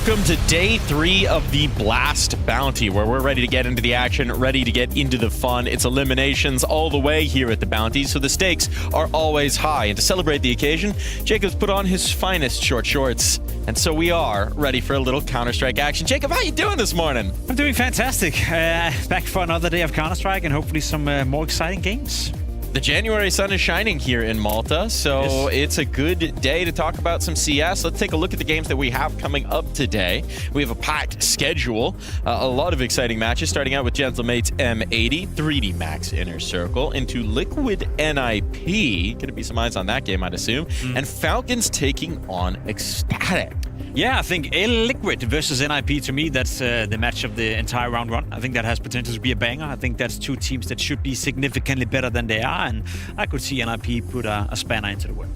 Welcome to day 3 of the Blast Bounty, where we're ready to get into the action, ready to get into the fun. It's eliminations all the way here at the Bounty, so the stakes are always high. And to celebrate the occasion, Jacob's put on his finest short shorts. And so we are ready for a little Counter-Strike action. Jacob, how you doing this morning? I'm doing fantastic. Back for another day of Counter-Strike and hopefully some more exciting games. The January sun is shining here in Malta, so It's a good day to talk about some CS. Let's take a look at the games that we have coming up today. We have a packed schedule, a lot of exciting matches, starting out with Gentlemates M80, 3D Max Inner Circle, into Liquid NIP. Gonna be some eyes on that game, I'd assume. And Falcons taking on Ecstatic. Yeah, I think Liquid versus NIP, to me, that's the match of the entire round one. I think that has potential to be a banger. I think that's two teams that should be significantly better than they are, and I could see NIP put a spanner into the work.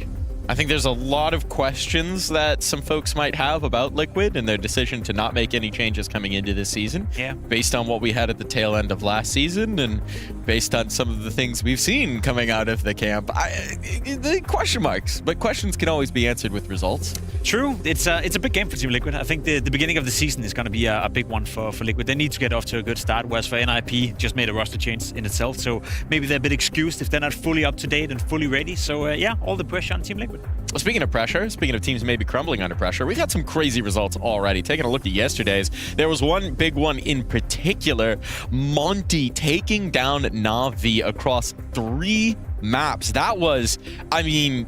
I think there's a lot of questions that some folks might have about Liquid and their decision to not make any changes coming into this season. Yeah. Based on what we had at the tail end of last season and based on some of the things we've seen coming out of the camp. The question marks, but questions can always be answered with results. True. It's a big game for Team Liquid. I think the beginning of the season is going to be a big one for Liquid. They need to get off to a good start, whereas for NIP, just made a roster change in itself. So maybe they're a bit excused if they're not fully up to date and fully ready. So yeah, all the pressure on Team Liquid. Speaking of pressure, speaking of teams maybe crumbling under pressure, we've had some crazy results already. Taking a look at yesterday's, there was one big one in particular. Monty taking down Na'Vi across 3 maps. That was, I mean,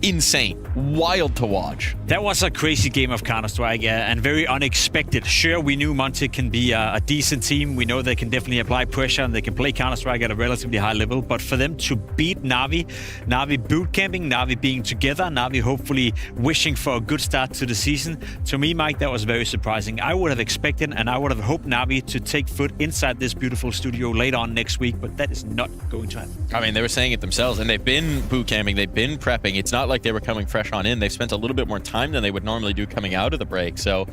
insane. Wild to watch. That was a crazy game of Counter-Strike and very unexpected. Sure, we knew Monty can be a decent team. We know they can definitely apply pressure and they can play Counter-Strike at a relatively high level. But for them to beat Na'Vi boot camping, Na'Vi being together, Na'Vi hopefully wishing for a good start to the season, to me, Mike, that was very surprising. I would have expected and I would have hoped Na'Vi to take foot inside this beautiful studio later on next week, but that is not going to happen. I mean, they were saying it themselves, and they've been boot camping, they've been prepping. It's not like they were coming fresh on in. They've spent a little bit more time than they would normally do coming out of the break. So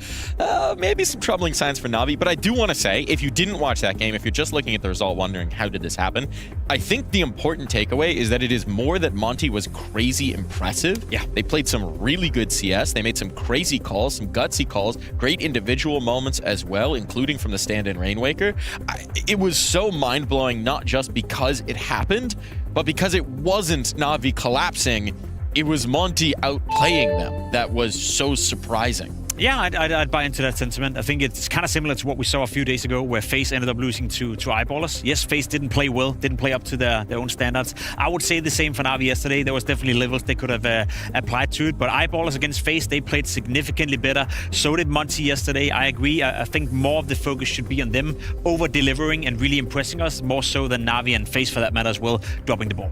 maybe some troubling signs for Na'Vi. But I do want to say, if you didn't watch that game, if you're just looking at the result wondering how did this happen, I think the important takeaway is that it is more that Monty was crazy impressive. Yeah. They played some really good CS. They made some crazy calls, some gutsy calls, great individual moments as well, including from the stand-in Rainwaker. It was so mind-blowing, not just because it happened, but because it wasn't Na'Vi collapsing. It was Monty outplaying them that was so surprising. Yeah, I'd buy into that sentiment. I think it's kind of similar to what we saw a few days ago where FaZe ended up losing to Eyeballers. Yes, FaZe didn't play well, didn't play up to their own standards. I would say the same for Na'Vi yesterday. There was definitely levels they could have applied to it, but Eyeballers against FaZe, they played significantly better. So did Monty yesterday. I agree. I think more of the focus should be on them over-delivering and really impressing us, more so than Na'Vi and FaZe for that matter as well, dropping the ball.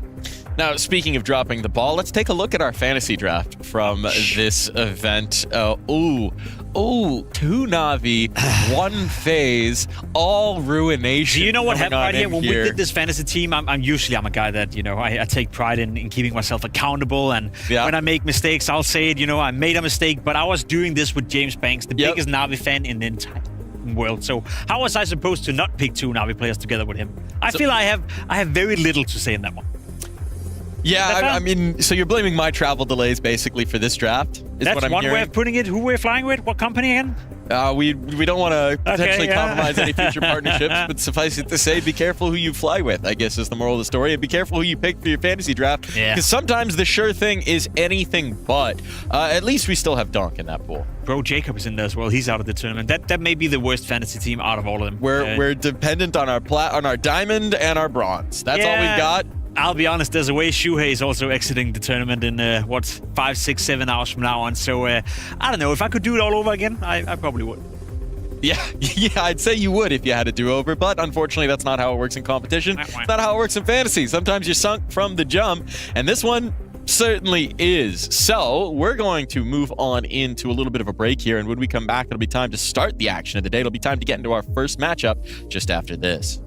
Now, speaking of dropping the ball, let's take a look at our fantasy draft from this event. Two Na'Vi, 1 FaZe, all ruination. Do you know what happened right here? When we here. did this fantasy team, I'm a guy that, I take pride in keeping myself accountable. And when I make mistakes, I'll say it, I made a mistake. But I was doing this with James Banks, the biggest Na'Vi fan in the entire world. So how was I supposed to not pick 2 Na'Vi players together with him? I feel I have very little to say in that one. Yeah, I mean, so you're blaming my travel delays basically for this draft, is That's what I'm one hearing. way of putting it. Who we're flying with? What company again? We don't want to potentially compromise any future partnerships, but suffice it to say, be careful who you fly with, I guess is the moral of the story, and be careful who you pick for your fantasy draft, because sometimes the sure thing is anything but. At least we still have Donk in that pool. Bro, Jacob is in there as well. He's out of the tournament. That may be the worst fantasy team out of all of them. We're dependent on our diamond and our bronze. That's all we've got. I'll be honest, there's a way Shuhei is also exiting the tournament in, 5, 6, 7 hours from now on. So, I don't know. If I could do it all over again, I probably would. Yeah, I'd say you would if you had a do-over, but unfortunately that's not how it works in competition. It's not how it works in fantasy. Sometimes you're sunk from the jump, and this one certainly is. So we're going to move on into a little bit of a break here, and when we come back, it'll be time to start the action of the day. It'll be time to get into our first matchup just after this.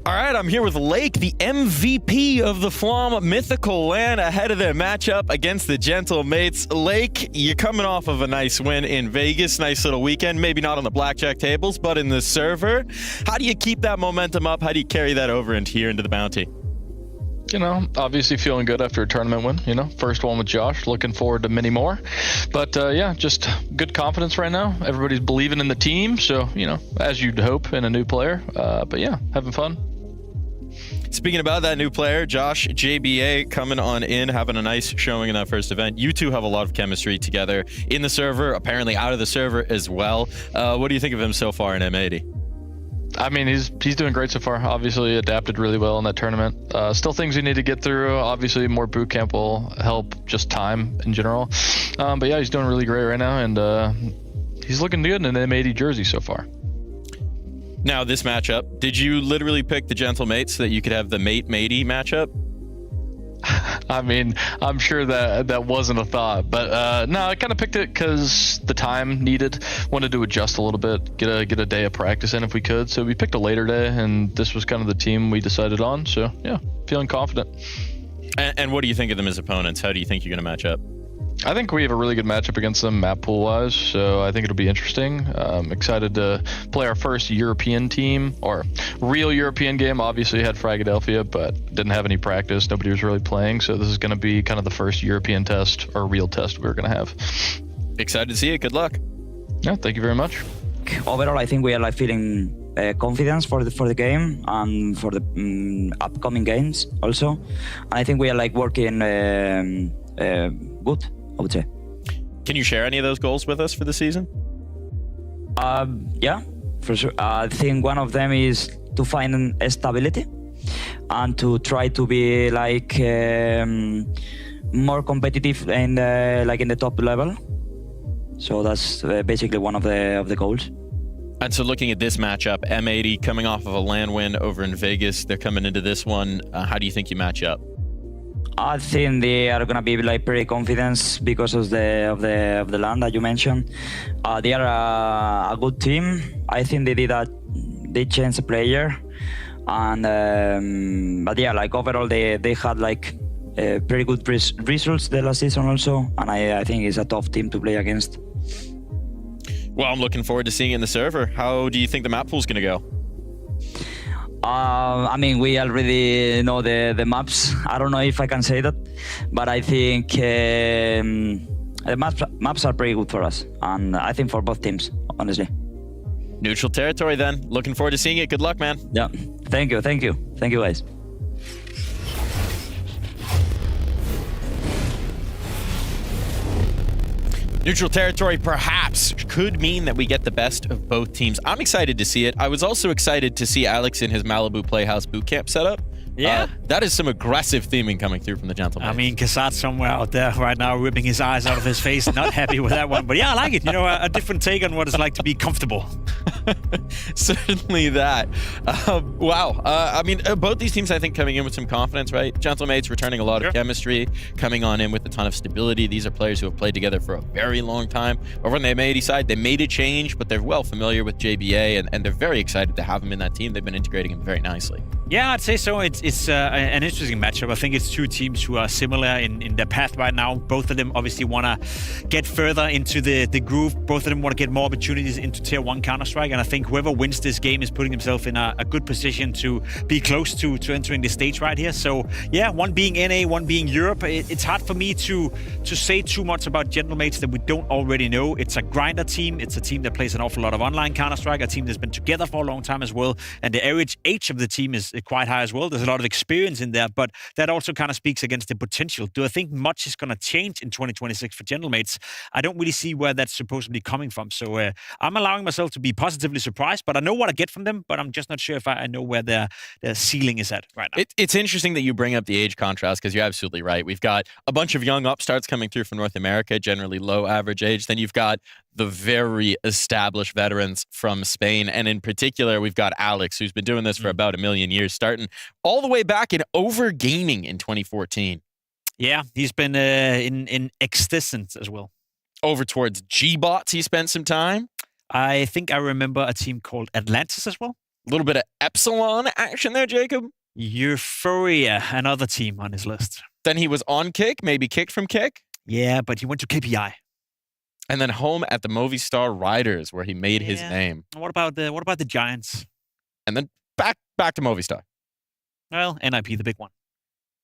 All right, I'm here with Lake, the MVP of the Flom Mythical LAN, ahead of their matchup against the Gentlemates. Lake, you're coming off of a nice win in Vegas, nice little weekend, maybe not on the blackjack tables, but in the server. How do you keep that momentum up? How do you carry that over into here into the Bounty? Obviously feeling good after a tournament win. First one with Josh. Looking forward to many more. But yeah, just good confidence right now. Everybody's believing in the team. So, as you'd hope in a new player. But yeah, having fun. Speaking about that new player, Josh, JBA coming on in, having a nice showing in that first event. You two have a lot of chemistry together in the server, apparently out of the server as well. What do you think of him so far in M80? I mean, he's doing great so far. Obviously adapted really well in that tournament. Still things we need to get through. Obviously more boot camp will help, just time in general. But yeah, he's doing really great right now, and he's looking good in an M80 jersey so far. Now, this matchup, did you literally pick the Gentle Mates so that you could have the Mate-Matey matchup? I mean, I'm sure that wasn't a thought, but no, I kind of picked it because the time needed. Wanted to adjust a little bit, get a day of practice in if we could. So we picked a later day, and this was kind of the team we decided on. So yeah, feeling confident. And what do you think of them as opponents? How do you think you're going to match up? I think we have a really good matchup against them map pool wise, so I think it'll be interesting. Excited to play our first European team, or real European game. Obviously had Fragadelphia, but didn't have any practice. Nobody was really playing, so this is going to be kind of the first European test, or real test we're going to have. Excited to see it. Good luck. Yeah, thank you very much. Overall, I think we are feeling confidence for the game and for the upcoming games also. And I think we are working good, I would say. Can you share any of those goals with us for the season? Yeah, for sure. I think one of them is to find stability and to try to be more competitive in the top level. So that's basically one of the goals. And so looking at this matchup, M80 coming off of a LAN win over in Vegas, they're coming into this one. How do you think you match up? I think they are gonna be pretty confident because of the LAN that you mentioned. They are a good team. I think they changed the player, and but yeah, overall they had pretty good results the last season also, and I think it's a tough team to play against. Well, I'm looking forward to seeing it in the server. How do you think the map pool's gonna go? I mean, we already know the maps. I don't know if I can say that, but I think the maps are pretty good for us, and I think for both teams, honestly. Neutral territory then. Looking forward to seeing it. Good luck, man. Yeah, thank you guys. Neutral territory perhaps could mean that we get the best of both teams. I'm excited to see it. I was also excited to see Alex in his Malibu Playhouse bootcamp setup. Yeah. That is some aggressive theming coming through from the gentleman. I mean, Kassat's somewhere out there right now ripping his eyes out of his face, not happy with that one. But yeah, I like it. A different take on what it's like to be comfortable. Certainly that. Wow. I mean, both these teams, I think, coming in with some confidence, right? Gentlemates returning a lot of chemistry, coming on in with a ton of stability. These are players who have played together for a very long time. Over on the M80 side, they made a change, but they're well familiar with JBA, and they're very excited to have him in that team. They've been integrating him very nicely. Yeah, I'd say so. It's an interesting matchup. I think it's two teams who are similar in their path right now. Both of them obviously want to get further into the groove. Both of them want to get more opportunities into Tier 1 Counter-Strike. And I think whoever wins this game is putting himself in a good position to be close to entering the stage right here. So yeah, one being NA, one being Europe. It's hard for me to say too much about Gentlemates that we don't already know. It's a grinder team. It's a team that plays an awful lot of online Counter-Strike, a team that's been together for a long time as well. And the average age of the team is quite high as well. There's a lot of experience in there, but that also kind of speaks against the potential. Do I think much is going to change in 2026 for Gentlemates? I don't really see where that's supposed to be coming from. So I'm allowing myself to be positively surprised, but I know what I get from them, but I'm just not sure if I know where their ceiling is at right now. It's interesting that you bring up the age contrast, because you're absolutely right. We've got a bunch of young upstarts coming through from North America, generally low average age. Then you've got the very established veterans from Spain. And in particular, we've got Alex, who's been doing this for about 1 million years, starting all the way back in Overgaming in 2014. Yeah, he's been in existence as well. Over towards G-Bots, he spent some time. I think I remember a team called Atlantis as well. A little bit of Epsilon action there, Jacob. Euphoria, another team on his list. Then he was on Kick, maybe kicked from Kick. Yeah, but he went to KPI. And then home at the Movistar Riders, where he made his name. What about the Giants? And then back to Movistar. Well, NIP, the big one.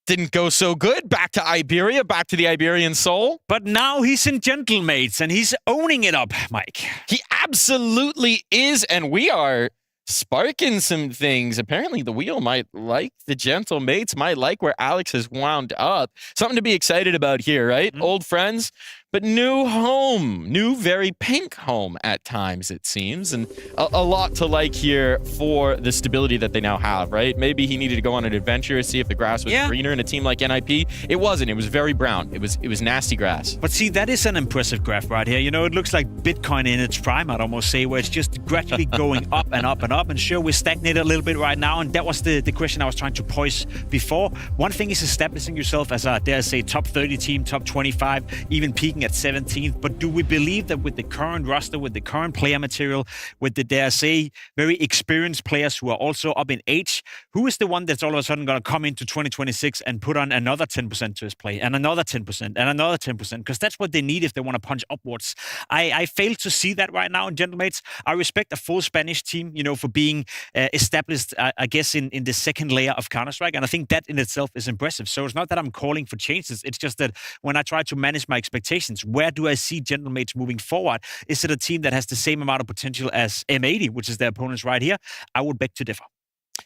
Didn't go so good. Back to Iberia, back to the Iberian soul. But now he's in Gentlemates, and he's owning it up, Mike. He absolutely is, and we are sparking some things. Apparently, the wheel might like the Gentlemates, might like where Alex has wound up. Something to be excited about here, right? Old friends, but new home. New, very pink home at times, it seems. And a lot to like here for the stability that they now have, right? Maybe he needed to go on an adventure, see if the grass was greener in a team like NIP. It wasn't. It was very brown. It was nasty grass. But see, that is an impressive graph right here. You know, it looks like Bitcoin in its prime, I'd almost say, where it's just gradually going up and up and up. And sure, we're stagnated a little bit right now. And that was the question I was trying to pose before. One thing is establishing yourself as a, dare I say, top 30 team, top 25, even peaking at 17th. But do we believe that with the current roster, with the current player material, with the, dare I say, very experienced players who are also up in age, who is the one that's all of a sudden going to come into 2026 and put on another 10% to his play, and another 10%, and another 10%? Because that's what they need if they want to punch upwards. I fail to see that right now in Gentlemates. I respect a full Spanish team, you know, for being established, I guess, in the second layer of Counter-Strike. And I think that in itself is impressive. So it's not that I'm calling for changes. It's just that when I try to manage my expectations, where do I see Gentlemates moving forward? Is it a team that has the same amount of potential as M80, which is their opponents right here? I would beg to differ.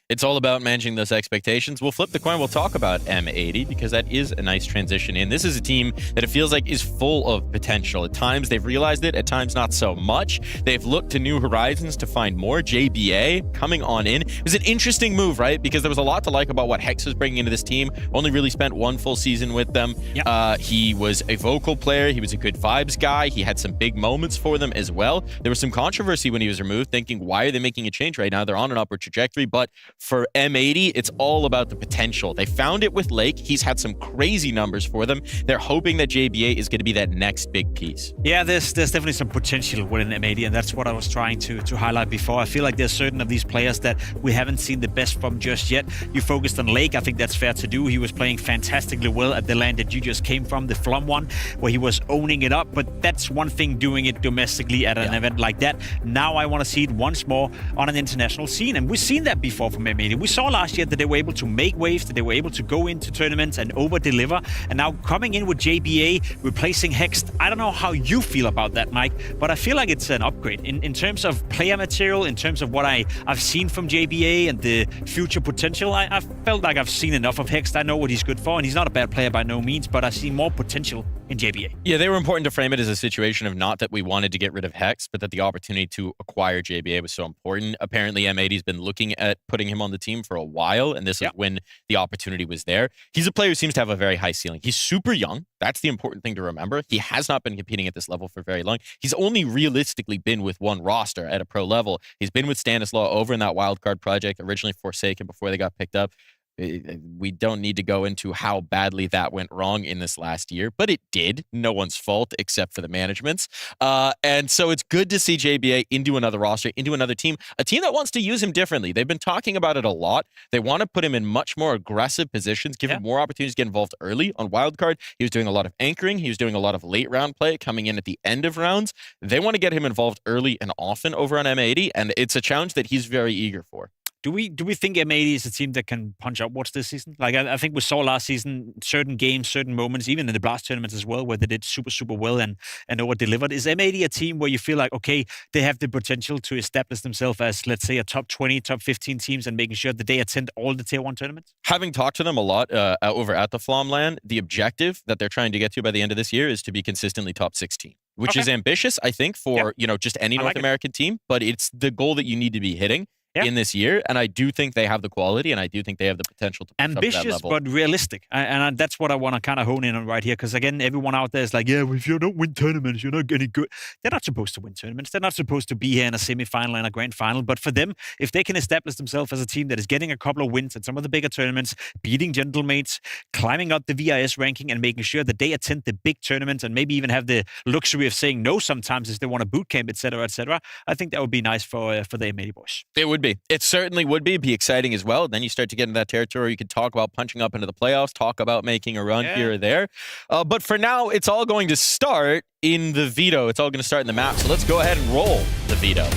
It's all about managing those expectations. We'll flip the coin. We'll talk about M80 because that is a nice transition in. This is a team that it feels like is full of potential. At times they've realized it, at times not so much. They've looked to new horizons to find more. JBA coming on in. It was an interesting move, right? Because there was a lot to like about what Hex was bringing into this team. Only really spent one full season with them. Yep. He was a vocal player. He was a good vibes guy. He had some big moments for them as well. There was some controversy when he was removed, thinking, why are they making a change right now? They're on an upward trajectory, but for M80, it's all about the potential. They found it with Lake. He's had some crazy numbers for them. They're hoping that JBA is going to be that next big piece. Yeah, there's definitely some potential within M80, and that's what I was trying to highlight before. I feel like there's certain of these players that we haven't seen the best from just yet. You focused on Lake. I think that's fair to do. He was playing fantastically well at the land that you just came from, the Flum one, where he was owning it up. But that's one thing doing it domestically at an event like that. Now I want to see it once more on an international scene, and we've seen that before from M80. We saw last year that they were able to make waves, that they were able to go into tournaments and over-deliver. And now coming in with JBA, replacing Hex, I don't know how you feel about that, Mike, but I feel like it's an upgrade in terms of player material, in terms of what I've seen from JBA and the future potential. I felt like I've seen enough of Hex. I know what he's good for, and he's not a bad player by no means, but I see more potential in JBA. Yeah, they were important to frame it as a situation of not that we wanted to get rid of Hex, but that the opportunity to acquire JBA was so important. Apparently, M80's been looking at putting him on the team for a while, and this is when the opportunity was there. He's a player who seems to have a very high ceiling. He's super young. That's the important thing to remember. He has not been competing at this level for very long. He's only realistically been with one roster at a pro level. He's been with Stanislaw over in that wildcard project, originally Forsaken before they got picked up. We don't need to go into how badly that went wrong in this last year, but it did. No one's fault except for the management's. And so it's good to see JBA into another roster, into another team, a team that wants to use him differently. They've been talking about it a lot. They want to put him in much more aggressive positions, give him more opportunities to get involved early on wildcard. He was doing a lot of anchoring. He was doing a lot of late round play, coming in at the end of rounds. They want to get him involved early and often over on M80, and it's a challenge that he's very eager for. Do we think M80 is a team that can punch upwards this season? Like I think we saw last season certain games, certain moments, even in the Blast tournaments as well, where they did super, super well and over-delivered. Is M80 a team where you feel like, okay, they have the potential to establish themselves as, let's say, a top 20, top 15 teams and making sure that they attend all the Tier 1 tournaments? Having talked to them a lot over at the Flomland, the objective that they're trying to get to by the end of this year is to be consistently top 16. Which is ambitious, I think, for just any North American team, but it's the goal that you need to be hitting in this year, and I do think they have the quality, and I do think they have the potential to push ambitious up that level. But realistic, and that's what I want to kind of hone in on right here, because again, everyone out there is like, yeah, well, if you don't win tournaments, you're not getting good. They're not supposed to win tournaments. They're not supposed to be here in a semi-final and a grand final, but for them, if they can establish themselves as a team that is getting a couple of wins at some of the bigger tournaments, beating Gentlemates, climbing up the VIS ranking, and making sure that they attend the big tournaments, and maybe even have the luxury of saying no sometimes if they want a boot camp, etc., I think that would be nice for the M80 boys. It would be. It certainly would be. It'd be exciting as well. Then you start to get into that territory. You could talk about punching up into the playoffs, talk about making a run here or there. But for now, it's all going to start in the veto. It's all going to start in the map. So let's go ahead and roll the veto.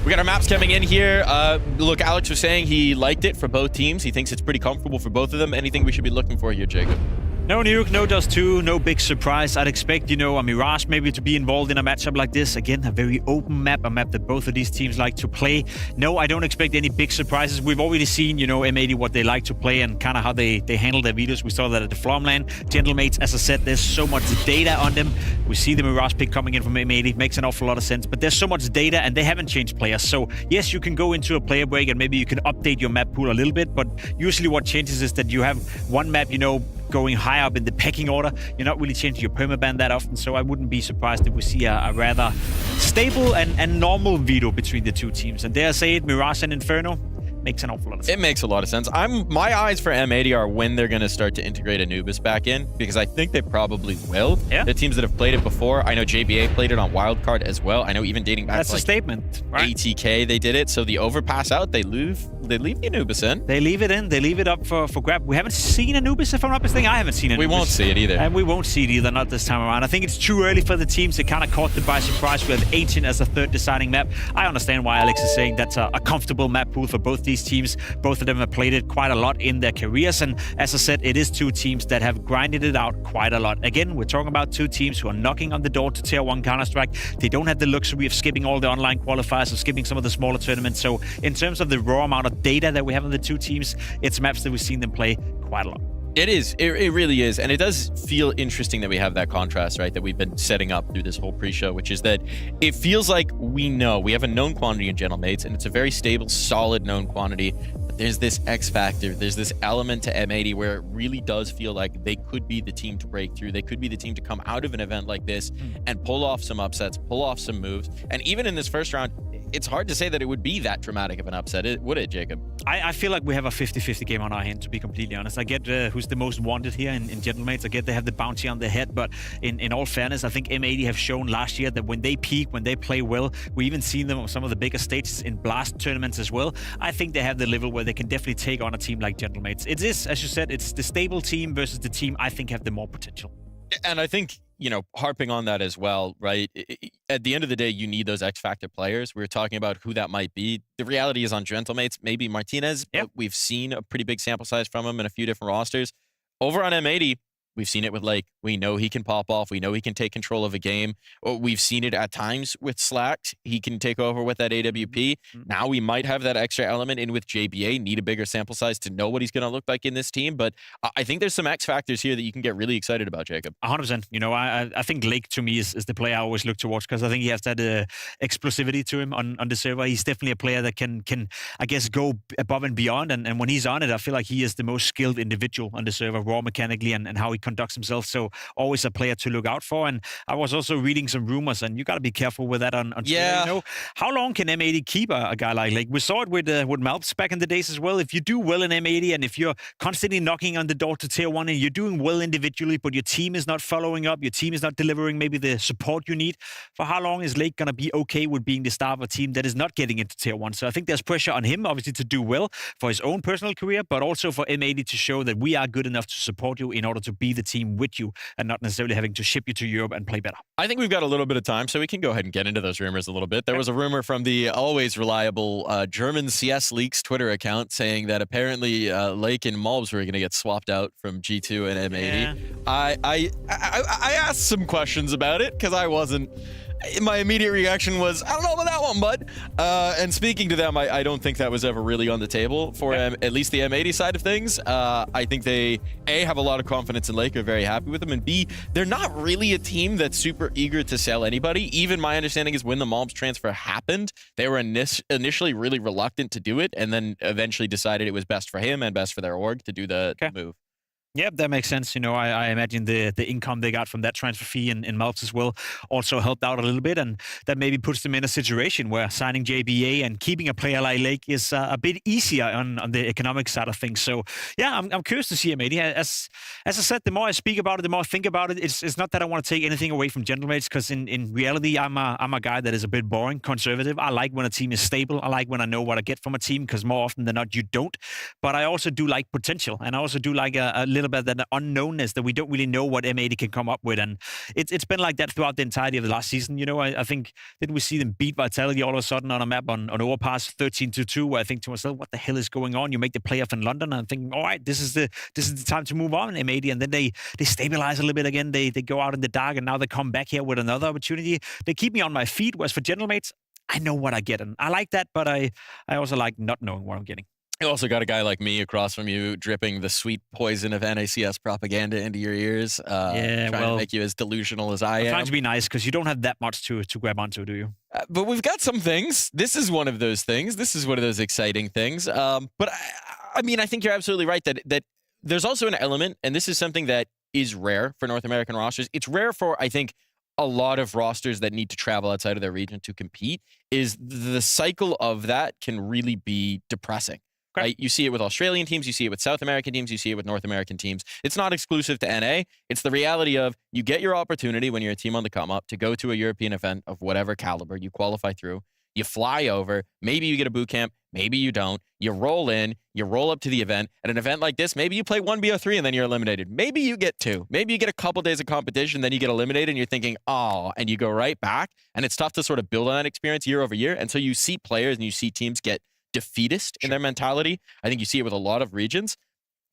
We got our maps coming in here. Look, Alex was saying he liked it for both teams. He thinks it's pretty comfortable for both of them. Anything we should be looking for here, Jacob? No nuke, no Dust 2, no big surprise. I'd expect, a Mirage maybe to be involved in a matchup like this. Again, a very open map, a map that both of these teams like to play. No, I don't expect any big surprises. We've already seen, M80, what they like to play and kind of how they handle their videos. We saw that at the Flomland. Gentlemates, as I said, there's so much data on them. We see the Mirage pick coming in from M80. Makes an awful lot of sense, but there's so much data and they haven't changed players. So yes, you can go into a player break and maybe you can update your map pool a little bit, but usually what changes is that you have one map, going high up in the pecking order. You're not really changing your permaban that often, so I wouldn't be surprised if we see a rather stable and normal veto between the two teams. And dare I say it, Mirage and Inferno makes an awful lot of sense. It makes a lot of sense. My eyes for M80 are when they're going to start to integrate Anubis back in, because I think they probably will. Yeah. The teams that have played it before, I know JBA played it on Wildcard as well. I know even dating back That's to a statement, right? ATK, they did it. So the overpass out, they leave the Anubis in. They leave it in. They leave it up for grab. We haven't seen Anubis, if I'm not mistaken. I haven't seen Anubis. We won't see it either. And we won't see it either, not this time around. I think it's too early for the teams. They kind of caught them by surprise. We have Ancient as a third deciding map. I understand why Alex is saying that's a comfortable map pool for both these teams. Both of them have played it quite a lot in their careers. And as I said, it is two teams that have grinded it out quite a lot. Again, we're talking about two teams who are knocking on the door to Tier 1 Counter-Strike. They don't have the luxury of skipping all the online qualifiers or skipping some of the smaller tournaments. So in terms of the raw amount of data that we have on the two teams, it's maps that we've seen them play quite a lot. It is. It really is. And it does feel interesting that we have that contrast, right, that we've been setting up through this whole pre-show, which is that it feels like we have a known quantity in Gentlemates, and it's a very stable, solid known quantity. But there's this X factor. There's this element to M80 where it really does feel like they could be the team to break through. They could be the team to come out of an event like this and pull off some upsets, pull off some moves. And even in this first round, it's hard to say that it would be that dramatic of an upset, would it, Jacob? I feel like we have a 50-50 game on our hand, to be completely honest. I get who's the most wanted here in Gentlemates. I get they have the bounty on their head, but in all fairness, I think M80 have shown last year that when they peak, when they play well, we even seen them on some of the bigger stages in Blast tournaments as well. I think they have the level where they can definitely take on a team like Gentlemates. It is, as you said, it's the stable team versus the team I think have the more potential. And I think, harping on that as well, right? At the end of the day, you need those X Factor players. We were talking about who that might be. The reality is on Gentlemates, maybe Martinez, but we've seen a pretty big sample size from him in a few different rosters. Over on M80, we've seen it with Lake. We know he can pop off. We know he can take control of a game. We've seen it at times with Slacked. He can take over with that AWP. Now we might have that extra element in with JBA, need a bigger sample size to know what he's going to look like in this team. But I think there's some X factors here that you can get really excited about, Jacob. 100%. I think Lake to me is the player I always look towards because I think he has that explosivity to him on the server. He's definitely a player that can I guess, go above and beyond. And when he's on it, I feel like he is the most skilled individual on the server, raw mechanically and how he conducts himself. So always a player to look out for. And I was also reading some rumors, and you got to be careful with that on Twitter. How long can M80 keep a guy like Lake? We saw it with Malps back in the days as well. If you do well in M80 and if you're constantly knocking on the door to Tier 1 and you're doing well individually, but your team is not following up, your team is not delivering maybe the support you need, for how long is Lake going to be okay with being the star of a team that is not getting into Tier 1? So I think there's pressure on him, obviously, to do well for his own personal career, but also for M80 to show that we are good enough to support you in order to be the team with you and not necessarily having to ship you to Europe and play better. I think we've got a little bit of time, so we can go ahead and get into those rumors a little bit. There was a rumor from the always reliable German CS Leaks Twitter account saying that apparently Lake and Malbs were going to get swapped out from G2 and M80. Yeah. I asked some questions about it because I wasn't. My immediate reaction was, I don't know about that one, bud. And speaking to them, I don't think that was ever really on the table for at least the M80 side of things. I think they, A, have a lot of confidence in Lake, are very happy with them, and B, they're not really a team that's super eager to sell anybody. Even my understanding is when the Malbs transfer happened, they were initially really reluctant to do it, and then eventually decided it was best for him and best for their org to do the move. Yeah, that makes sense. I imagine the income they got from that transfer fee in Malps as well also helped out a little bit, and that maybe puts them in a situation where signing JBA and keeping a player like Lake is a bit easier on the economic side of things. So yeah, I'm curious to see M80. As I said, the more I speak about it, the more I think about it. It's not that I want to take anything away from Gentlemates, because in reality, I'm a guy that is a bit boring, conservative. I like when a team is stable. I like when I know what I get from a team, because more often than not, you don't. But I also do like potential, and I also do like a little little bit that unknownness that we don't really know what M80 can come up with. And it's been like that throughout the entirety of the last season. You know, I think, didn't we see them beat Vitality all of a sudden on a map on Overpass 13-2, where I think to myself, what the hell is going on? You make the playoff in London, and I'm thinking, all right, this is the time to move on, M80. And then they stabilize a little bit again. They go out in the dark, and now they come back here with another opportunity. They keep me on my feet, whereas for Gentlemates, I know what I get, and I like that, but I also like not knowing what I'm getting. You also got a guy like me across from you dripping the sweet poison of NACS propaganda into your ears, trying to make you as delusional as I am. I'm trying to be nice because you don't have that much to grab onto, do you? But we've got some things. This is one of those things. This is one of those exciting things. But I mean, I think you're absolutely right that there's also an element, and this is something that is rare for North American rosters. It's rare for, I think, a lot of rosters that need to travel outside of their region to compete. Is the cycle of that can really be depressing. Right? You see it with Australian teams, you see it with South American teams, you see it with North American teams. It's not exclusive to NA. It's the reality of you get your opportunity when you're a team on the come up to go to a European event of whatever caliber, you qualify through, you fly over, maybe you get a boot camp, maybe you don't, you roll in, you roll up to the event. At an event like this, maybe you play 1 BO3 and then you're eliminated. Maybe you get 2. Maybe you get a couple days of competition, then you get eliminated and you're thinking, oh, and you go right back. And it's tough to sort of build on that experience year over year. And so you see players and you see teams get defeatist in their mentality. I think you see it with a lot of regions.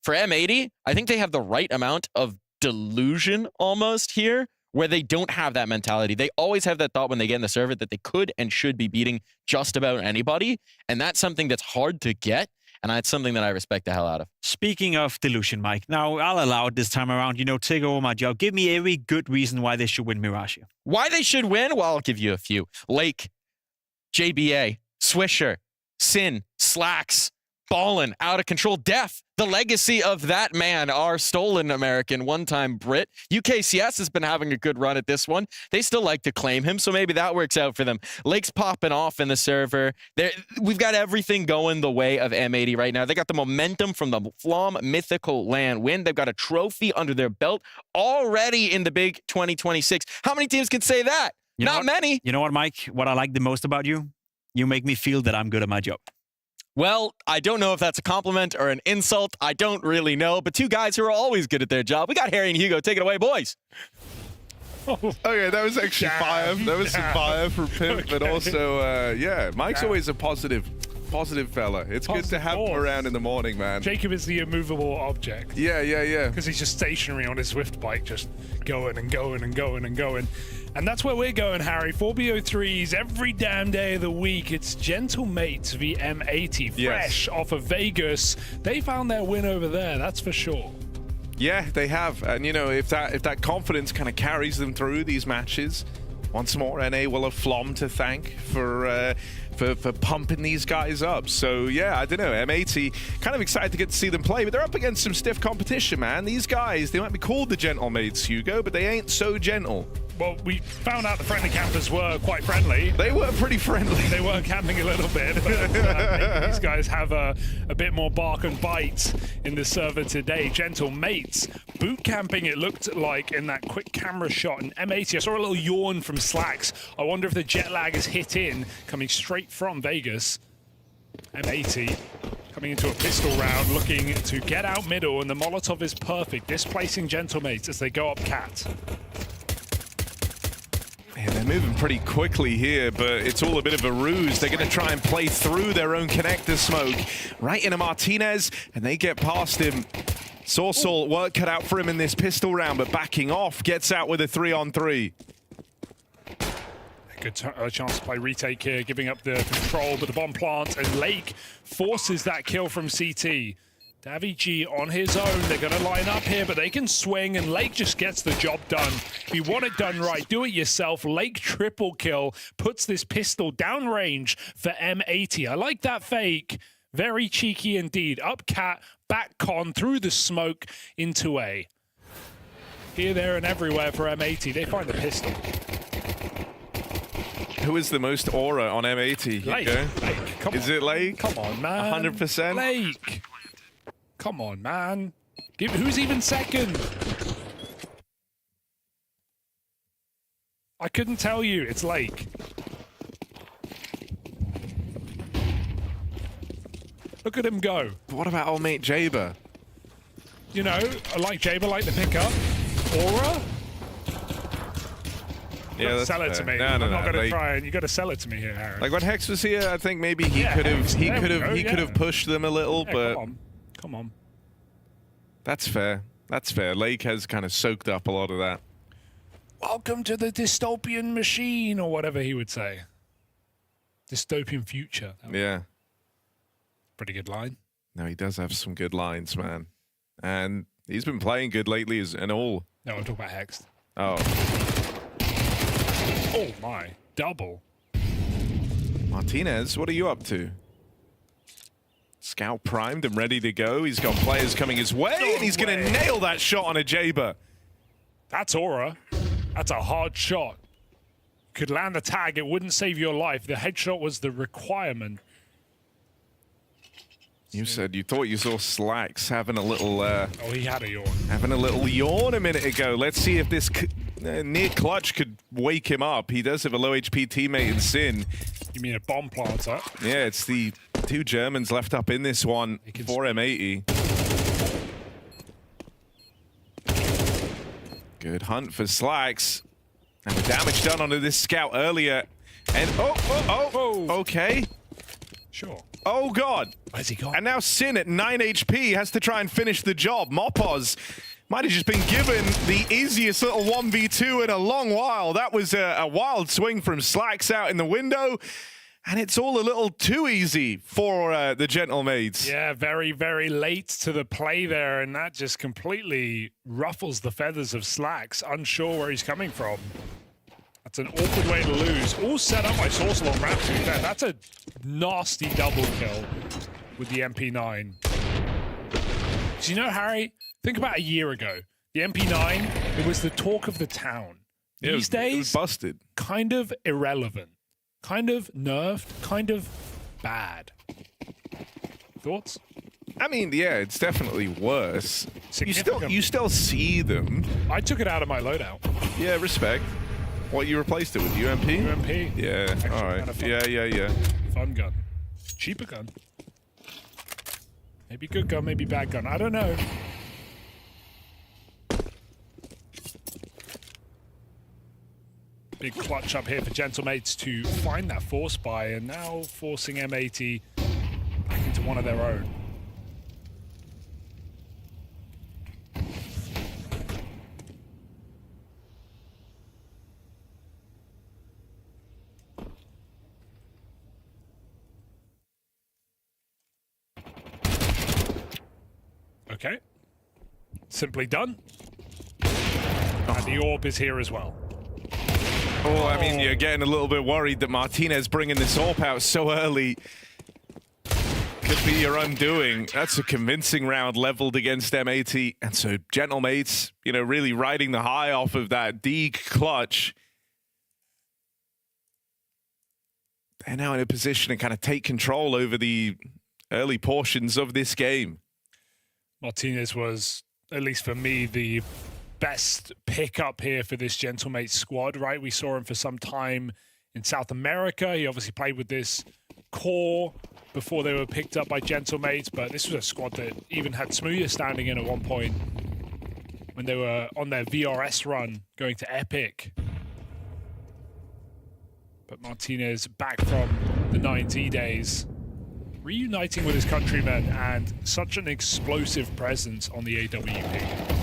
For M80, I think they have the right amount of delusion almost here, where they don't have that mentality. They always have that thought when they get in the server that they could and should be beating just about anybody. And that's something that's hard to get. And that's something that I respect the hell out of. Speaking of delusion, Mike, now I'll allow it this time around. You know, take over my job. Give me every good reason why they should win Mirage. Why they should win? Well, I'll give you a few. Lake, JBA, Swisher, Sin, Slacks, Ballin, Out of Control, Def, the legacy of that man, our stolen American, one-time Brit. UKCS has been having a good run at this one. They still like to claim him, so maybe that works out for them. Lake's popping off in the server. We've got everything going the way of M80 right now. They got the momentum from the Flom Mythical Land win. They've got a trophy under their belt already in the big 2026. How many teams can say that? Not many. You know what, Mike? What I like the most about you? You make me feel that I'm good at my job. Well, I don't know if that's a compliment or an insult. I don't really know. But two guys who are always good at their job. We got Harry and Hugo. Take it away, boys. Okay, that was actually fire. That was some fire from Pimp, but also, yeah, Mike's always a positive fella. It's good to have him around in the morning, man. Jacob is the immovable object. Yeah. Because he's just stationary on his Swift bike, just going and going and going and going. And that's where we're going, Harry. 4BO3s every damn day of the week. It's Gentlemates v M80, fresh off of Vegas. They found their win over there, that's for sure. Yeah, they have. And, you know, if that confidence kind of carries them through these matches, once more, NA will have Flom to thank for pumping these guys up. So, yeah, I don't know. M80, kind of excited to get to see them play, but they're up against some stiff competition, man. These guys, they might be called the Gentlemates, Hugo, but they ain't so gentle. Well, we found out the friendly campers were quite friendly. They were pretty friendly. They were camping a little bit, but maybe these guys have a bit more bark and bite in the server today. Gentlemates boot camping, it looked like, in that quick camera shot. And M80, I saw a little yawn from Slacks. I wonder if the jet lag is hit in, coming straight from Vegas. M80 coming into a pistol round, looking to get out middle, and the Molotov is perfect, displacing Gentlemates as they go up Cat. Yeah, they're moving pretty quickly here, but it's all a bit of a ruse. They're going to try and play through their own connector smoke right into Martinez, and they get past him. Sorsol, work cut out for him in this pistol round, but backing off, gets out with a 3-on-3. Good chance to play retake here, giving up the control, but the bomb plant, and Lake forces that kill from CT. Davi on his own, they're going to line up here, but they can swing, and Lake just gets the job done. If you want it done right, do it yourself. Lake triple kill, puts this pistol downrange for M80. I like that fake. Very cheeky indeed. Up Cat, back Con, through the smoke into A. Here, there, and everywhere for M80. They find the pistol. Who is the most aura on M80? Lake. Come on. Is it Lake? Come on, man. 100%? Lake. Come on, man. Who's even second? I couldn't tell you. It's Lake. Look at him go. What about old mate Jaber? you know, I like Jaber, like the pickup. Aura? Yeah, that's sell it to fair. me. No, I'm no, not no. going to Like, try, and you got to sell it to me here, Harry. like when Hex was here, I think maybe he Yeah, could have Hex. he There could we have go, he could yeah. have pushed them a little, Yeah, but come on. that's fair. That's fair. Lake has kind of soaked up a lot of that. Welcome to the dystopian machine, or whatever he would say. Dystopian future. Yeah. Pretty good line. No, he does have some good lines, man. And he's been playing good lately and all. No, I'm talking about Hex. Oh, Oh my, double. Martinez, what are you up to? Scout primed and ready to go. He's got players coming his way, and he's going to nail that shot on a Jaber. That's Aura. That's a hard shot. Could land the tag, it wouldn't save your life. The headshot was the requirement. You said you thought you saw Slacks having a little Oh, he had a yawn. yawn a minute ago. Let's see if this near clutch could wake him up. He does have a low HP teammate in Sin. You mean a bomb planter? Yeah, it's the two Germans left up in this one for M80. Good hunt for Slacks. And the damage done onto this scout earlier. And Whoa. okay. Sure. Oh God. Where's he gone? And now Sin at 9 HP has to try and finish the job. Mopoz might have just been given the easiest little 1v2 in a long while. That was a wild swing from Slacks out in the window. And it's all a little too easy for the Gentlemates. Yeah, very, very late to the play there, and that just completely ruffles the feathers of Slacks, unsure where he's coming from. That's an awkward way to lose. All set up by Sorcerer on ramp 2. That's a nasty double kill with the MP9. So you know, Harry, think about a year ago. The MP9, it was the talk of the town. Yeah, These it was days, busted. kind of irrelevant. Kind of nerfed, kind of bad. Thoughts? I mean, yeah, it's definitely worse. Significant. You still see them. I took it out of my loadout. Yeah, respect. What, you replaced it with UMP? UMP. Yeah, Actually all right. kinda fun. Yeah. Fun gun. Cheaper gun. Maybe good gun, maybe bad gun. I don't know. Big clutch up here for Gentlemates to find that force buy, and now forcing M80 back into one of their own. Okay. Simply done. And the orb is here as well. Oh, I mean, you're getting a little bit worried that Martinez bringing this AWP out so early could be your undoing. That's a convincing round leveled against M80. And so Gentlemates, you know, really riding the high off of that Deeg clutch. They're now in a position to kind of take control over the early portions of this game. Martinez was, at least for me, the best pickup here for this Gentlemate squad, right? We saw him for some time in South America. He obviously played with this core before they were picked up by Gentlemates, but this was a squad that even had Smooya standing in at one point when they were on their VRS run going to Epic. But Martinez back from the 9T days, reuniting with his countrymen, and such an explosive presence on the AWP.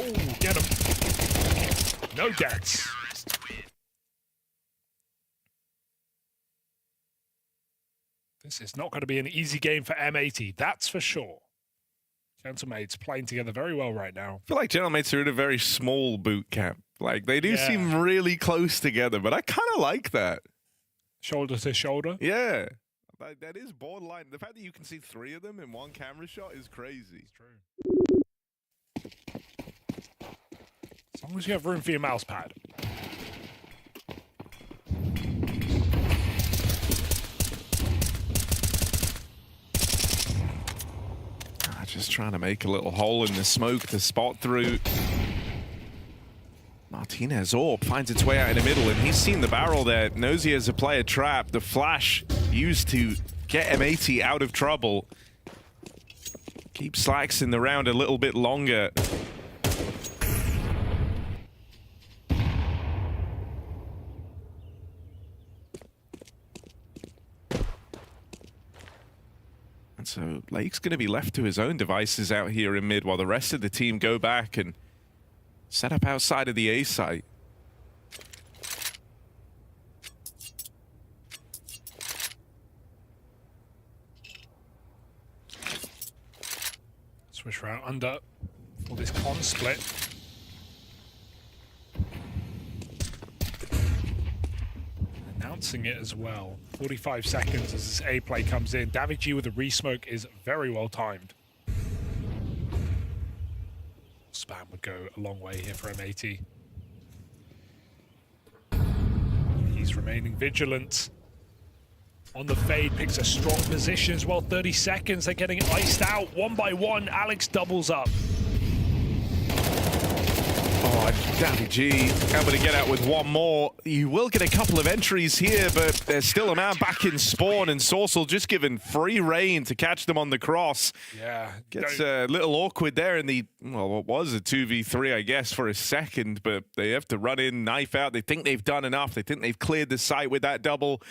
Oh, get him. No deaths. This is not going to be an easy game for M80, that's for sure. Gentlemates playing together very well right now. I feel like Gentlemates are in a very small boot camp. Like, they do Yeah. seem really close together, but I kind of like that. Shoulder to shoulder. Yeah. Like, that is borderline. The fact that you can see three of them in one camera shot is crazy. True. As long as you have room for your mouse pad. Just trying to make a little hole in the smoke to spot through. Martinez Orb finds its way out in the middle, and he's seen the barrel there. Knows he has a player trap. The flash used to get M80 out of trouble. Keep Slacks in the round a little bit longer. And so Lake's going to be left to his own devices out here in mid while the rest of the team go back and set up outside of the A site. Switch route under for this con split. Announcing it as well. 45 seconds as this A play comes in. Davig with a resmoke is very well timed. Spam would go a long way here for M80. He's remaining vigilant. On the fade, picks a strong position as well. 30 seconds, they're getting iced out. One by one, Alex doubles up. Oh, Davig able to get out with one more. You will get a couple of entries here, but there's still a man back in spawn, and Sorcel just given free reign to catch them on the cross. Yeah. Gets a little awkward there in the, well, what was a 2v3, I guess, for a second, but they have to run in, knife out. They think they've done enough. They think they've cleared the site with that double.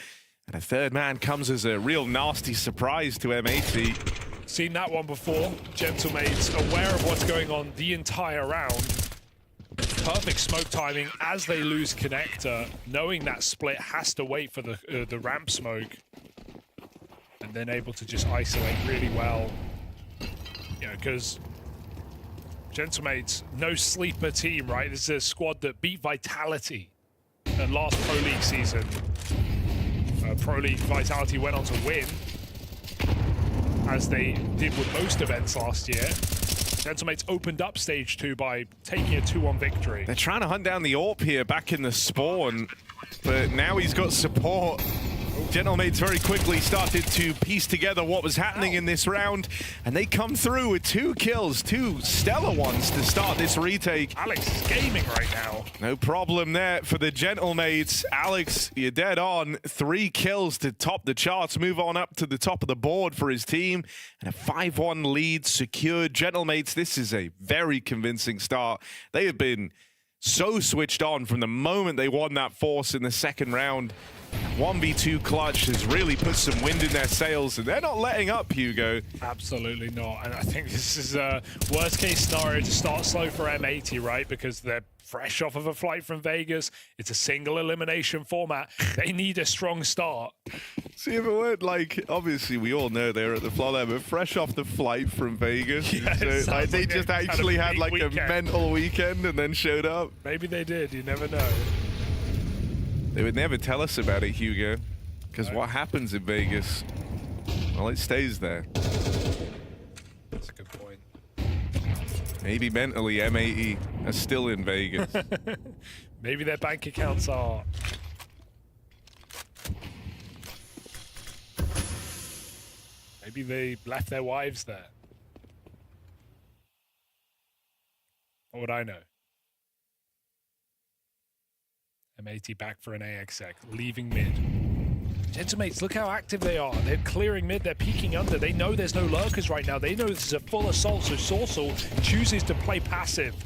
And a third man comes as a real nasty surprise to M80. Seen that one before. Gentlemates aware of what's going on the entire round. Perfect smoke timing as they lose connector, knowing that split has to wait for the ramp smoke. And then able to just isolate really well. You know, because Gentlemates, no sleeper team, right? This is a squad that beat Vitality at last Pro League season. Pro League Vitality went on to win, as they did with most events last year. Gentlemates opened up stage 2 by taking a 2-1 victory. They're trying to hunt down the AWP here back in the spawn, but now he's got support. Gentlemates very quickly started to piece together what was happening in this round, and they come through with 2 kills, 2 stellar ones to start this retake. Alex is gaming right now. No problem there for the Gentlemates. Alex, you're dead on. 3 kills to top the charts, move on up to the top of the board for his team, and a 5-1 lead secured. Gentlemates, this is a very convincing start. They have been so switched on from the moment they won that force in the second round. 1v2 clutch has really put some wind in their sails, and they're not letting up, Hugo. Absolutely not. And I think this is a worst case scenario to start slow for M80, right? Because they're fresh off of a flight from Vegas. It's a single elimination format. They need a strong start. See, if it weren't like, obviously we all know they're at the floor there, but fresh off the flight from Vegas. Yeah, so, like, they just actually had like a mental weekend and then showed up. Maybe they did, you never know. They would never tell us about it, Hugo, because what happens in Vegas, well, it stays there. That's a good point. Maybe mentally M80 are still in Vegas. Maybe their bank accounts are. Maybe they left their wives there. What would I know? M80 back for an AXX, leaving mid. Gentlemates, look how active they are. They're clearing mid, they're peeking under. They know there's no lurkers right now. They know this is a full assault, so Sorcel chooses to play passive.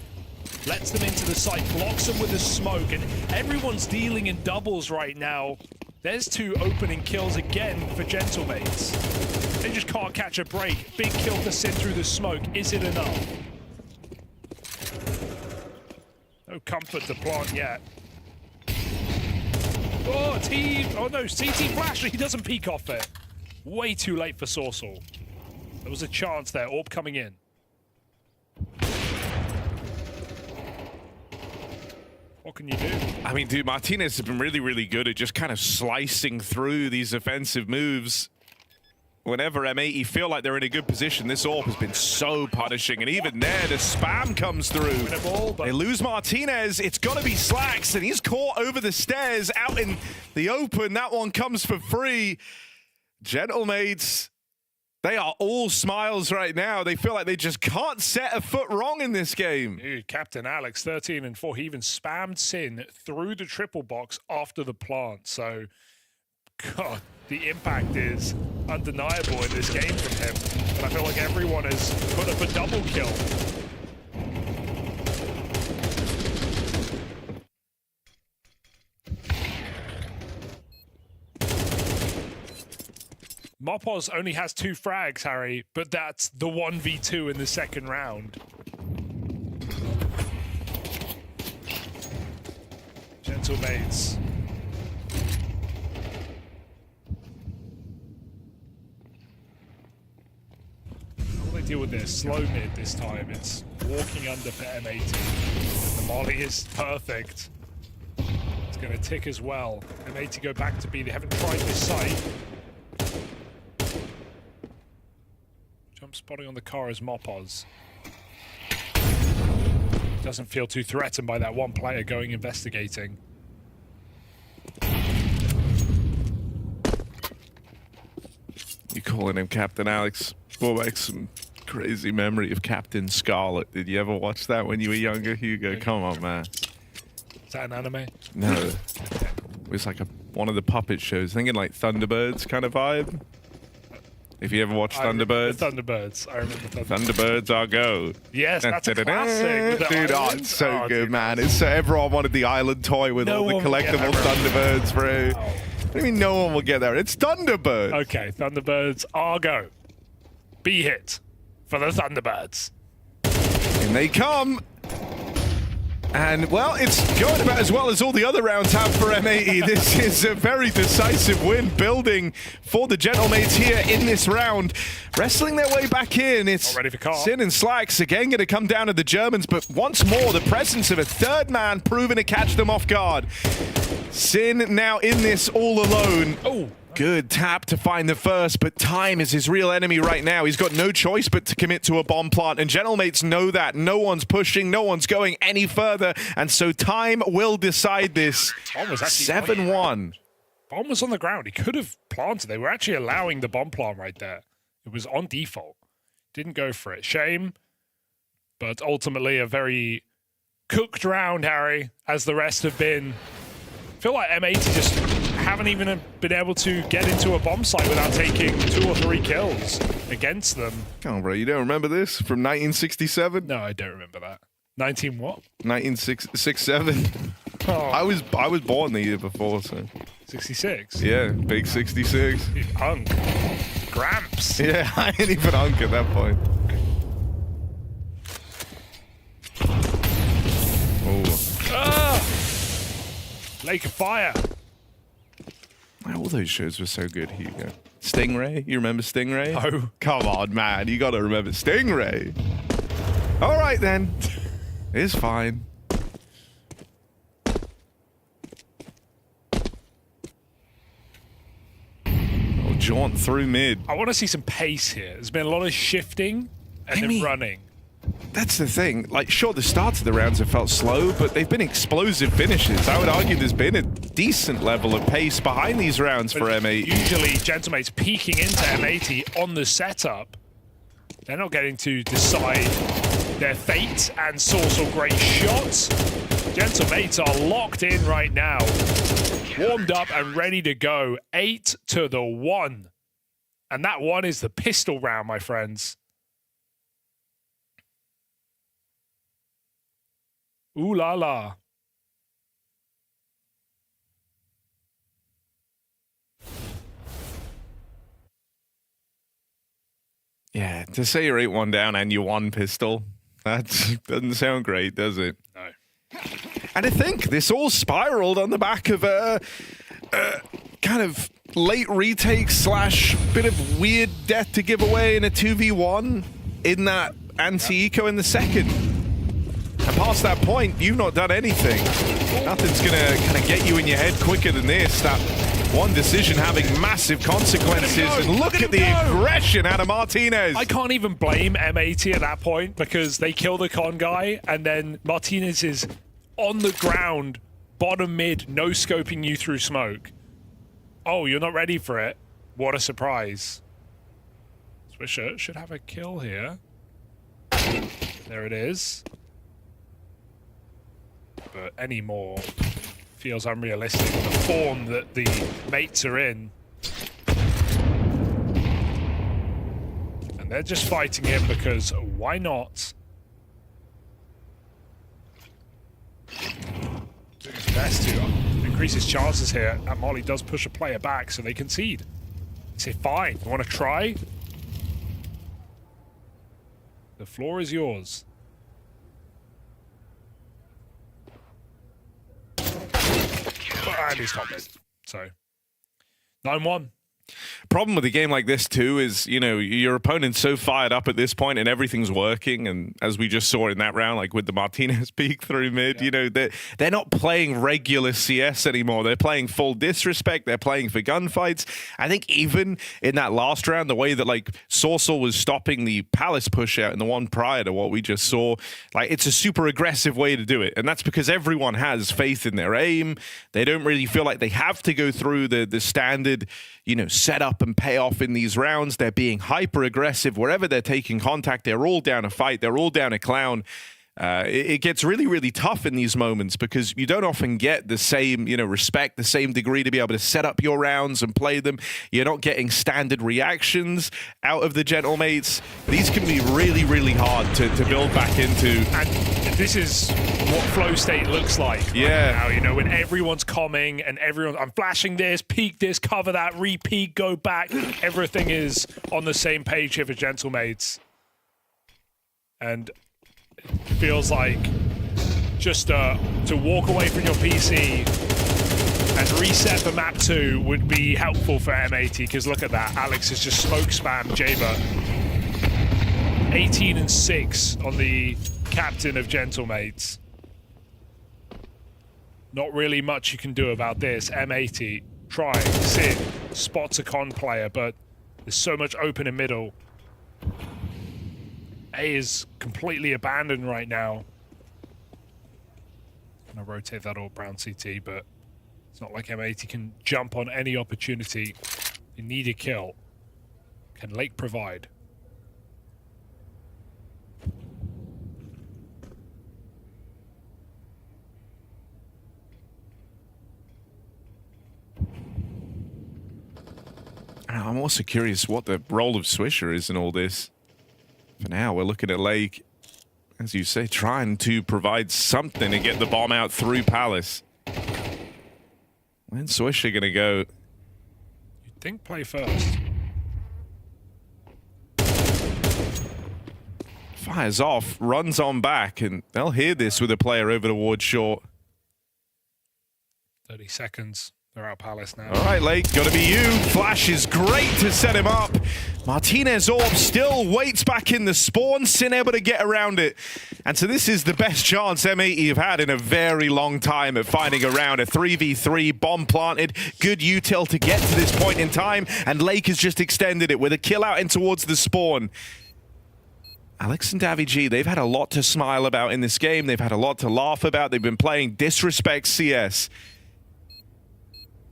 Lets them into the site, blocks them with a smoke, and everyone's dealing in doubles right now. There's 2 opening kills again for Gentlemates. They just can't catch a break. Big kill to sit through the smoke. Is it enough? No comfort to plant yet. Oh, oh no, CT flash, he doesn't peek off it. Way too late for Sorcel. There was a chance there, AWP coming in. What can you do? I mean, dude, Martinez has been really, really good at just kind of slicing through these offensive moves. Whenever M80 feel like they're in a good position, this AWP has been so punishing. And even there, the spam comes through. They lose Martinez. It's got to be Slacks, and he's caught over the stairs out in the open. That one comes for free. Gentlemates They are all smiles right now. They feel like they just can't set a foot wrong in this game. Dude, Captain Alex, 13 and 4. He even spammed Sin through the triple box after the plant. So, God, the impact is undeniable in this game from him. But I feel like everyone has put up a double kill. Mopos only has 2 frags, Harry, but that's the 1v2 in the second round. Gentle mates. How will they deal with this? Slow mid this time. It's walking under for M80. The molly is perfect. It's going to tick as well. M80 go back to B. They haven't tried this site. Jump spotting on the car as Mopos. Doesn't feel too threatened by that one player going investigating. You calling him Captain Alex brought back some crazy memory of Captain Scarlet. Did you ever watch that when you were younger, Hugo? Come on, man. Is that an anime? No. It was like one of the puppet shows. Thinking like Thunderbirds kind of vibe. If you ever watched Thunderbirds. Thunderbirds. I remember Thunderbirds. Thunderbirds are go. Yes, that's a classic. The Dude, oh, island. it's so Oh, good, dude, man. It's so everyone wanted the island toy with No all the one will get collectible that, Thunderbirds, bro. What do you mean no one will get there? It's Thunderbirds. Okay, Thunderbirds are go. Be hit for the Thunderbirds. And they come. And, well, it's going about as well as all the other rounds have for M80. This is a very decisive win, building for the Gentlemates here in this round. Wrestling their way back in. It's Not ready for car. Sin and Slacks again going to come down to the Germans, but once more, the presence of a third man proving to catch them off guard. Sin now in this all alone. Oh. Good tap to find the first, but time is his real enemy right now. He's got no choice but to commit to a bomb plant, and Gentlemates know that. No one's pushing, no one's going any further, and so time will decide this. Bomb was actually 7-1. Bomb was on the ground. He could have planted. They were actually allowing the bomb plant right there. It was on default. Didn't go for it. Shame, but ultimately a very cooked round, Harry, as the rest have been. I feel like M80 just haven't even been able to get into a bomb site without taking 2 or 3 kills against them. Come on, bro. You don't remember this from 1967? No, I don't remember that. 19 what? 1967. Oh, I was born the year before, so 66. yeah, big 66. Hunk. Gramps. Yeah, I ain't even hunk at that point. Oh. Lake of Fire. All those shows were so good, Hugo. Stingray? You remember Stingray? No. Come on, man. You gotta remember Stingray. All right, then. It's fine. I'll jaunt through mid. I want to see some pace here. There's been a lot of shifting and then running. That's the thing. Like, sure, the starts of the rounds have felt slow, but they've been explosive finishes. I would argue there's been a decent level of pace behind these rounds for M80. Usually, Gentlemates peeking into M80 on the setup. They're not getting to decide their fate and source of great shots. Gentlemates are locked in right now. Warmed up and ready to go. 8-1. And that one is the pistol round, my friends. Ooh la la. Yeah, to say you're 8-1 down and you won pistol, that doesn't sound great, does it? No. And I think this all spiraled on the back of a kind of late retake slash bit of weird death to give away in a 2v1 in that anti-eco in the second. And past that point, you've not done anything. Nothing's going to kind of get you in your head quicker than this. That one decision having massive consequences. And look at the aggression out of Martinez. I can't even blame M80 at that point because they kill the con guy and then Martinez is on the ground, bottom mid, no-scoping you through smoke. Oh, you're not ready for it? What a surprise. Swisher should have a kill here. There it is. But any more feels unrealistic. The form that the mates are in. And they're just fighting him because why not? Doing his best to increase his chances here. And Molly does push a player back so they concede. They say, fine, you want to try? The floor is yours. And he's top mid. So, 9-1. Problem with a game like this too is, you know, your opponent's so fired up at this point and everything's working, and as we just saw in that round, like with the Martinez peek through mid, you know, they're not playing regular CS anymore. They're playing full disrespect. They're playing for gunfights. I think even in that last round, the way that like Sorcel was stopping the Palace push out in the one prior to what we just saw, like it's a super aggressive way to do it, and that's because everyone has faith in their aim. They don't really feel like they have to go through the standard, you know, set up and pay off in these rounds. They're being hyper aggressive wherever they're taking contact. They're all down a fight. They're all down a clown. It gets really, really tough in these moments because you don't often get the same, you know, respect, the same degree to be able to set up your rounds and play them. You're not getting standard reactions out of the Gentlemates. These can be really, really hard to build back into. And this is what flow state looks like. Yeah. Right now, you know, when everyone's coming and I'm flashing this, peek this, cover that, repeat, go back. Everything is on the same page here for Gentlemates. And feels like just to walk away from your PC and reset for map 2 would be helpful for M80, because look at that. Alex has just smoke spammed Jaber. 18-6 on the captain of Gentlemates. Not really much you can do about this. M80 trying, Sid spots a con player, but there's so much open in middle. A is completely abandoned right now. Gonna rotate that all brown CT, but it's not like M80 can jump on any opportunity. They need a kill. Can Lake provide? I'm also curious what the role of Swisher is in all this. For now, we're looking at Lake, as you say, trying to provide something to get the bomb out through Palace. Where's Swisher going to go? You'd think play first. Fires off, runs on back, and they'll hear this with a player over towards short. 30 seconds. They're out Palace now. All right, Lake, got to be you. Flash is great to set him up. Martinez Orb still waits back in the spawn. Sin able to get around it. And so this is the best chance M80 have had in a very long time at finding a round. A 3v3, bomb planted, good util to get to this point in time. And Lake has just extended it with a kill out in towards the spawn. Alex and Davy, they've had a lot to smile about in this game. They've had a lot to laugh about. They've been playing disrespect CS.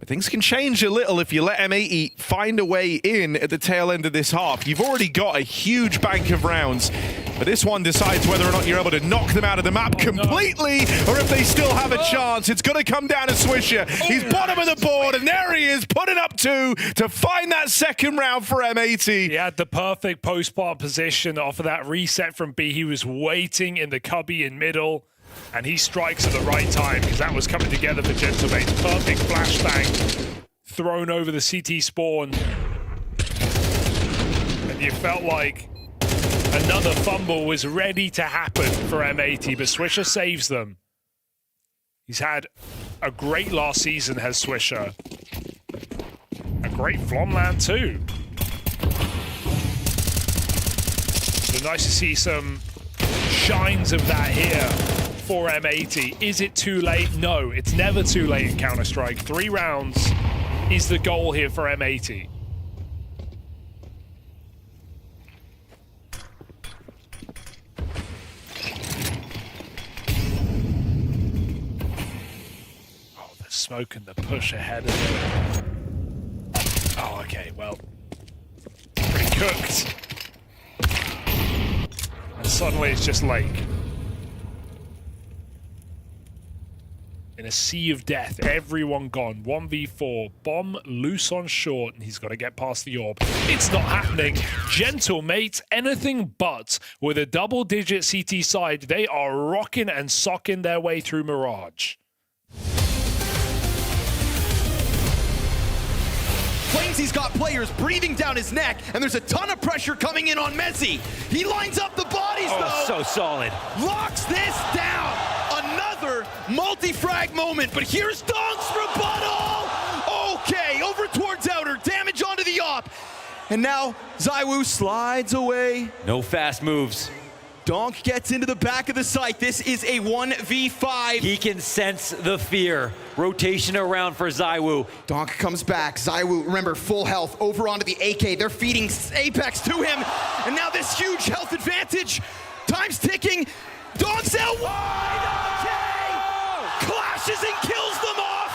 But things can change a little if you let M80 find a way in at the tail end of this half. You've already got a huge bank of rounds, but this one decides whether or not you're able to knock them out of the map completely, or if they still have a chance. It's going to come down to Swisher. He's bottom of the board, and there he is, putting up 2 to find that second round for M80. He had the perfect post-plant position off of that reset from B. He was waiting in the cubby in middle. And he strikes at the right time, because that was coming together for Gentlemates. Perfect flashbang thrown over the CT spawn. And you felt like another fumble was ready to happen for M80, but Swisher saves them. He's had a great last season, has Swisher. A great Flomland too. So nice to see some shines of that here for M80. Is it too late? No, it's never too late in Counter-Strike. 3 rounds is the goal here for M80. Oh, the smoke and the push ahead of it. Oh, okay, well, pretty cooked. suddenly it's just Lake. In a sea of death, everyone gone. 1v4, Bomb loose on short, and he's got to get past the orb. It's not happening. Gentlemates, anything but. With a double-digit CT side, they are rocking and socking their way through Mirage. Flamesy's got players breathing down his neck, and there's a ton of pressure coming in on Mezzi. He lines up the bodies, though. So solid. Locks this down. Another multi-frag moment, but here's Donk's rebuttal. Okay, over towards outer, damage onto the op. And now ZywOo slides away. No fast moves. Donk gets into the back of the site. This is a 1v5. He can sense the fear. Rotation around for ZywOo. Donk comes back. ZywOo, remember, full health over onto the AK. They're feeding Apex to him. And now this huge health advantage. Time's ticking. Donk's out wide. Okay. Clashes and kills them off.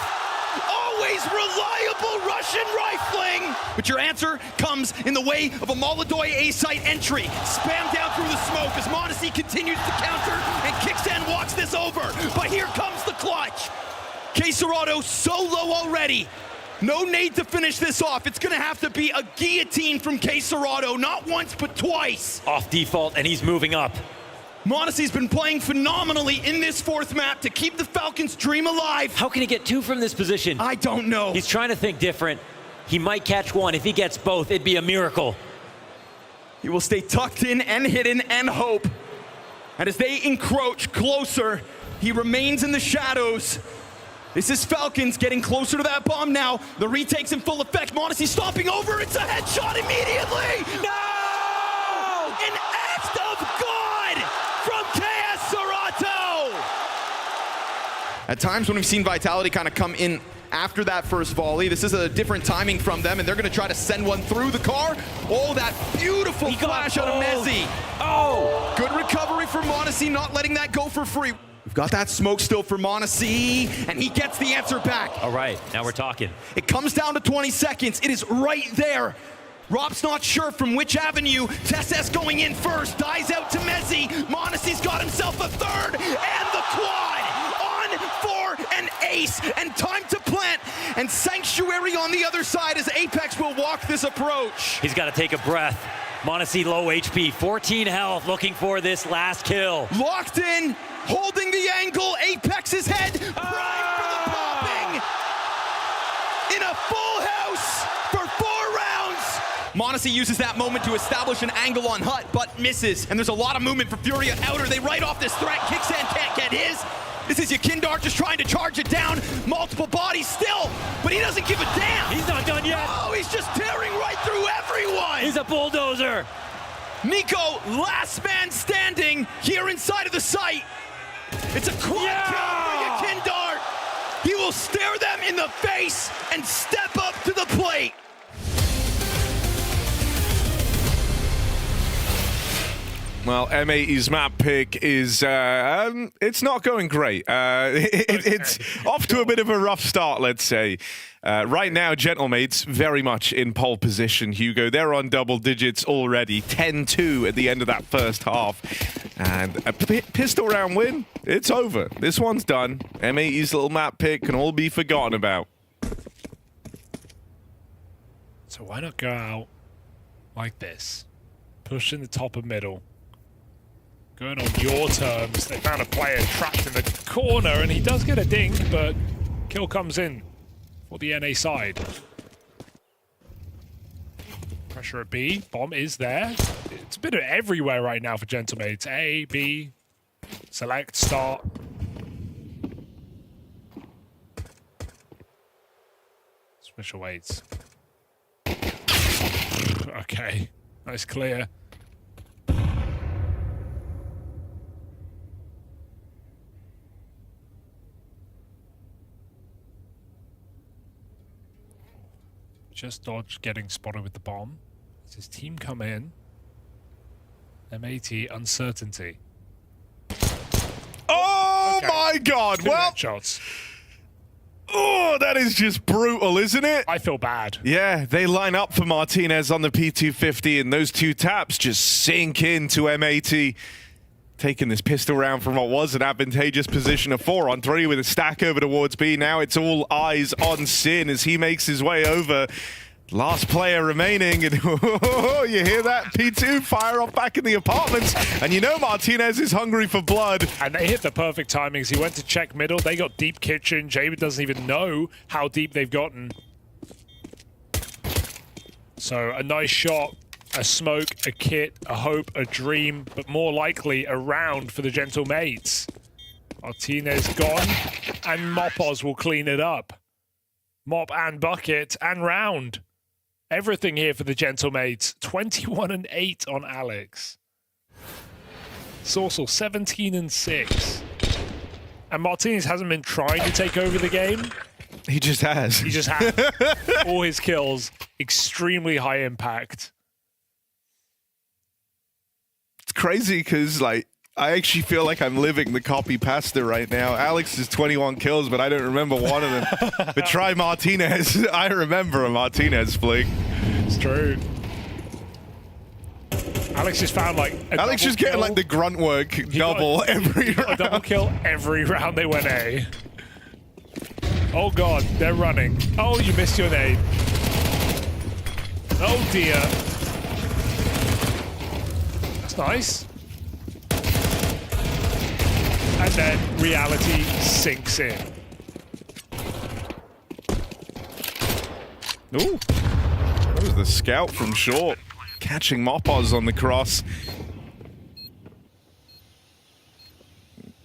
Always reliable Russian rifling. But your answer comes in the way of a Molodoi A-site entry. Spam down through the smoke as m0NESY continues to counter and Kickstand walks this over. But here comes the clutch. KSCERATO so low already. No need to finish this off. It's gonna have to be a guillotine from KSCERATO, not once but twice. Off default, and he's moving up. m0NESY's been playing phenomenally in this fourth map to keep the Falcons' dream alive. How can he get two from this position? I don't know. He's trying to think different. He might catch one. If he gets both, it'd be a miracle. He will stay tucked in and hidden and hope. And as they encroach closer, he remains in the shadows. This is Falcons getting closer to that bomb now. The retake's in full effect. m0NESY stomping over. It's a headshot immediately. No! An act of God from KSCERATO. At times when we've seen Vitality kind of come in after that first volley, this is a different timing from them, and they're going to try to send one through the car. Oh, that beautiful flash out of Mezzi. Oh! Good recovery for m0NESY, not letting that go for free. We've got that smoke still for m0NESY, and he gets the answer back. All right, now we're talking. It comes down to 20 seconds. It is right there. Rob's not sure from which avenue. TeSeS going in first, dies out to Mezzi. m0NESY's got himself a third, and the quad on for an ace, and time to plant, and Sanctuary on the other side as Apex will walk this approach. He's got to take a breath. m0NESY low HP, 14 health, looking for this last kill. Locked in, holding the angle, Apex's head, primed for the popping. In a full house for 4 rounds. m0NESY uses that moment to establish an angle on Hut, but misses. And there's a lot of movement for Fury at outer. They write off this threat. Kickstand can't get his. This is Yakindar just trying to charge it down. Multiple bodies still, but he doesn't give a damn. He's not done yet. Oh, he's just tearing right through everyone. He's a bulldozer. NiKo, last man standing here inside of the site. It's a quad kill for Yakindar. He will stare them in the face and step up to the plate. Well, M80's map pick is, it's not going great. It's off to a bit of a rough start, let's say. Right now, Gentlemates very much in pole position, Hugo. They're on double digits already, 10-2 at the end of that first half. And a pistol round win, it's over. This one's done. M80's little map pick can all be forgotten about. So why not go out like this? Push in the top of middle. Going on your terms. They found a player trapped in the corner, and he does get a dink, but kill comes in for the NA side. Pressure at B. Bomb is there. It's a bit of everywhere right now for Gentlemates. A, B, select, start. Switch awaits. Okay. Nice clear. Just dodged getting spotted with the bomb. Does his team come in? M80, uncertainty. Oh Okay. my God! 2 Well, shots. oh, that is just brutal, isn't it? I feel bad. Yeah, they line up for Martinez on the P250, and those 2 taps just sink into M80. taking this pistol round from what was an advantageous position of 4-on-3 with a stack over towards B. Now it's all eyes on Sin as he makes his way over. Last player remaining, and you hear that? P2 fire off back in the apartments, and you know Martinez is hungry for blood. And they hit the perfect timings. He went to check middle. They got deep kitchen. Jamin doesn't even know how deep they've gotten. So a nice shot, a smoke, a kit, a hope, a dream, but more likely a round for the Gentle Mates. Martinez gone, and Mopos will clean it up. Mop and bucket and round. Everything here for the Gentle Mates. 21-8 on Alex. Sorsal 17-6. And Martinez hasn't been trying to take over the game. He just has. He just has. All his kills, extremely high impact. It's crazy because, like, I actually feel like I'm living the copy pasta right now. Alex is 21 kills, but I don't remember one of them. But try Martinez. I remember a Martinez flick. It's true. Alex just found like a Alex just getting like the grunt work double every round. A double kill every round they went A. Oh god, they're running. Oh, you missed your nade. Oh dear. That's nice. And then reality sinks in. Ooh. That was the scout from short. Catching Mopos on the cross.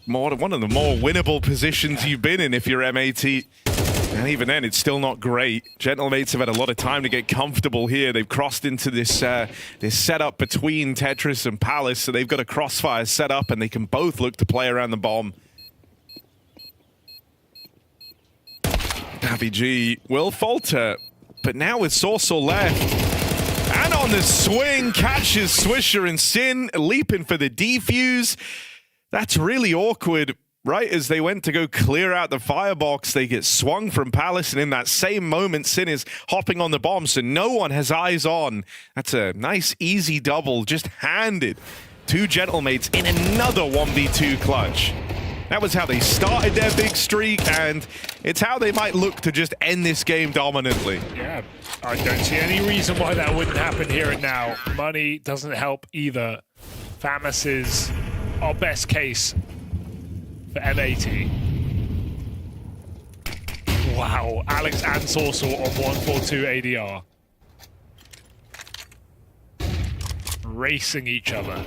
One of the more winnable positions you've been in if you're MAT. And even then, it's still not great. Gentle Mates have had a lot of time to get comfortable here. They've crossed into this this setup between Tetris and Palace, so they've got a crossfire set up, and they can both look to play around the bomb. Davi G will falter, but now with Sorsal left, and on the swing, catches Swisher and Sin, leaping for the defuse. That's really awkward. Right as they went to go clear out the firebox, they get swung from Palace, and in that same moment, Sin is hopping on the bomb, so no one has eyes on. That's a nice, easy double, just handed to Gentle Mates in another 1v2 clutch. That was how they started their big streak, and it's how they might look to just end this game dominantly. Yeah, I don't see any reason why that wouldn't happen here and now. Money doesn't help either. Famas is our best case for MAT. Wow, Alex and Sorsal on 142 ADR. Racing each other.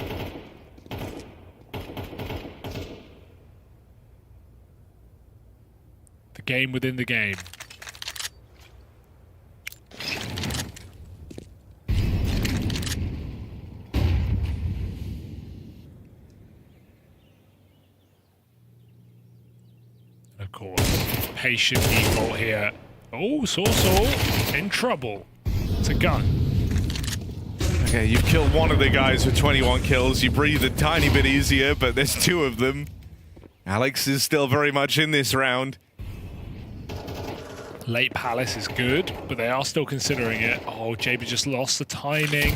The game within the game. Of course, patient default here. Oh, Sorsal in trouble. It's a gun. Okay, you've killed one of the guys with 21 kills. You breathe a tiny bit easier, but there's two of them. Alex is still very much in this round. Late Palace is good, but they are still considering it. Oh, JB just lost the timing.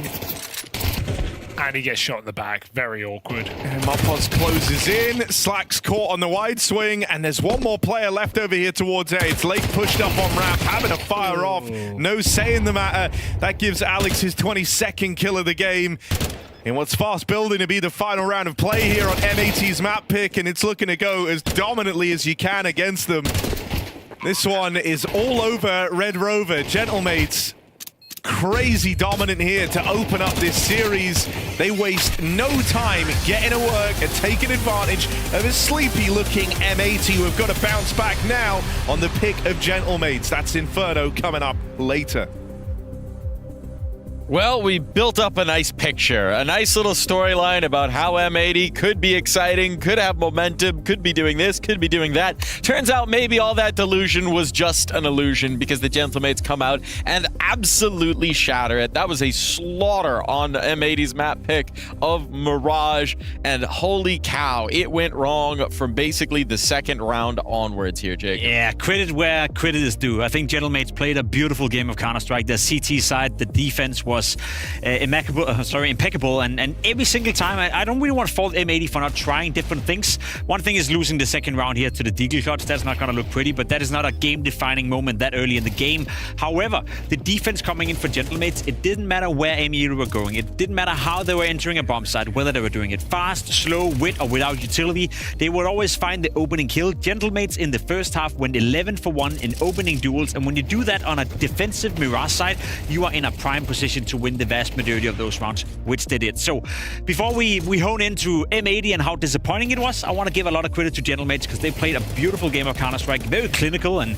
And he gets shot in the back. Very awkward. And Mopos closes in. Slack's caught on the wide swing, and there's one more player left over here towards A. It's Lake pushed up on ramp, having to fire off. No say in the matter. That gives Alex his 22nd kill of the game. In what's fast building to be the final round of play here on MAT's map pick, and it's looking to go as dominantly as you can against them. This one is all over Red Rover. Gentle Mates, crazy dominant here to open up this series. They waste no time getting to work and taking advantage of a sleepy-looking MAT who have got to bounce back now on the pick of Gentle Mates. That's Inferno coming up later. Well, we built up a nice picture, a nice little storyline about how M80 could be exciting, could have momentum, could be doing this, could be doing that. Turns out maybe all that delusion was just an illusion because the Gentle Mates come out and absolutely shatter it. That was a slaughter on M80's map pick of Mirage, and holy cow, it went wrong from basically the second round onwards here, Jake. Yeah, credit where credit is due. I think Gentle Mates played a beautiful game of Counter-Strike. The CT side, the defense was was impeccable. And every single time, I don't really want to fault M80 for not trying different things. One thing is losing the second round here to the Deagle shots. That's not going to look pretty, but that is not a game-defining moment that early in the game. However, the defense coming in for Gentlemates, it didn't matter where M80 were going. It didn't matter how they were entering a bomb site, whether they were doing it fast, slow, with or without utility. They would always find the opening kill. Gentlemates in the first half went 11 for 1 in opening duels, and when you do that on a defensive Mirage side, you are in a prime position to win the vast majority of those rounds, which they did. So before we hone into M80 and how disappointing it was, I want to give a lot of credit to Gentlemates because they played a beautiful game of Counter-Strike, very clinical, and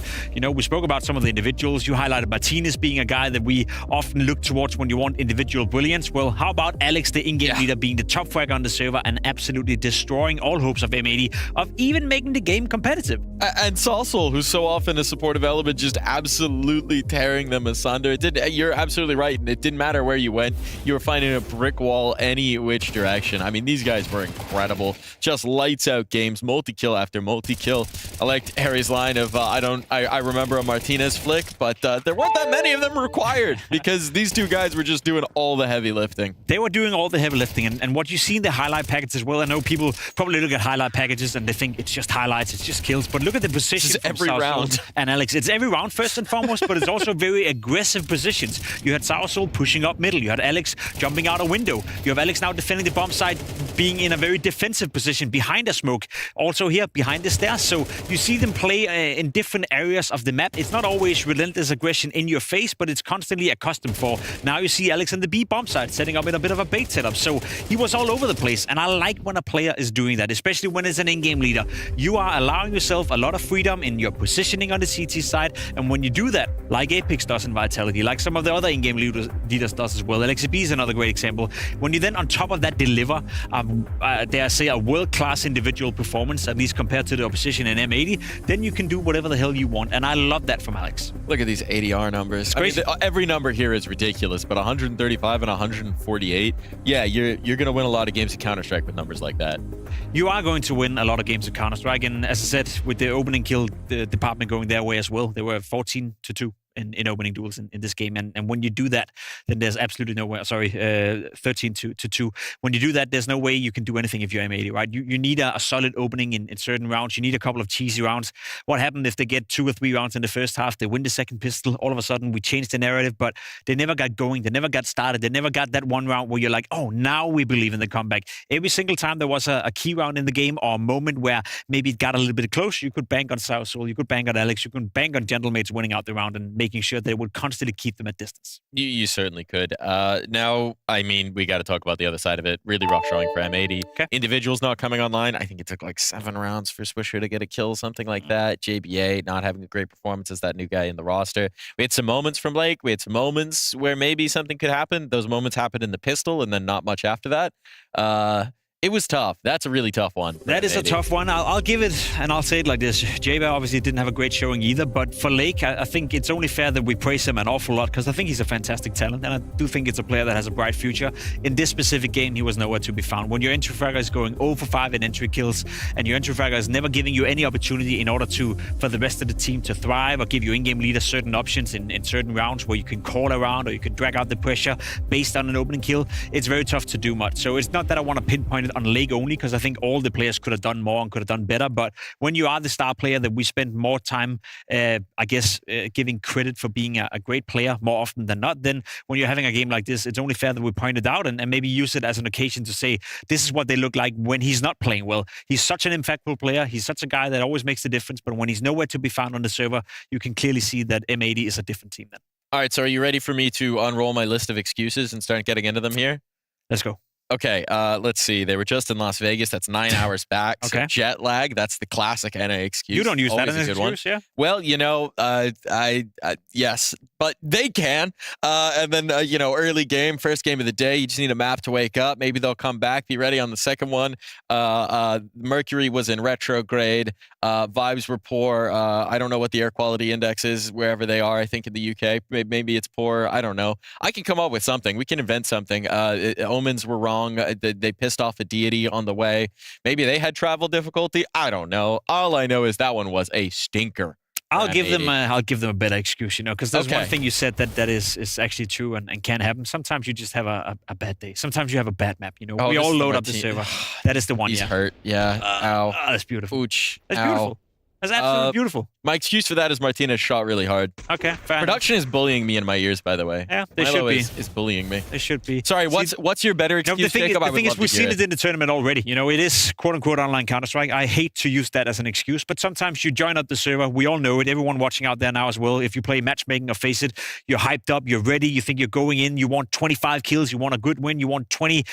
we spoke about some of the individuals. You highlighted Martinez being a guy that we often look towards when you want individual brilliance. Well, how about Alex, the in-game leader, being the top fragger on the server and absolutely destroying all hopes of M80 of even making the game competitive. And Salsal, who's so often a supportive element, just absolutely tearing them asunder. You're absolutely right. It didn't matter where you went. You were finding a brick wall any which direction. I mean, these guys were incredible. Just lights out games, multi-kill after multi-kill. I liked Harry's line of, I remember a Martinez flick, but there weren't that many of them required because these two guys were just doing all the heavy lifting. They were doing all the heavy lifting, and what you see in the highlight package as well. I know people probably look at highlight packages and they think it's just highlights, it's just kills, but look at the position from every round. And Alex. It's every round first and foremost, but it's also very aggressive positions. You had Salsal pushing up middle. You had Alex jumping out a window. You have Alex now defending the bomb site, being in a very defensive position behind a smoke. Also here behind the stairs. So you see them play in different areas of the map. It's not always relentless aggression in your face, but it's constantly accustomed for. Now you see Alex in the B bomb site setting up in a bit of a bait setup. So he was all over the place. And I like when a player is doing that, especially when it's an in-game leader. You are allowing yourself a lot of freedom in your positioning on the CT side. And when you do that, like Apex does in Vitality, like some of the other in-game leaders does as well, LXB is another great example. When you then on top of that deliver, dare I say, a world-class individual performance, at least compared to the opposition in M80, then you can do whatever the hell you want. And I love that from Alex. Look at these ADR numbers. I mean, every number here is ridiculous, but 135 and 148, yeah, you're going to win a lot of games of Counter-Strike with numbers like that. You are going to win a lot of games of Counter-Strike, and as I said, with the opening kill department going their way as well, they were 14-2 in opening duels in this game. And when you do that, then there's absolutely no way, 13-2. When you do that, there's no way you can do anything if you're M80, right? You need a solid opening in certain rounds. You need a couple of cheesy rounds. What happened if they get 2 or 3 rounds in the first half, they win the second pistol, all of a sudden we change the narrative, but they never got going. They never got started. They never got that one round where you're like, oh, now we believe in the comeback. Every single time there was a key round in the game or a moment where maybe it got a little bit close, you could bank on Salsal, you could bank on Alex, you could bank on Gentlemates winning out the round and making sure they would constantly keep them at distance. You certainly could. Now, I mean, we got to talk about the other side of it. Really rough showing for M80. Okay. Individuals not coming online. I think it took like 7 rounds for Swisher to get a kill, something like that. JBA not having a great performance as that new guy in the roster. We had some moments from Blake. We had some moments where maybe something could happen. Those moments happened in the pistol and then not much after that. It was tough. That's a really tough one. That is a tough one. I'll give it, and I'll say it like this. Jaba obviously didn't have a great showing either, but for Lake, I think it's only fair that we praise him an awful lot because I think he's a fantastic talent, and I do think it's a player that has a bright future. In this specific game, he was nowhere to be found. When your entry fragger is going 0 for 5 in entry kills, and your entry fragger is never giving you any opportunity in order for the rest of the team to thrive or give you in-game leader certain options in certain rounds where you can call around or you can drag out the pressure based on an opening kill, it's very tough to do much. So it's not that I want to pinpoint it on Lake only, because I think all the players could have done more and could have done better. But when you are the star player, that we spend more time, giving credit for being a great player more often than not, then when you're having a game like this, it's only fair that we point it out and maybe use it as an occasion to say, this is what they look like when he's not playing well. He's such an impactful player. He's such a guy that always makes the difference. But when he's nowhere to be found on the server, you can clearly see that M80 is a different team then. All right, so are you ready for me to unroll my list of excuses and start getting into them here? Let's go. Okay, let's see. They were just in Las Vegas. That's 9 hours back. Okay. So jet lag, that's the classic NA excuse. You don't use Always that as a an good excuse, yeah? Well, yes, but they can. And then, early game, first game of the day, you just need a map to wake up. Maybe they'll come back, be ready on the second one. Mercury was in retrograde. Vibes were poor. I don't know what the air quality index is wherever they are. I think in the UK, maybe it's poor. I don't know. I can come up with something. We can invent something. Omens were wrong. They pissed off a deity on the way. Maybe they had travel difficulty. I don't know. All I know is that one was a stinker. I'll for give M80. them a better excuse, because there's one Okay. thing you said that is actually true and can happen. Sometimes you just have a bad day. Sometimes you have a bad map. Oh, we this all is the load up the Martin- server. That is the one. He's Yeah. hurt. Yeah. Ow. That's beautiful. Ooch. That's Ow. beautiful. That's absolutely beautiful. My excuse for that is Martinez shot really hard. Okay, fair enough. Production is bullying me in my ears, by the way. Yeah, they Milo should be. is bullying me. They should be. Sorry, See, what's your better No, excuse, the thing Jacob? I is, would love to we've hear seen it. it in the tournament already. It is quote-unquote online Counter-Strike. I hate to use that as an excuse, but sometimes you join up the server. We all know it. Everyone watching out there now as well. If you play matchmaking or face it, you're hyped up, you're ready, you think you're going in, you want 25 kills, you want a good win, you want 20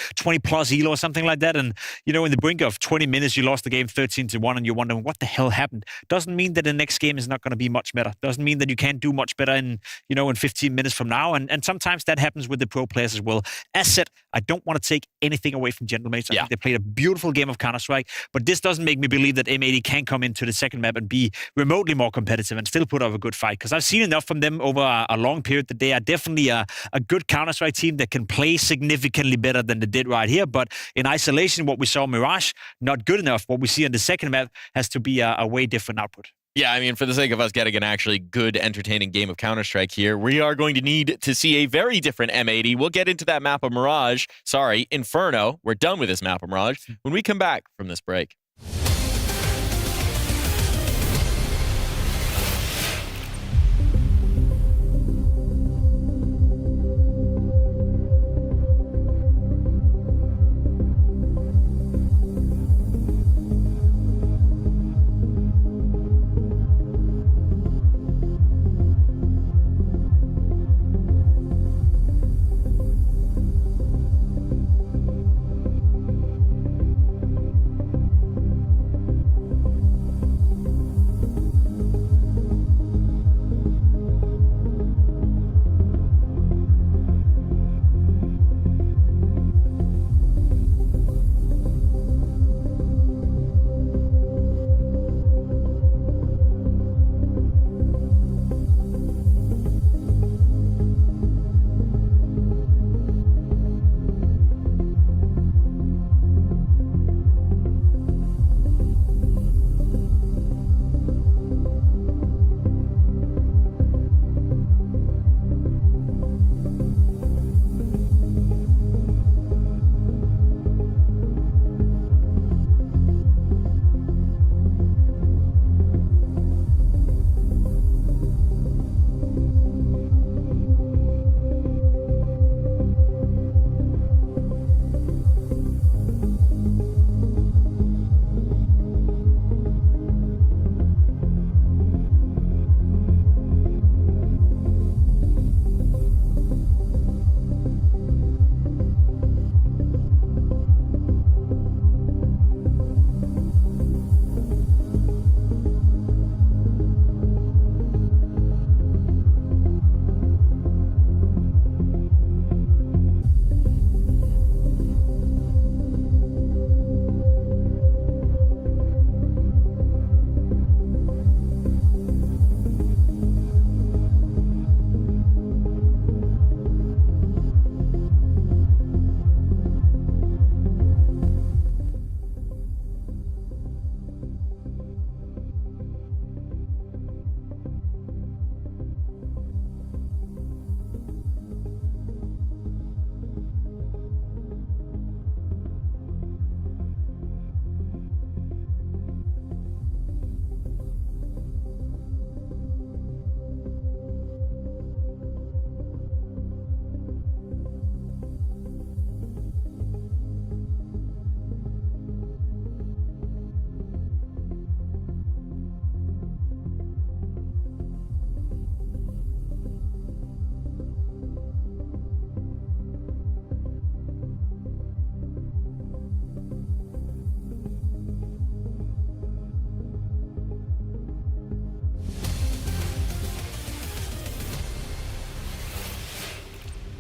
plus elo or something like that. And, in the brink of 20 minutes, you lost the game 13-1 and you're wondering what the hell happened. Doesn't mean that the next game is not going to be much better. Doesn't mean that you can't do much better in 15 minutes from now. And sometimes that happens with the pro players as well. As said, I don't want to take anything away from Gentlemates. I think they played a beautiful game of Counter-Strike, but this doesn't make me believe that M80 can come into the second map and be remotely more competitive and still put up a good fight. Because I've seen enough from them over a long period that they are definitely a good Counter-Strike team that can play significantly better than they did right here. But in isolation, what we saw Mirage, not good enough. What we see on the second map has to be a way different output. Yeah, I mean, for the sake of us getting an actually good, entertaining game of Counter-Strike here, we are going to need to see a very different M80. We'll get into that map of Mirage. Sorry, Inferno. We're done with this map of Mirage when we come back from this break.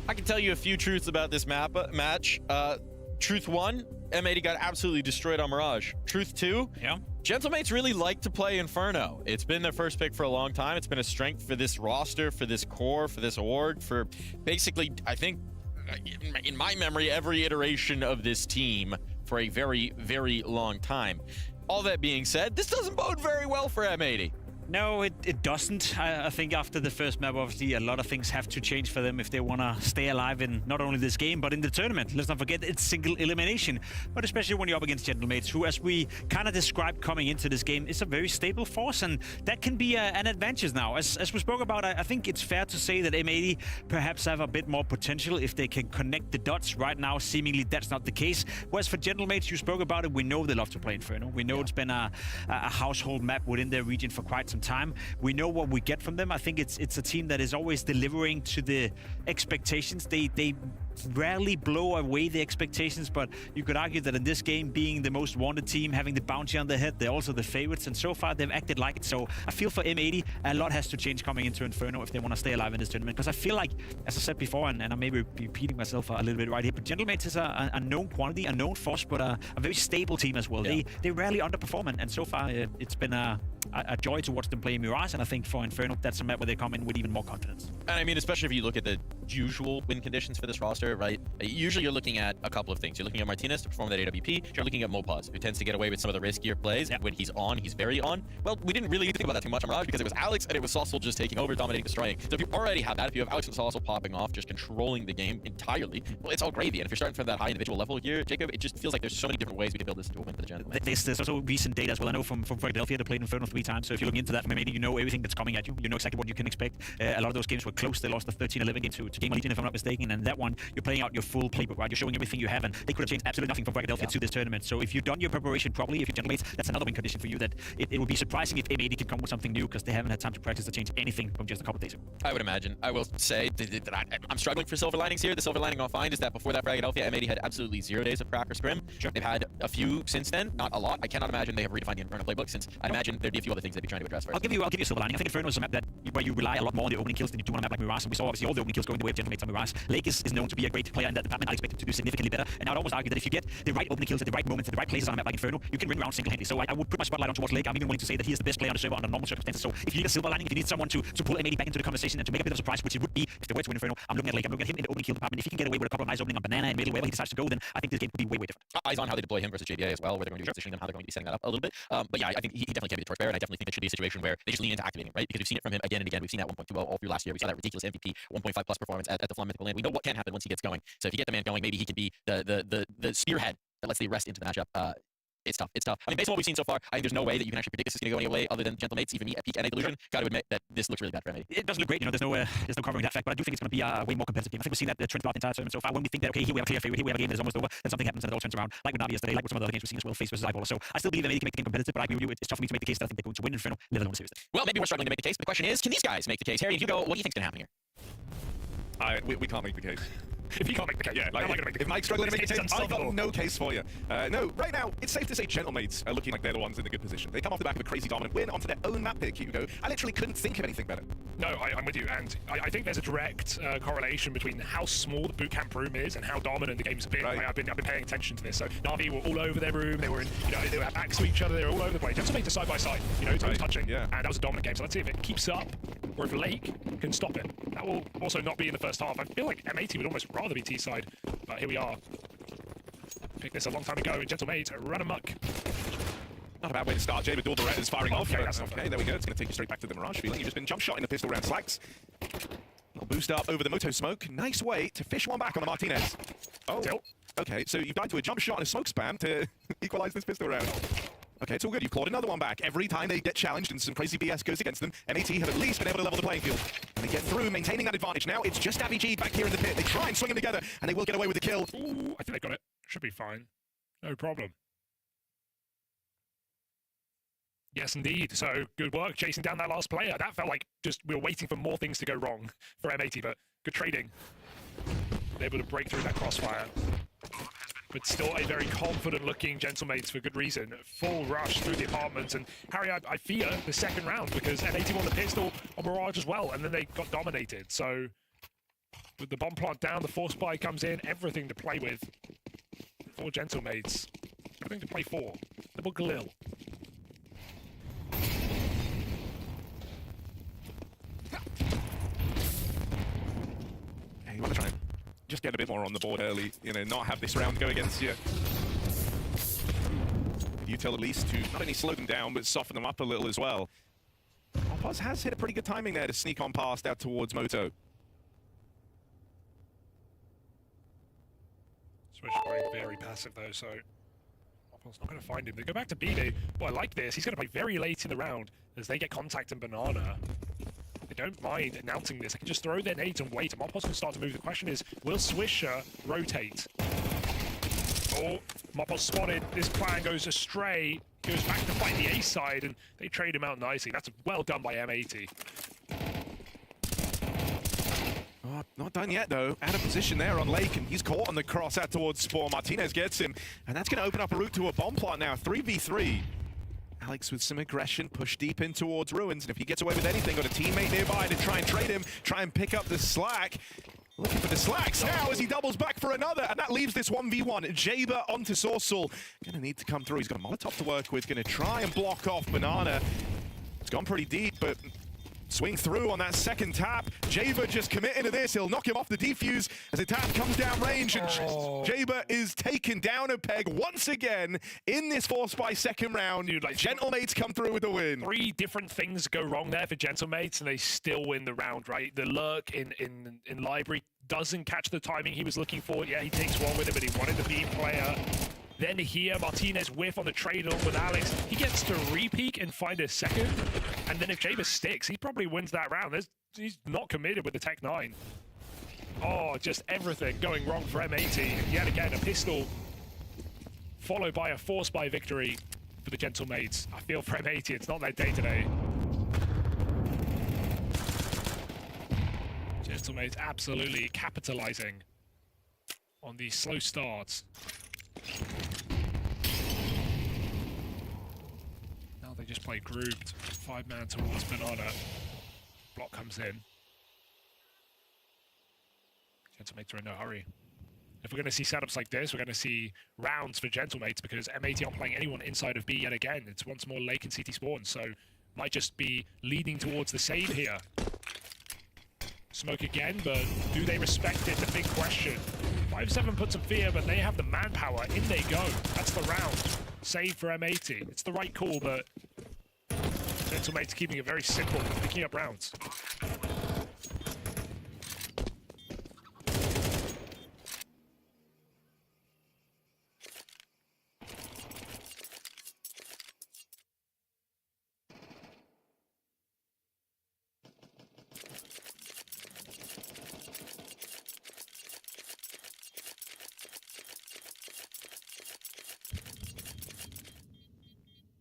I can tell you a few truths about this match. Truth 1, M80 got absolutely destroyed on Mirage. Truth 2, Gentlemates really like to play Inferno. It's been their first pick for a long time. It's been a strength for this roster, for this core, for this org, for basically, I think, in my memory, every iteration of this team for a very, very long time. All that being said, this doesn't bode very well for M80. No, it doesn't. I think after the first map, obviously, a lot of things have to change for them if they want to stay alive in not only this game, but in the tournament. Let's not forget it's single elimination. But especially when you're up against Gentlemates, who, as we kind of described coming into this game, is a very stable force, and that can be an advantage now. As we spoke about, I think it's fair to say that M80 perhaps have a bit more potential if they can connect the dots. Right now, seemingly that's not the case. Whereas for Gentlemates, you spoke about it, we know they love to play Inferno. We know it's been a household map within their region for quite some time. We know what we get from them. I think it's a team that is always delivering to the expectations. They rarely blow away the expectations, but you could argue that in this game, being the most wanted team, having the bounty on their head, they're also the favorites, and so far they've acted like it. So I feel for M80, a lot has to change coming into Inferno if they want to stay alive in this tournament, because I feel like, as I said before, and I may be repeating myself a little bit right here, but Gentlemates is a known quantity, a known force, but a very stable team as well. Yeah. They rarely underperform, and so far it's been a joy to watch them play Mirage, and I think for Inferno, that's a map where they come in with even more confidence. And I mean, especially if you look at the usual win conditions for this roster, right? Usually you're looking at a couple of things. You're looking at Martinez to perform that AWP. You're looking at Mopaz, who tends to get away with some of the riskier plays. When he's on, he's very on. Well, we didn't really think about that too much on Mirage because it was Alex and it was Saucel just taking over, dominating, destroying. So if you already have that, if you have Alex and Saucel popping off, just controlling the game entirely, well, it's all gravy. And if you're starting from that high individual level here, Jacob, it just feels like there's so many different ways we can build this into a win for the Gentlemen. There's also recent data as well. I know from Philadelphia, they played Inferno 3 times. So if you're looking into that, maybe you know everything that's coming at you. You know exactly what you can expect. A lot of those games were close. They lost the 13-11 game to Game Legion, if I'm not mistaken. And that one, you're playing out your full playbook, right? You're showing everything you have, and they could have changed absolutely nothing from Philadelphia to this tournament. So if you've done your preparation properly, if you Gentlemates, that's another win condition for you. That it would be surprising if M80 can come with something new because they haven't had time to practice to change anything from just a couple of days ago. I would imagine. I will say that I'm struggling for silver linings here. The silver lining I'll find is that before that Philadelphia, M80 had absolutely 0 days of crack or scrim. Sure. They've had a few since then, not a lot. I cannot imagine they have redefined the Inferno playbook since I'd imagine there'd be a few other things they'd be trying to address first. I'll give you a silver lining. I think Inferno is a map where you rely a lot more on the opening kills than you do on a map like Mirage. And we saw obviously all the opening kills going the way of Gentlemates on Mirage. Lake is known to be a great player in that department. I expect him to do significantly better. And I'd almost argue that if you get the right opening kills at the right moments, at the right places on a map like Inferno, you can win rounds single-handedly. So I would put my spotlight on towards Lake. I'm even willing to say that he is the best player on the server under normal circumstances. So if you need a silver lining, if you need someone to pull M80 back into the conversation and to make a bit of a surprise, which it would be if they were to win Inferno, I'm looking at Lake. I'm looking at him in the opening kill department. If he can get away with a couple of nice opening on Banana and middle, wherever he decides to go, then I think this game could be way, way different. Eyes on how they deploy him versus JBA as well, where they're going to be positioning them, how they're going to be setting that up a little bit. But yeah, I think he definitely can be the torchbearer, and I definitely think it should be a situation where they just lean into activating, right? Because we've seen it from him again and again. We've seen that 1.2 all through last year. We saw that ridiculous MVP 1.5 plus performance at the Flum Mythical Land. We know what can happen once he gets going. So if you get the man going, maybe he can be the spearhead that lets the rest into the matchup. It's tough. It's tough. I mean, based on what we've seen so far, I think there's no way that you can actually predict this is going to go any way other than Gentlemates. Even me at peak NA Delusion, got to admit that this looks really bad for M80. It does look great. You know, there's no covering that fact, but I do think it's going to be a way more competitive game. I think we've seen that trend throughout the entire tournament so far. When we think that, okay, here we have a clear favorite, here we have a game that is almost over, then something happens and it all turns around. Like with Navi yesterday, like with some of the other games we've seen as well, Face versus Eyeballer. So I still believe M80 can make the game competitive, but I agree with you. It's tough for me to make the case that I think they're going to win Inferno, let alone the series. Well, maybe we're struggling to make the case. But the question is, can these guys make the case? Harry and Hugo, what do you think's going to happen here? We can't make the case. If you can't make the case, Yeah, like, how am I going to make the case? if Mike's struggling to make the It's case, I've got unsolvable. no case for you. No, right now, it's safe to say Gentlemates are looking like they're the ones in a good position. They come off the back of a crazy dominant win onto their own map pick, Hugo. I literally couldn't think of anything better. No, I'm with you, and I think there's a direct correlation between how small the bootcamp room is and how dominant the game's been. Right. I've been paying attention to this. So Navi were all over their room. They were they were backs to each other. They were all over the place. Gentlemates are side by side, toes Right. touching, Yeah. and that was a dominant game. So let's see if it keeps up, or if Lake can stop it. That will also not be in the first half. I feel like M80 would almost rather be T side, but here we are. Picked this a long time ago. Gentlemates run amok. Not a bad way to start. Jay with Door Beretta is firing off. Okay, that's not Okay, bad. there we go. It's going to take you straight back to the Mirage feeling. You've just been jump shot in the pistol round Slacks. Little boost up over the Moto Smoke. Nice way to fish one back on the Martinez. Oh, Tilt. okay. So you've died to a jump shot and a smoke spam to equalize this pistol round. Okay, it's all good. You've clawed another one back. Every time they get challenged and some crazy BS goes against them, M80 have at least been able to level the playing field. And they get through, maintaining that advantage. Now it's just Davy back here in the pit. They try and swing them together, and they will get away with the kill. Ooh, I think they got it. Should be fine. No problem. Yes, indeed. So good work chasing down that last player. That felt like just we were waiting for more things to go wrong for M80, but good trading. Able to break through that crossfire. But still a very confident-looking Gentlemates for good reason. Full rush through the apartments, and Harry, I fear the second round because M80 won the pistol on Mirage as well, and then they got dominated. So with the bomb plant down, the force spy comes in, everything to play with for Gentlemates. Everything to play for. Double Galil. Hey, you want to try and just get a bit more on the board early, not have this round go against you. You tell at least to not only slow them down, but soften them up a little as well. Mopoz has hit a pretty good timing there to sneak on past out towards Moto. Swish playing very passive though, so Mopoz's not going to find him. They go back to B. Well, I like this. He's going to play very late in the round as they get contact and Banana. They don't mind announcing this. They can just throw their nades and wait. And Mopos can start to move. The question is, will Swisher rotate? Oh, Mopos spotted. This plan goes astray. He goes back to fight the A side, and they trade him out nicely. That's well done by M80. Oh, not done yet, though. Out of position there on Lake, and he's caught on the cross out towards Spore. Martinez gets him, and that's going to open up a route to a bomb plant now. 3v3. Alex with some aggression, push deep in towards Ruins, and if he gets away with anything, got a teammate nearby to try and trade him, try and pick up the slack. Looking for the slacks now as he doubles back for another, and that leaves this 1v1. Jaber onto Sorsal. Gonna need to come through. He's got a Molotov to work with, gonna try and block off Banana. It's gone pretty deep, but swing through on that second tap. Jaber just committing to this. He'll knock him off the defuse as the tap comes down range, and Jaber is taken down a peg once again in this forced by second round. Dude, like, Gentlemates come through with the win. 3 different things go wrong there for Gentlemates, and they still win the round, right? The lurk in Library doesn't catch the timing he was looking for. Yeah, he takes one with it, but he wanted the B player. Then here, Martinez whiff on the trade-off with Alex. He gets to re-peek and find a second. And then if Jaber sticks, he probably wins that round. He's not committed with the Tech 9. Oh, just everything going wrong for M80. Yet again, a pistol followed by a force by victory for the Gentlemates. I feel for M80, it's not their day today. Gentlemates absolutely capitalizing on these slow starts. Now they just play grouped. 5-man towards Banana. Block comes in. Gentlemates are in no hurry. If we're going to see setups like this, we're going to see rounds for Gentlemates because M80 aren't playing anyone inside of B yet again. It's once more Lake and CT spawn, so might just be leading towards the save here. Smoke again, but do they respect it? The big question. 5-7 puts some fear, but they have the manpower. In they go. That's the round. Save for M80. It's the right call, but Gentlemates keeping it very simple, picking up rounds.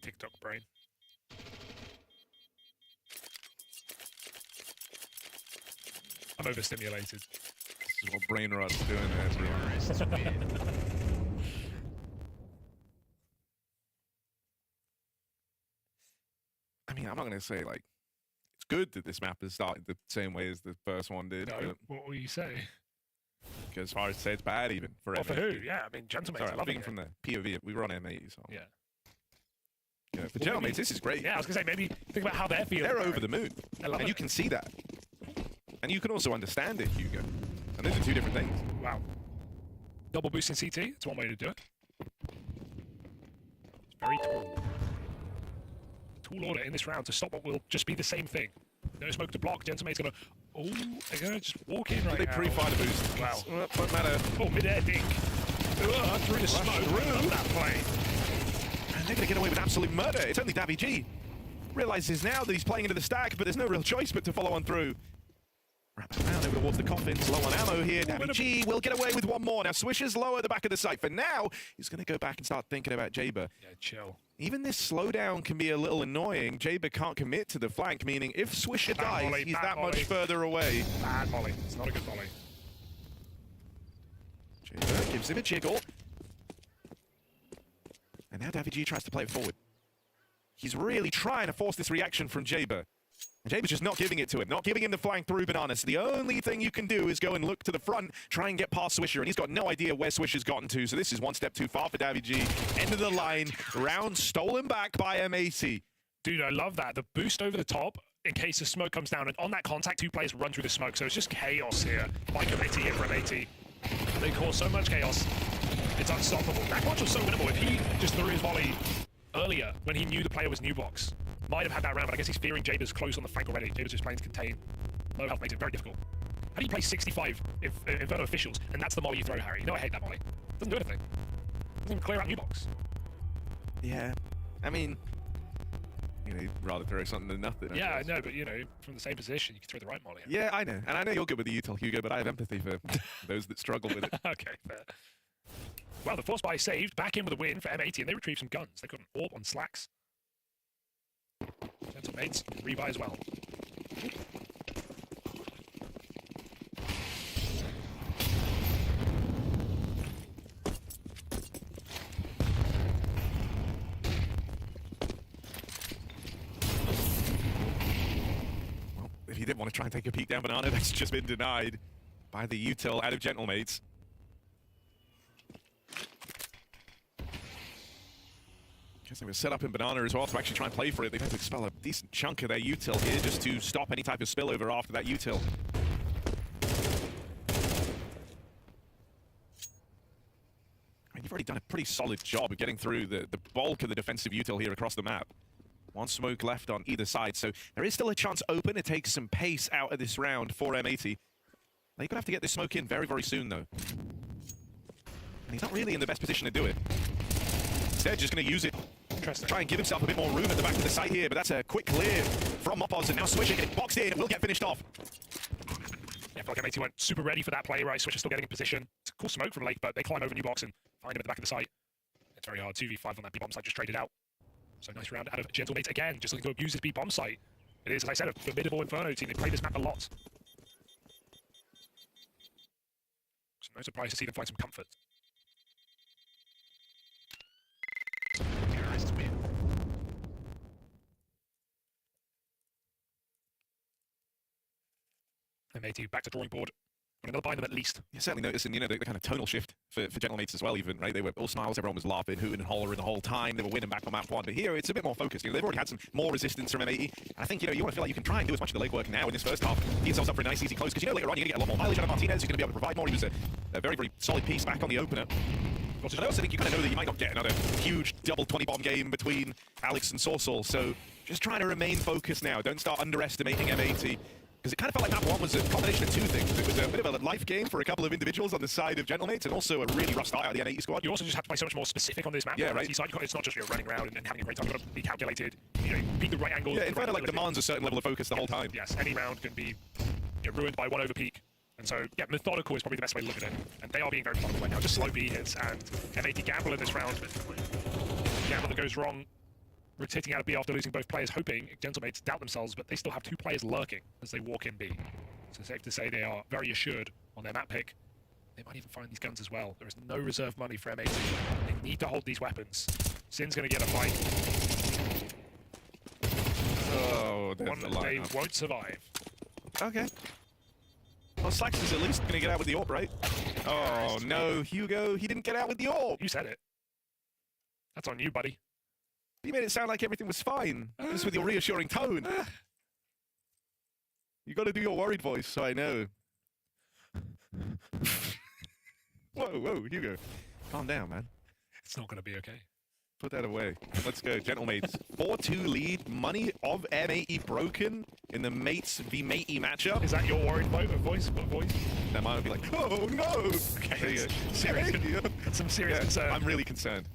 TikTok brain. I'm overstimulated. This is what brain rot's doing there, to be honest. I mean, I'm not going to say, like, it's good that this map has started the same way as the first one did. No, what will you say? As far as to say it's bad, even for Oh, for who? M80. Yeah, I mean, Gentlemates. Sorry, I'm loving speaking it. from the POV. We were on M80, so Yeah. you know, for Gentlemates, this is great. Yeah, I was gonna say maybe think about how they're feeling. They're over the moon, I love and it. you can see that, and you can also understand it, Hugo. And those are two different things. Wow. Double boost in CT. It's one way to do it. It's very tall. Tool order in this round to stop what will just be the same thing. No smoke to block. Gentlemate's gonna. Oh, they're gonna just walk in right They now. pre-fire the boost. Wow. Won't matter. Oh, mid-air dink. Through the smoke. through. Love that play. And they're going to get away with absolute murder. It's only Davy G. Realizes now that he's playing into the stack, but there's no real choice but to follow on through. Wrap it around over towards the coffins. Low on ammo here. Davy G will get away with one more. Now Swisher's low at the back of the site. For now, he's going to go back and start thinking about Jaber. Yeah, chill. Even this slowdown can be a little annoying. Jaber can't commit to the flank, meaning if Swisher dies, volley, he's bad that much volley. further away. Bad volley. It's not a good volley. Jaber gives him a jiggle. And now Davy G tries to play it forward. He's really trying to force this reaction from Jaber. And Jaber's just not giving it to him, not giving him the flank through Banana. So the only thing you can do is go and look to the front, try and get past Swisher. And he's got no idea where Swisher's gotten to. So this is one step too far for Davy G. End of the line. Round stolen back by MAC. Dude, I love that. The boost over the top in case the smoke comes down. And on that contact, 2 players run through the smoke. So it's just chaos here by Committee here from AT. They cause so much chaos. It's unstoppable. That watch was so winnable. If he just threw his volley earlier when he knew the player was new box, might have had that round, but I guess he's fearing Jaber's close on the flank already. Jaber's just playing to contain. Low health makes it very difficult. How do you play 65 if Inferno officials, and that's the molly you throw, Harry? You know I hate that molly. Doesn't do anything. Doesn't even clear out new box. Yeah, I mean, you know, you'd rather throw something than nothing. I know, but you know, from the same position, you can throw the right molly. Yeah, I know. And I know you're good with the util, Hugo, but I have empathy for those that struggle with it. Okay, fair. Well, the Force Buy saved, back in with a win for M80, and they retrieved some guns. They got an AWP on Slacks. Gentle Mates, rebuy as well. Well, if you did want to try and take a peek down Banana, that's just been denied by the util out of Gentle Mates. Guess they were set up in Banana as well to actually try and play for it. They've had to expel a decent chunk of their util here just to stop any type of spillover after that util. I mean, you've already done a pretty solid job of getting through the bulk of the defensive util here across the map. One smoke left on either side, so there is still a chance open to take some pace out of this round for M80. They're going to have to get this smoke in very, very soon, though. And he's not really in the best position to do it. Instead, just going to use it. Interesting. Try and give himself a bit more room at the back of the site here, but that's a quick clear from Mopos, and now switching it boxed in, will get finished off. Yeah, I feel like M80 went super ready for that play, right? Switch is still getting in position. It's a cool smoke from Lake, but they climb over new box and find him at the back of the site. It's very hard. 2v5 on that B-bomb site, just traded out. So nice round out of Gentle Mates again, just looking to abuse his B-bomb site. It is, as I said, a formidable Inferno team. They play this map a lot. So no surprise to see them find some comfort. Terrorists win. M80 back to drawing board. Got another buy them at least. You're certainly noticing, you know, the kind of tonal shift for Gentle Mates as well, even, right? They were all smiles, everyone was laughing, hooting and hollering the whole time. They were winning back on map 1, but here it's a bit more focused. You know, they've already had some more resistance from M80, and I think, you know, you want to feel like you can try and do as much of the legwork now in this first half. Get yourselves up for a nice, easy close, because you know later on you're going to get a lot more mileage out of Martinez, who's going to be able to provide more. He was a very, very solid piece back on the opener. But I also think you're going to know that you might not get another huge double 20-bomb game between Alex and Sorsol, so just trying to remain focused now. Don't start underestimating M80. Because it kind of felt like map 1 was a combination of two things. It was a bit of a life game for a couple of individuals on the side of Gentle Mates, and also a really rough start out of the N80 squad. You also just have to play so much more specific on this map. Yeah, right. It's not just you're running around and having a great time. You've got to be calculated, you know, beat the right angle. Yeah, it kind of like demands a certain level of focus the whole time. Yes, any round can be ruined by one over peak. And so, yeah, methodical is probably the best way to look at it. And they are being very methodical right now. Just slow B hits, and M80 gamble in this round. But gamble that goes wrong. Rotating out of B after losing both players, hoping Gentle Mates doubt themselves, but they still have 2 players lurking as they walk in B. So safe to say they are very assured on their map pick. They might even find these guns as well. There is no reserve money for M80. They need to hold these weapons. Sin's going to get a fight. Oh, there's One the that they lineup. won't survive. Okay. Well, Slacks is at least going to get out with the AWP, right? Oh, no, Hugo, he didn't get out with the AWP. You said it. That's on you, buddy. You made it sound like everything was fine, just with your reassuring tone. You got to do your worried voice, so I know. Whoa, Hugo. Calm down, man. It's not going to be okay. Put that away. Let's go, Gentle Mates. 4-2 lead. Money of M80 broken in the Mates v Matey matchup. Is that your worried voice? That might be like, oh no! Okay, There you go. serious. That's some serious concern. I'm really concerned.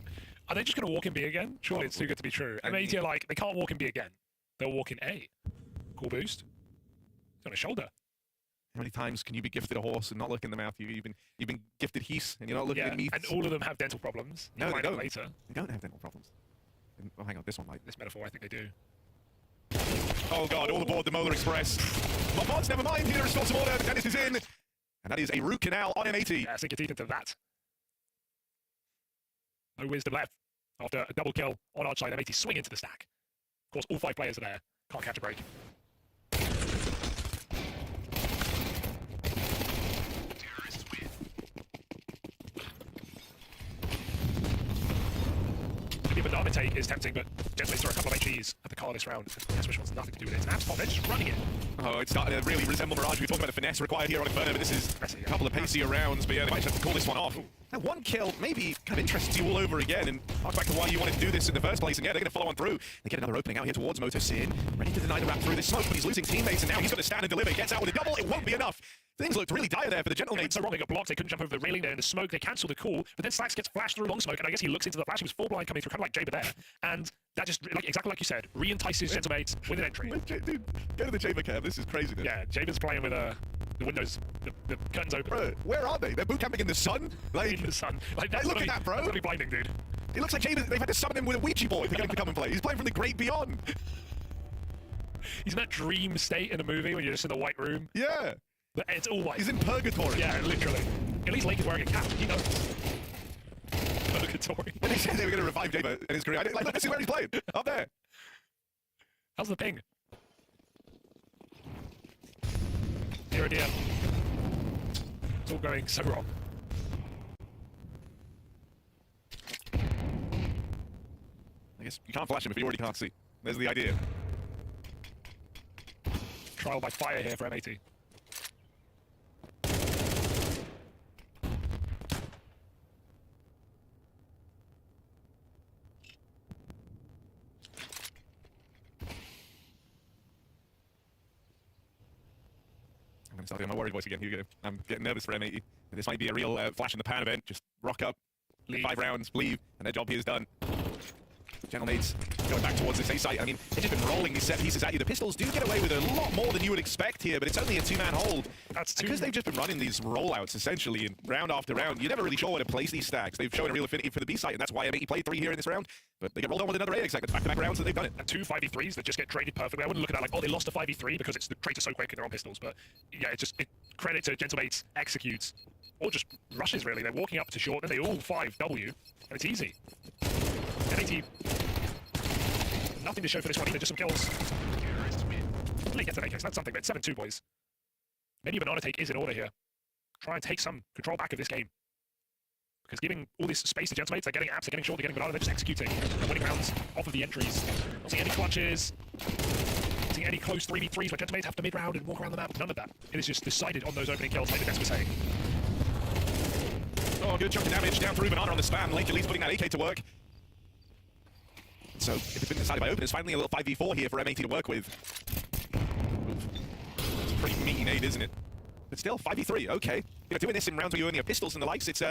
Are they just going to walk in B again? Surely it's too good to be true. M80 are like, they can't walk in B again. They'll walk in A. Cool boost. He's on his shoulder. How many times can you be gifted a horse and not look in the mouth? You've been gifted heath and you're not looking Yeah, at meat. and all of them have dental problems. No, You'll they find out don't. later. They don't have dental problems. Oh, hang on, this one might. This metaphor, I think they do. Oh god, all aboard the Molar Express. Mods, never mind. Here is some order. Dennis is in. And that is a root canal on M80. Yeah, sink your teeth into that. No wisdom left. After a double kill on our side, M80 swing into the stack. Of course, all 5 players are there. Can't catch a break. The Banana take is tempting, but Gentle Mates throw a couple of HEs at the car this round. Guess which one's nothing to do with it. It's an Abspot, they're just running it. Oh, it's starting to really resemble Mirage. We talked about the finesse required here on Inferno, but this is a couple of pacier rounds. But yeah, they might have to call this one off. That one kill maybe kind of interests you all over again, and hark back to why you wanted to do this in the first place. And yeah, they're going to follow on through. They get another opening out here towards Motosin, ready to deny the wrap through this smoke, but he's losing teammates, and now he's going to stand and deliver. He gets out with a double. It won't be enough. Things looked really dire there for the Gentlemates. So wrong, they got blocked. They couldn't jump over the railing there in the smoke. They cancel the call, but then Slax gets flashed through long smoke, and I guess he looks into the flash. He was full blind coming through, kind of like Jaber there, and that just exactly like you said, re-entices Gentlemates with an entry. Dude, go to the Jaber cam. This is craziness. Yeah, Jaber's playing with the windows, the curtains open. Bro, where are they? They're boot camping in the sun. Like In the sun. Like that's look gotta at that, bro. That's gotta be blinding, dude. It looks like Jaber. They've had to summon him with a Ouija board to get him to come and play. He's playing from the great beyond. He's in that dream state in a movie when you're just in the white room. Yeah. But it's all white. He's in purgatory. Yeah, literally. At least Lake is wearing a cap. He knows. Purgatory. When they said they were going to revive Jaber in his career, I didn't like. Let's see where he's playing. Up there. How's the ping? Here at the end. It's all going so wrong. I guess you can't flash him if you already can't see. There's the idea. Trial by fire here for M80. I'm going to start doing my worried voice again. Here we go. I'm getting nervous for M80. This might be a real flash in the pan event. Just rock up, Leave. 5 rounds, leave, and their job here is done. Gentlemates going back towards this A site. I mean, they've just been rolling these set pieces at you. The Pistols do get away with a lot more than you would expect here, but it's only a 2-man hold. That's two. Because they've just been running these rollouts essentially, and round after round, you're never really sure where to place these stacks. They've shown a real affinity for the B site, and that's why M80 played 3 here in this round. But they get rolled on with another A exact. Back-to-back rounds that they've done it. And 2 5v3s that just get traded perfectly. I wouldn't look at that like, oh, they lost a 5v3 because the trades are so quick and they're on pistols. But yeah, credit to Gentlemates executes. Or just rushes, really. They're walking up to short, and they all 5W, and it's easy. M80, nothing to show for this one either, just some kills. Lee gets an AK, so that's something, but 7-2, boys. Maybe a banana take is in order here. Try and take some control back of this game. Because giving all this space to Gentlemates, they're getting apps, they're getting short, they're getting banana, they're just executing. They're winning rounds off of the entries. Not seeing any clutches. Not seeing any close 3v3s where Gentlemates have to mid-round and walk around the map. None of that. It is just decided on those opening kills, like the best we're saying. Oh, good chunk of damage down through Banana on the spam. Lake at least putting that AK to work. So, if it's been decided by Open, it's finally a little 5v4 here for M80 to work with. It's a pretty meaty nade, isn't it? But still, 5v3, okay. You know, doing this in rounds where you only have pistols and the likes, it's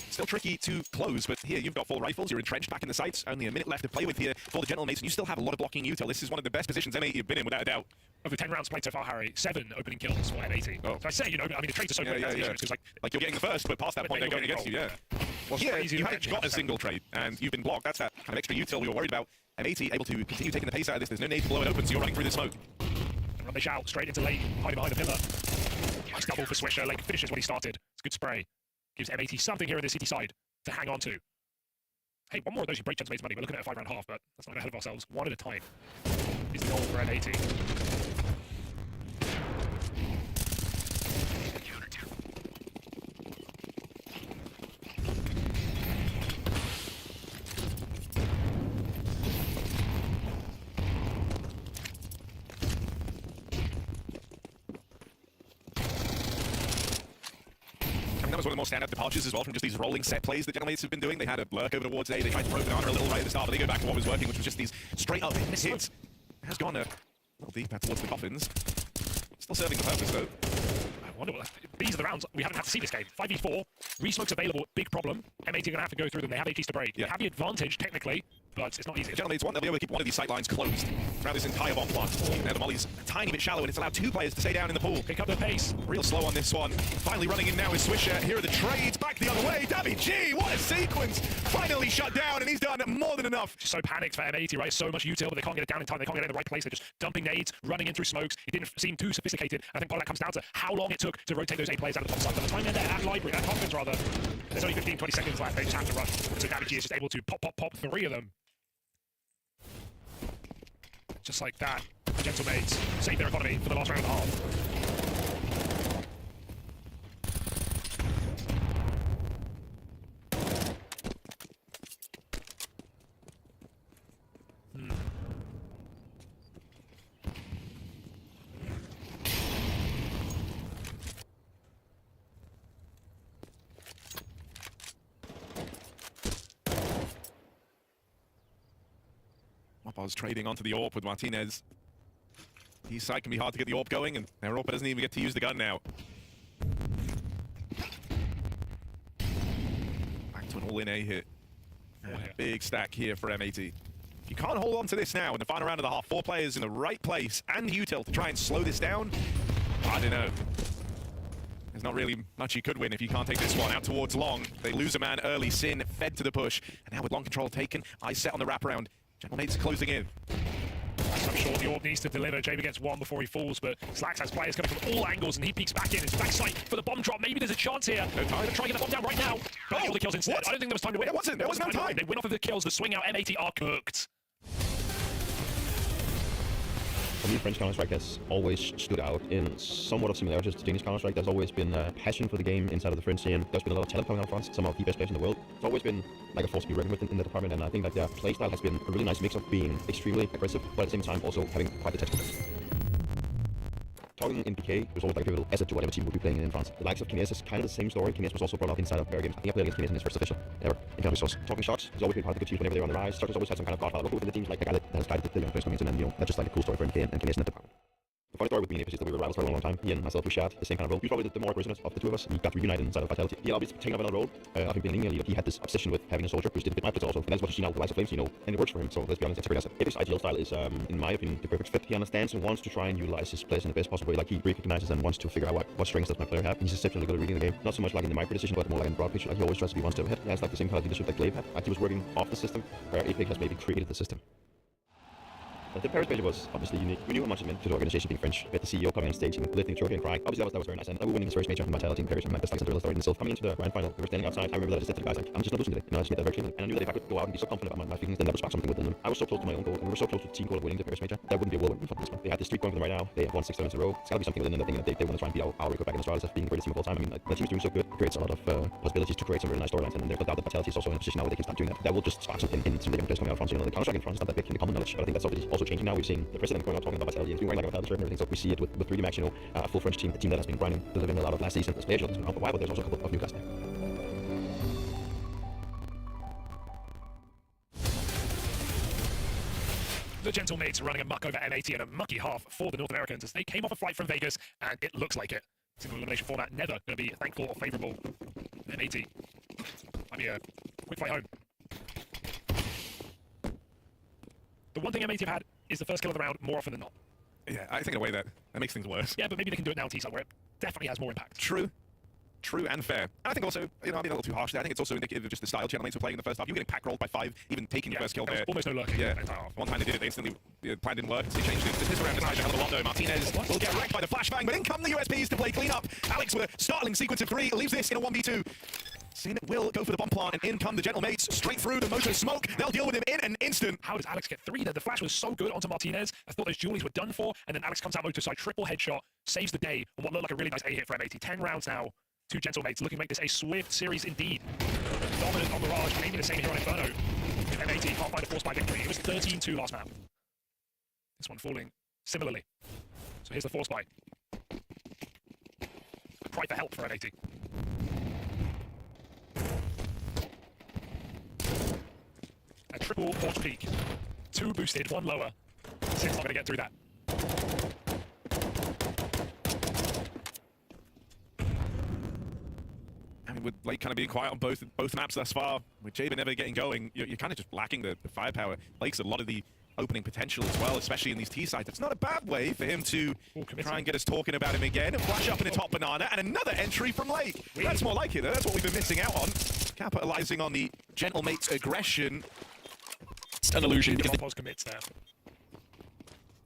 still tricky to close. But here, you've got 4 rifles, you're entrenched back in the sights. Only a minute left to play with here for the Gentlemates, and you still have a lot of blocking util. This is one of the best positions M80 have been in, without a doubt. Of the 10 rounds played so far, Harry, 7 opening kills for M80. Oh. So I say, you know, I mean, the trades are so quick. Because Like you're getting the first, but past that point, they're going against you, yeah. Well, here, you haven't got a single trade, and you've been blocked. That's that kind of extra util we were worried about. M80 able to continue taking the pace out of this. There's no need to blow it open, so you're running through the smoke. And run they shout straight into lane, hiding behind the pillar. Nice double for Swisher. Lake finishes what he started. It's a good spray. Gives M80 something here in the city side to hang on to. Hey, one more of those who break Gentlemates money. We're looking at a 5-round half, but let's not get ahead of ourselves. One at a time is the goal for M80. That was one of the more standout departures as well from just these rolling set plays that Gentlemates have been doing. They had a lurk over towards A. They tried to throw Banana a little right at the start, but they go back to what was working, which was just these straight up hits. It has gone a little deep towards the coffins. Still serving the purpose, though. I wonder what these are the rounds we haven't had to see this game. 5v4, resmokes available, big problem. M80 are going to have to go through them. They have APs to break. Yeah. They have the advantage, technically, but it's not easy. Gentlemates want, they'll be able to keep one of these sight lines closed throughout this entire bomb plant. Now the molly's a tiny bit shallow, and it's allowed 2 players to stay down in the pool. Pick up the pace. Real slow on this one. Finally running in now is Swisher. Here are the trades. Back the other way. daviG, what a sequence. Finally shut down, and he's done more than enough. Just so panicked for M80, right? So much util, but they can't get it down in time. They can't get it in the right place. They're just dumping nades, running in through smokes. It didn't seem too sophisticated. I think part of that comes down to how long it took to rotate those 8 players out of the top side. By the time they're there at Library, at Hopkins rather, there's only 15, 20 seconds left. They just have to rush. And so daviG is just able to pop 3 of them. Just like that. Gentlemates save their economy for the last round and a half. Oppo's trading onto the AWP with Martinez. East side can be hard to get the AWP going, and their AWP doesn't even get to use the gun now. Back to an all-in A hit. And a big stack here for M80. If you can't hold on to this now in the final round of the half, 4 players in the right place and util to try and slow this down, I don't know. There's not really much you could win if you can't take this one out towards Long. They lose a man early. Sin fed to the push, and now with Long control taken, eyes set on the wraparound. General Mates closing in. I'm sure the AWP needs to deliver. Jaber gets one before he falls, but Slax has players coming from all angles, and he peeks back in. It's backside for the bomb drop. Maybe there's a chance here. No time. They're trying to get the bomb down right now. But all the kills instead. What? I don't think there was time to win. There wasn't. There was no time. They win off of the kills. The swing out M80 are cooked. For me, French Counter-Strike has always stood out in somewhat of similarities to Danish Counter-Strike. There's always been a passion for the game inside of the French scene. There's been a lot of talent coming out of France, some of the best players in the world. It's always been like a force to be reckoned with in the department, and I think that their playstyle has been a really nice mix of being extremely aggressive, but at the same time also having quite the tactical. Talking in PK was always like a pivotal asset to whatever team would be playing in France. The likes of Kines is kind of the same story. Kines was also brought up inside of Bear Games. I think I played against Kines in his first official ever in Counter Source. Talking Shots has always been part of the good teams whenever they're on the rise. Shots has always had some kind of godfather look within the teams, like the guy that has guided the young players coming in, and that's just like a cool story for MK and Kines in that department. The funny story with me and Apex is that we were rivals for a long time. He and myself, we shared the same kind of role. He was probably the more aggressive of the two of us. We got to reunite inside of Vitality. He had obviously taken up another role of him being a linear leader. He had this obsession with having a soldier, which did fit my plays also. And that's what you see now with the Rise of Flames, and it works for him. So let's be honest, it's a great asset. Apex's ideal style is, in my opinion, the perfect fit. He understands and wants to try and utilize his players in the best possible way. Like, he recognizes and wants to figure out what strengths does my player have. And he's exceptionally good at reading the game. Not so much like in the micro decision, but more like in the broad picture. Like, he always tries to be one step ahead. He has like the same kind of leadership that Glaive had. Like, he was working off the system, where Apex has maybe created the system. The Paris major was obviously unique. We knew how much it meant to the organization being French. We had the CEO coming on stage and lifting the trophy and crying. Obviously, that was very nice. And we were winning his first major in Vitality in Paris, and that's like a real story in itself. Coming into the grand final, we were standing outside. I remember that I just said to the guys, like, I'm just not losing today. I just made that very clear. And I knew that if I could go out and be so confident about my feelings, then that would spark something within them. I was so close to my own goal, and we were so close to the team goal of winning the Paris major. That wouldn't be a whirlwind for this one. They had this streak going for them right now. They have won 6 tournaments in a row. It's got to be something within them that they want to try and beat our record back in Australia as being the greatest team of all time. I mean, like, the team's doing so good. It creates a lot of possibilities to create some really nice storylines, and there's no doubt that Vitality is also in a position now where they can start doing that. That will just spark something in some of the young players coming out of France. The Counter-Strike in France is not that big in the common knowledge, but I think that's obviously also changing now. We've seen the president going out talking about Vitality and doing right like a Vitality shirt and everything, so we see it with 3D Max, a full French team, a team that has been grinding, delivering a lot of last season. This players that's been around for a while, but there's also a couple of new guys there. The Gentle Mates running amok over M80 and a mucky half for the North Americans as they came off a flight from Vegas, and it looks like it. Single elimination format never going to be thankful or favourable. M80 might be a quick flight home. The one thing M80 have had is the first kill of the round more often than not. Yeah, I think in a way that makes things worse. Yeah, but maybe they can do it now in T-side where it definitely has more impact. True and fair. And I think also, I'm being a little too harsh there. I think it's also indicative of just the style Channel Mates were playing in the first half. You were getting pack rolled by 5, even taking your first kill there. Almost no lurking. Yeah, the entire half. one time they did it, they instantly, the plan didn't work, so they changed it. This round decided a hell of a lot though. Martinez will get wrecked by the flashbang, but in come the USPs to play clean up. Alex with a startling sequence of 3, leaves this in a 1v2. Sin will go for the bomb plant, and in come the Gentle Mates, straight through the motor smoke. They'll deal with him in an instant. How does Alex get 3 there? The flash was so good onto Martinez. I thought those Julies were done for, and then Alex comes out motor side, triple headshot, saves the day on what looked like a really nice A hit for M80. 10 rounds now to Gentle Mates, looking to make this a swift series indeed. Dominant on Mirage, maybe the same here on Inferno. M80 can't find a force by victory. It was 13-2 last map. This one falling similarly. So here's the force buy. Cry for help for M80. A triple porch peak. 2 boosted, 1 lower. Sin's not going to get through that. I mean, with Lake kind of being quiet on both maps thus far, with Jaber never getting going, you're kind of just lacking the firepower. Lake's a lot of the opening potential as well, especially in these T sides. It's not a bad way for him to try and get us talking about him again and flash up in a top banana, and another entry from Lake. That's more like it, though. That's what we've been missing out on. Capitalizing on the Gentle Mates' aggression. It's an illusion because Oppo's commits there.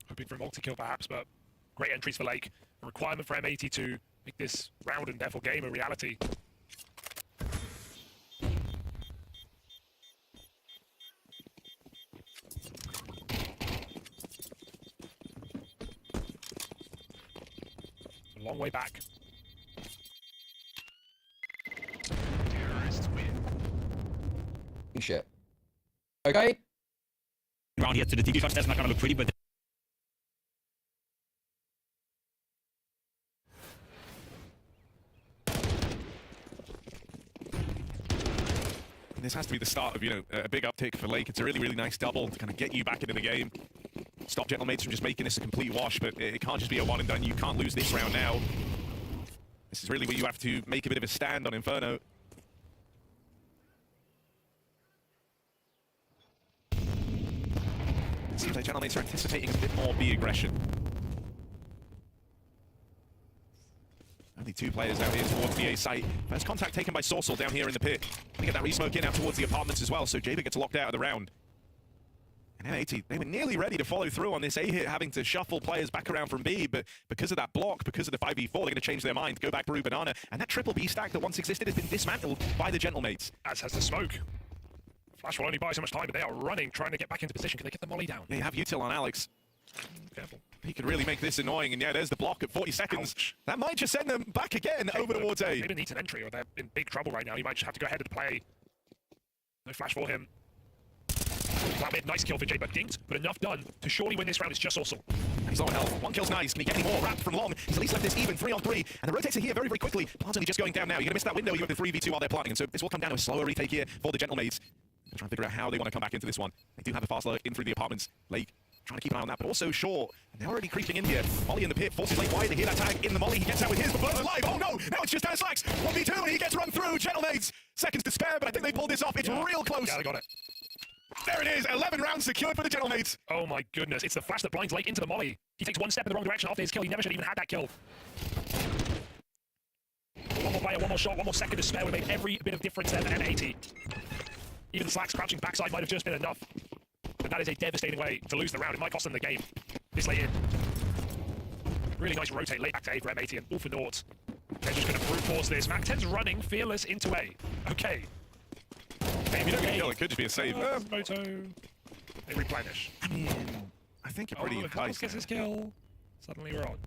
Hoping for a multi-kill perhaps, but great entries for Lake. A requirement for M80 to make this round and therefore game a reality. A long way back. Terrorists win. Shit. Okay. Round here to the DD shots, that's not gonna look pretty, but this has to be the start of, you know, a big uptick for Lake. It's a really, really nice double to kind of get you back into the game. Stop Gentlemates from just making this a complete wash, but it can't just be a one and done. You can't lose this round now. This is really where you have to make a bit of a stand on Inferno. It seems like Gentlemates are anticipating a bit more B aggression. Only 2 players down here towards the A site. First contact taken by Sorcel down here in the pit. They get that resmoke in out towards the apartments as well, so Jaber gets locked out of the round. And M80, they were nearly ready to follow through on this A hit, having to shuffle players back around from B, but because of that block, because of the 5v4, they're going to change their mind, go back through Banana, and that triple B stack that once existed has been dismantled by the Gentlemates. As has the smoke. Flash will only buy so much time, but they are running, trying to get back into position. Can they get the molly down? They have util on Alex. Careful. He could really make this annoying, and yeah, there's the block at 40 seconds. Ouch. That might just send them back again over towards A. Maybe needs an entry, or they're in big trouble right now. He might just have to go ahead of the play. No flash for him. Flat mid, nice kill for Jay, but dinked, but enough done to surely win this round. It's just Sorcel. He's low on health. 1 kill's nice. Can he get any more? Wrapped from Long. He's at least left this even 3 on 3. And the rotates are here very, very quickly. Plant's only just going down now. You're going to miss that window. You have the 3v2 while they're planting. And so this will come down to a slower retake here for the Gentlemates. They're trying to figure out how they want to come back into this one. They do have a fast load in through the apartments. Lake trying to keep an eye on that, but also Shaw. And they're already creeping in here. Molly in the pit forces Lake wide. They hear that tag in the Molly. He gets out with his, but Bird's alive. Oh no! Now it's just Dennis Slacks. 1v2, and he gets run through. Gentlemates. Seconds to spare, but I think they pulled this off. It's real close. Yeah, they got it. There it is. 11 rounds secured for the Gentlemates. Oh my goodness, it's the flash that blinds Lake into the molly. He takes 1 step in the wrong direction after his kill. He never should have even had that kill. One more player, 1 more shot, 1 more second to spare would have made every bit of difference there for M80. Even Slack's crouching backside might have just been enough. But that is a devastating way to lose the round. It might cost them the game. This late in. Really nice rotate late back to A for M80 and all for naught. They're just going to brute force this. Mac 10's running, fearless into A. Okay. Maybe don't get a kill. It could just be a save. Moto. They replenish. I mean, I think you're pretty Carlos gets his kill. Suddenly we're on.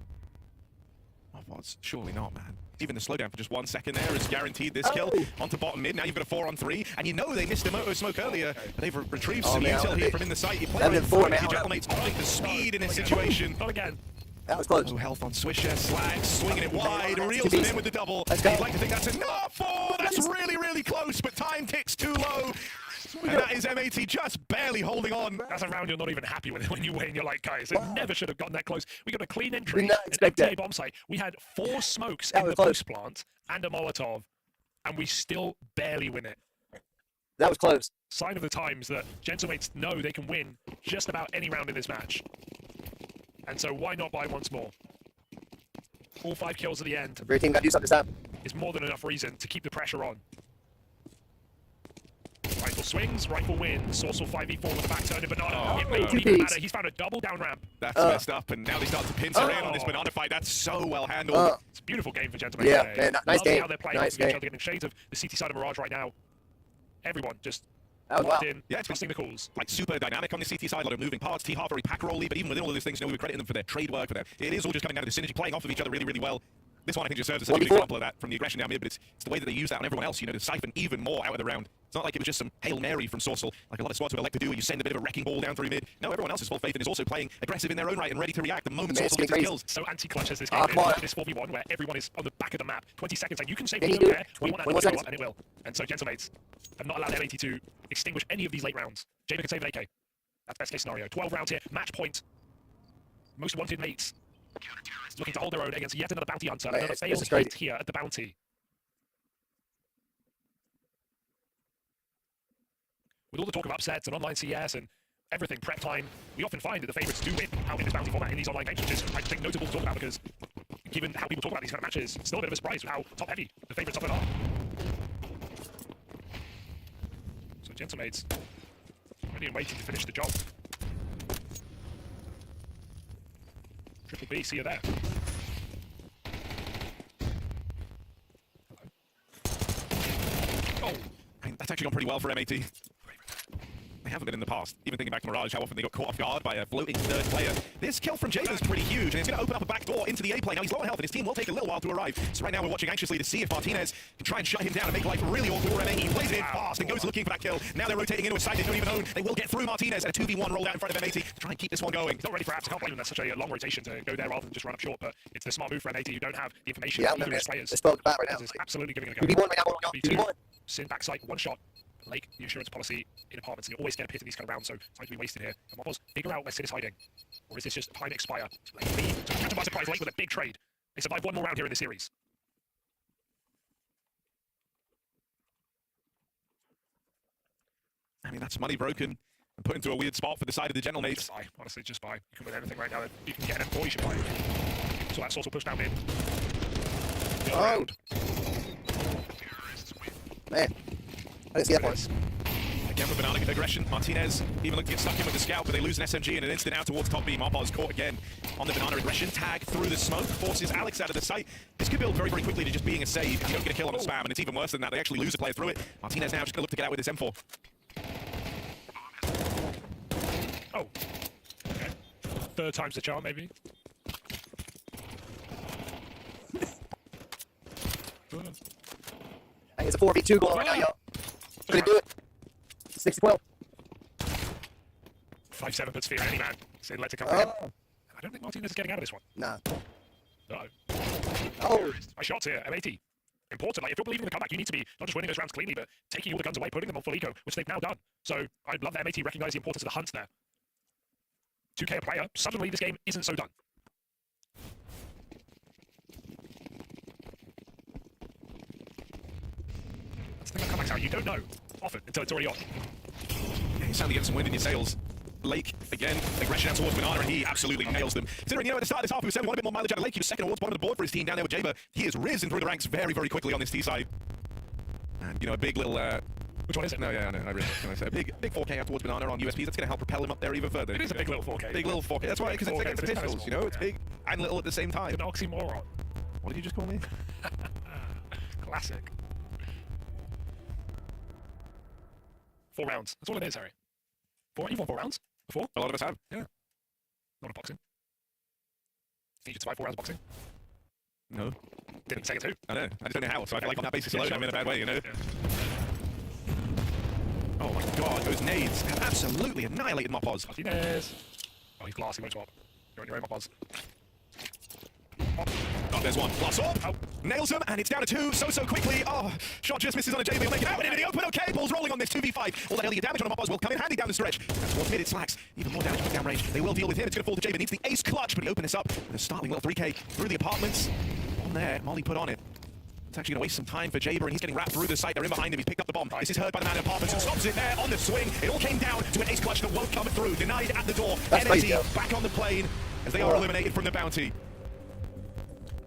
Oh, what's surely not, man. Even the slowdown for just 1 second there is guaranteed this kill onto bottom mid. Now you've got a 4 on 3, and you know they missed a moto smoke earlier, but they've retrieved some util here from in the site. You play with 4 Gentlemates on the speed in this situation. Not again. That was close. No health on Swisher. Slag swinging it wide, reels it in with the double. Let's go. You'd like to think that's enough. Oh, that's really, really close, but time ticks too low. And that is M80 just barely holding on. That's a round you're not even happy with when you win. You're like, guys, it never should have gotten that close. We got a clean entry. Did not expect an FTA that. bomb site. We had 4 smokes That in was the close. post plant and a Molotov, and we still barely win it. That was close. Sign of the times that Gentlemates know they can win just about any round in this match. And so why not buy once more? All 5 kills at the end Your team got to do something this time. is more than enough reason to keep the pressure on. Rifle swings, rifle wins. Sorcel 5v4 with the back turn in Banana. It may not even matter. He's found a double down ramp. That's messed up, and now they start to pincer in on this Banana fight. That's so well handled. It's a beautiful game for Gentlemen. Yeah, today. man, nice Lovely game. how they're playing Nice off each game. other, getting shades of the CT side of Mirage right now. Everyone just That was locked wow. in, Yeah, it's trusting the calls. Like super dynamic on the CT side, a lot of moving parts. T-Har very pack rolly, but even within all of those things, you know, we would credit them for their trade work, for their. It is all just coming down to the synergy, playing off of each other really, really well. This one I think just serves as a good example of that from the aggression down mid, but it's the way that they use that on everyone else, you know, to siphon even more out of the round. It's not like it was just some Hail Mary from Sorcel, like a lot of squads would elect to do, where you send a bit of a wrecking ball down through mid. No, everyone else is full faith and is also playing aggressive in their own right and ready to react the moment Man, Sorcel gets his crazy. kills. So anti-clutch as this game come on. is, this 4v1 where everyone is on the back of the map. 20 seconds, and you can say Can we you don't do care, it? we want that 21 to go up, seconds. and it will. And so Gentlemates have not allowed M80 to extinguish any of these late rounds. Jaber can save an AK. That's best case scenario. 12 rounds here, match point. Most wanted mates. Looking to hold their own against yet another bounty hunter. Man, Another this failed is crazy. hit here at the bounty. With all the talk of upsets and online CS and everything, prep time, we often find that the favourites do win out in this bounty format in these online games, which is, I think, notable to talk about because given how people talk about these kind of matches, it's still a bit of a surprise with how top-heavy the favourites often are. So Gentlemates, ready and waiting to finish the job. Triple B, see you there. Oh, And that's actually gone pretty well for M80. They haven't been in the past. Even thinking back to Mirage, how often they got caught off guard by a floating third player. This kill from Jaber is pretty huge, and it's going to open up a back door into the A plane. Now he's low on health, and his team will take a little while to arrive. So right now we're watching anxiously to see if Martinez can try and shut him down and make life really awkward for M80. He plays it in fast and goes looking for that kill. Now they're rotating into a side they don't even own. They will get through Martinez, and a 2v1 rolled out in front of M80 to try and keep this one going. he's not ready for apps. I can't blame him. That's such a long rotation to go there rather than just run up short, but it's the smart move for M80 who don't have the information Yeah, of either man, of his players. let's talk about right now. It's absolutely giving it a go. 2v1 right now. 2v1. Sin backside, one shot. Lake, the insurance policy in apartments, and you always get a pit in these kind of rounds, so time to be wasted here. And Mopoz, figure out where Sid is hiding. Or is this just time expire? Lake lead, so catch them by surprise, Lake with a big trade. They survive one more round here in the series. I mean, that's money broken and put into a weird spot for the side of the Gentlemates. Just buy, honestly, just buy. You can win anything right now that you can get an M4, you should buy. So that source will push down mid. The other round. Man, I didn't see that part. Again with banana aggression, Martinez even looking to get stuck in with the scout, but they lose an SMG in an instant out towards top B. Mopoz caught again on the banana aggression. Tag through the smoke, forces Alex out of the sight. This could build very, very quickly to just being a save. You don't get a kill on a spam, and it's even worse than that. They actually lose a player through it. Martinez now just going to look to get out with his M4. Oh. Okay. Third time's the charm, maybe. I think it's a 4v2 going on right now, y'all. Gonna do it. 60-12. 5-7 puts fear in any man. Sid lets it come Oh. in. I don't think Martinez is getting out of this one. Nah. No. Oh. My shots here, M80. Important, like if you're believing in the comeback, you need to be not just winning those rounds cleanly, but taking all the guns away, putting them on full eco, which they've now done. So I'd love that M80 recognize the importance of the hunt there. 2K a player, suddenly this game isn't so done. That's the thing about comebacks, Harry, you don't know often until it's already on. Yeah, you suddenly get some wind in your sails. Lake, again, aggression out towards Banana, and he absolutely nails them. Considering, you know, at the start of this half, he was 71 a bit more mileage out of Lake. He was second towards bottom of the board for his team down there with Jaber. He has risen through the ranks very, very quickly on this T side. And, you know, a big little, Which one is it? No, yeah, I know, I really, can I say, a big 4K out towards Banana on USPs. That's going to help propel him up there even further. It is a big little 4K. Big little 4K. That's why, because it's against pistols, you know? It's big and little at the same time. An oxymoron. What did you just call me? Classic. 4 rounds. That's all it is, Harry. 4? You've won 4 rounds before? A lot of us have. Yeah. Not a boxing. Think you could survive 4 rounds of boxing? No. Didn't take it too. I know. I just don't know how. So I feel like on that basis alone, I'm in a bad way, you know? Yeah. Oh my god, those nades have absolutely annihilated Mopoz. Martinez. Oh, he's glass. He won't swap. You're on your own, Mopoz. Oh, there's one. Plus all. Oh, nails him, and it's down to 2 so quickly. Oh, shot just misses on a JB. He'll make it out and into the open. Okay, ball's rolling on this 2v5. All that earlier damage on Mopoz will come in handy down the stretch. That's towards mid, it slacks. Even more damage from downrange. They will deal with him. It's going to fall to JB. Needs the ace clutch, but he opened this up with a startling little 3K through the apartments. On there, Molly put on it. It's actually going to waste some time for Jaber, and he's getting wrapped through the site. They're in behind him. He's picked up the bomb. This is heard by the man in apartments and stops it there on the swing. It all came down to an ace clutch that won't come through. Denied at the door. Crazy, NSE back on the plane as they are eliminated from the bounty.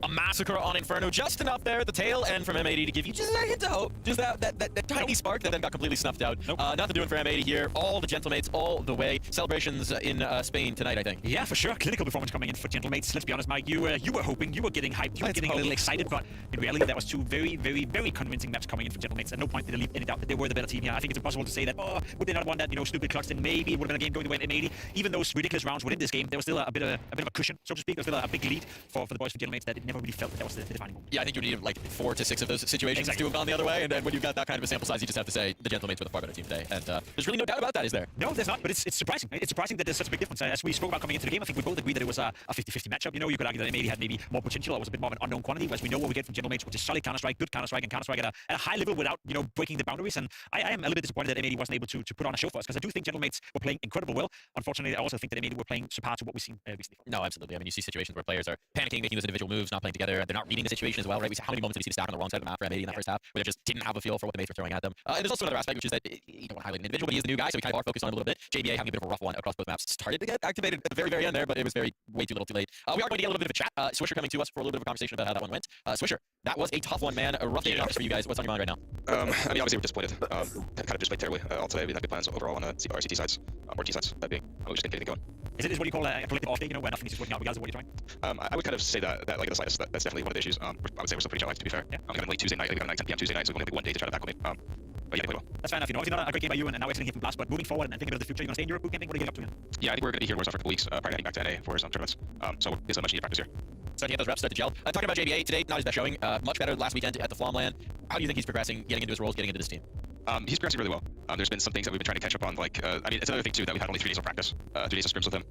A massacre on Inferno, just enough there at the tail end from M80 to give you just a hint of hope. Just that tiny spark that then got completely snuffed out. Nothing doing for M80 here. All the Gentlemates all the way. Celebrations in Spain tonight, I think. Yeah, for sure. Clinical performance coming in for Gentlemates. Let's be honest, Mike. You were hoping, you were getting hyped, you were getting a little excited, but in reality, that was 2 very, very, very convincing maps coming in for Gentlemates. At no point did I leave any doubt that they were the better team here. I think it's impossible to say that, oh, would they not won that, you know, stupid clutch, then maybe it would have been a game going the way of M80. Even those ridiculous rounds within this game, there was still a bit of a cushion, so to speak. There was still a big lead for the boys for Gentlemates that it never really felt that was the defining moment. Yeah, I think you need like 4 to 6 of those situations to have gone the other way, and then when you've got that kind of a sample size, you just have to say the Gentlemates were the far better team today. And there's really no doubt about that, is there? No, there's not, but it's surprising. It's surprising that there's such a big difference. As we spoke about coming into the game, I think we both agreed that it was a 50-50 matchup. You know, you could argue that M80 had maybe more potential, or was a bit more of an unknown quantity, whereas we know what we get from Gentlemates, which is solid Counter-Strike, good Counter-Strike, and Counter-Strike at a high level without, you know, breaking the boundaries. And I am a little bit disappointed that M80 wasn't able to put on a show for us, because I do think Gentlemates were playing incredible well. Unfortunately, I also think that M80 were playing subpar to what we've seen recently. No, absolutely. I mean, you see situations where players are panicking, making those individual moves, not playing together. They're not reading the situation as well, right? We see how many moments did we see the stack on the wrong side of the map for M80 in that first half, where they just didn't have a feel for what the mates were throwing at them. And there's also another aspect, which is that you don't want to highlight an individual, but he is the new guy, so we kind of are focused on him a little bit. JBA having a bit of a rough one across both maps. Started to get activated at the very, very end there, but it was way too little too late. We are going to get a little bit of a chat. Swisher coming to us for a little bit of a conversation about how that one went. Swisher, that was a tough one, man. A rough day in office for you guys. What's on your mind right now? I mean, obviously we're disappointed. Kind of just played terribly all today. We had good plans overall on the RCT sides, or T sides, that being. We just didn't get anything going. Is it what you call a collective off day, you know, where nothing is just working out regardless of what you're trying? I would kind of say that like at the slightest, that's definitely one of the issues. I would say we're still pretty live, to be fair. Yeah. I'm kind of late Tuesday night, like around 10 p.m. Tuesday night, so we're going to have 1 day to try to tackle me. But yeah, they played well. That's fair enough. You know, obviously not a great game by you, and now exiting here from Blast, but moving forward and thinking about the future, you're going to stay in Europe boot camping? What are you getting up to, man? Yeah, I think we're going to be here for a couple weeks prior to heading back to NA for some tournaments. So it's a much needed practice here. Starting to get those reps start to gel. Talking about JBA today, not his best showing. Much better last weekend at the Flomland. How do you think he's progressing, getting into his roles, getting into this team? He's progressing really well. There's been some things that we've been trying to catch up on, like, I mean, it's another thing too that we've had only 3 days of practice, 3 days of scrims with him.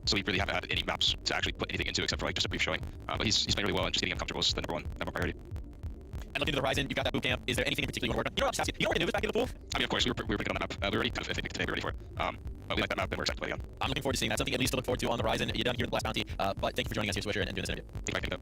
So we really haven't had any maps to actually put anything into except for like just a brief showing. But he's playing really well, and just getting him comfortable is the number one priority. And looking to the horizon, you've got that boot camp. Is there anything in particular you want to work on? You know, I'll just ask you. You know what Anubis back in the pool? I mean, of course, we were pretty good on that map. We already kind of, I think, today ready for it. But we like that map, and we're excited to play again. I'm looking forward to seeing that. Something at least to look forward to on the horizon. You're done here in the last bounty. But thank you for joining us here, Swisher, and doing this interview. Thank you.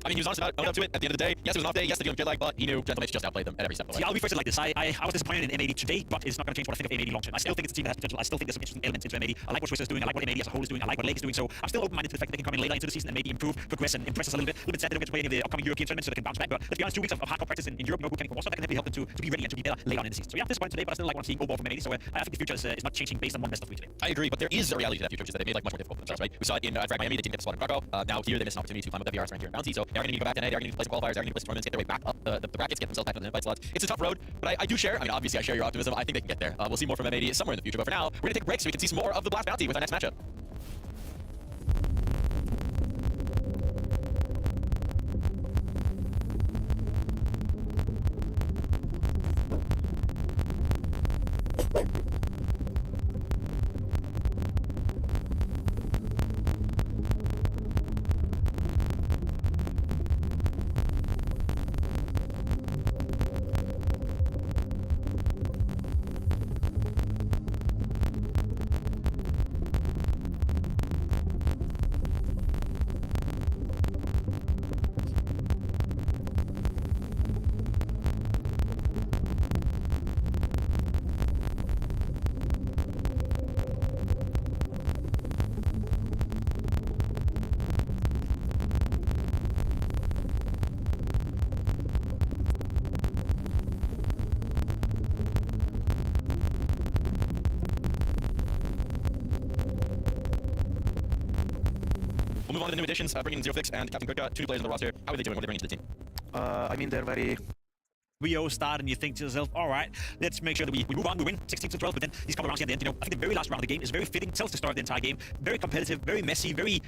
I mean, he was honest about it, owned up to it at the end of the day. Yes, it was an off day. Yes, they're dealing with jet lag, but he knew Gentleman just outplayed them at every step of the way. See, I'll rephrase it like this. I was disappointed in M80 today, but it's not going to change what I think of M80 long term. I still think it's a team that has potential. I still think there's some interesting elements into M80. I like what Swisher is doing. I like what M80 as a whole is doing. I like what Lake is doing. So I'm still open-minded to the fact that they can come in later into the season and maybe improve, progress, and impress us a little bit sad they don't get to play any of the upcoming European tournaments so they can bounce back. But let's be honest, 2 weeks of hardcore practice in Europe, boot camp for Warsaw, that can definitely help them to be ready and to be better later on in the season. So yeah, I'm disappointed today, but I still like what I'm seeing overall from M80. So I think the future is not changing based on one best of 3 today. I agree, but there is a reality to that future, which is that they made life much more difficult for themselves, right? We saw it in Frag Miami, they didn't get the spot in Krakow. Now here they missed an opportunity to climb up that VR's rank here in Bounty, so they're going to need to go back tonight, they're going to need to play some qualifiers, they're going to need to play some tournaments, get their way back up the brackets, get themselves back on the invite slots. It's a tough road, but I do share, I mean, obviously I share your optimism. I think they can get there. We'll see more from M80 somewhere in the future, but for now, we're going to take a break so we can see some more of the Blast Bounty with our next matchup. We'll move on to the new additions, bringing in Zerofix and Captain Gurka, 2 new players on the roster. How are they doing? What are they bringing to the team? I mean, they're very... We all start and you think to yourself, all right, let's make sure that we move on, we win 16 to 12, but then these couple rounds here at the end, I think the very last round of the game is very fitting, tells the story of the entire game, very competitive, very messy, very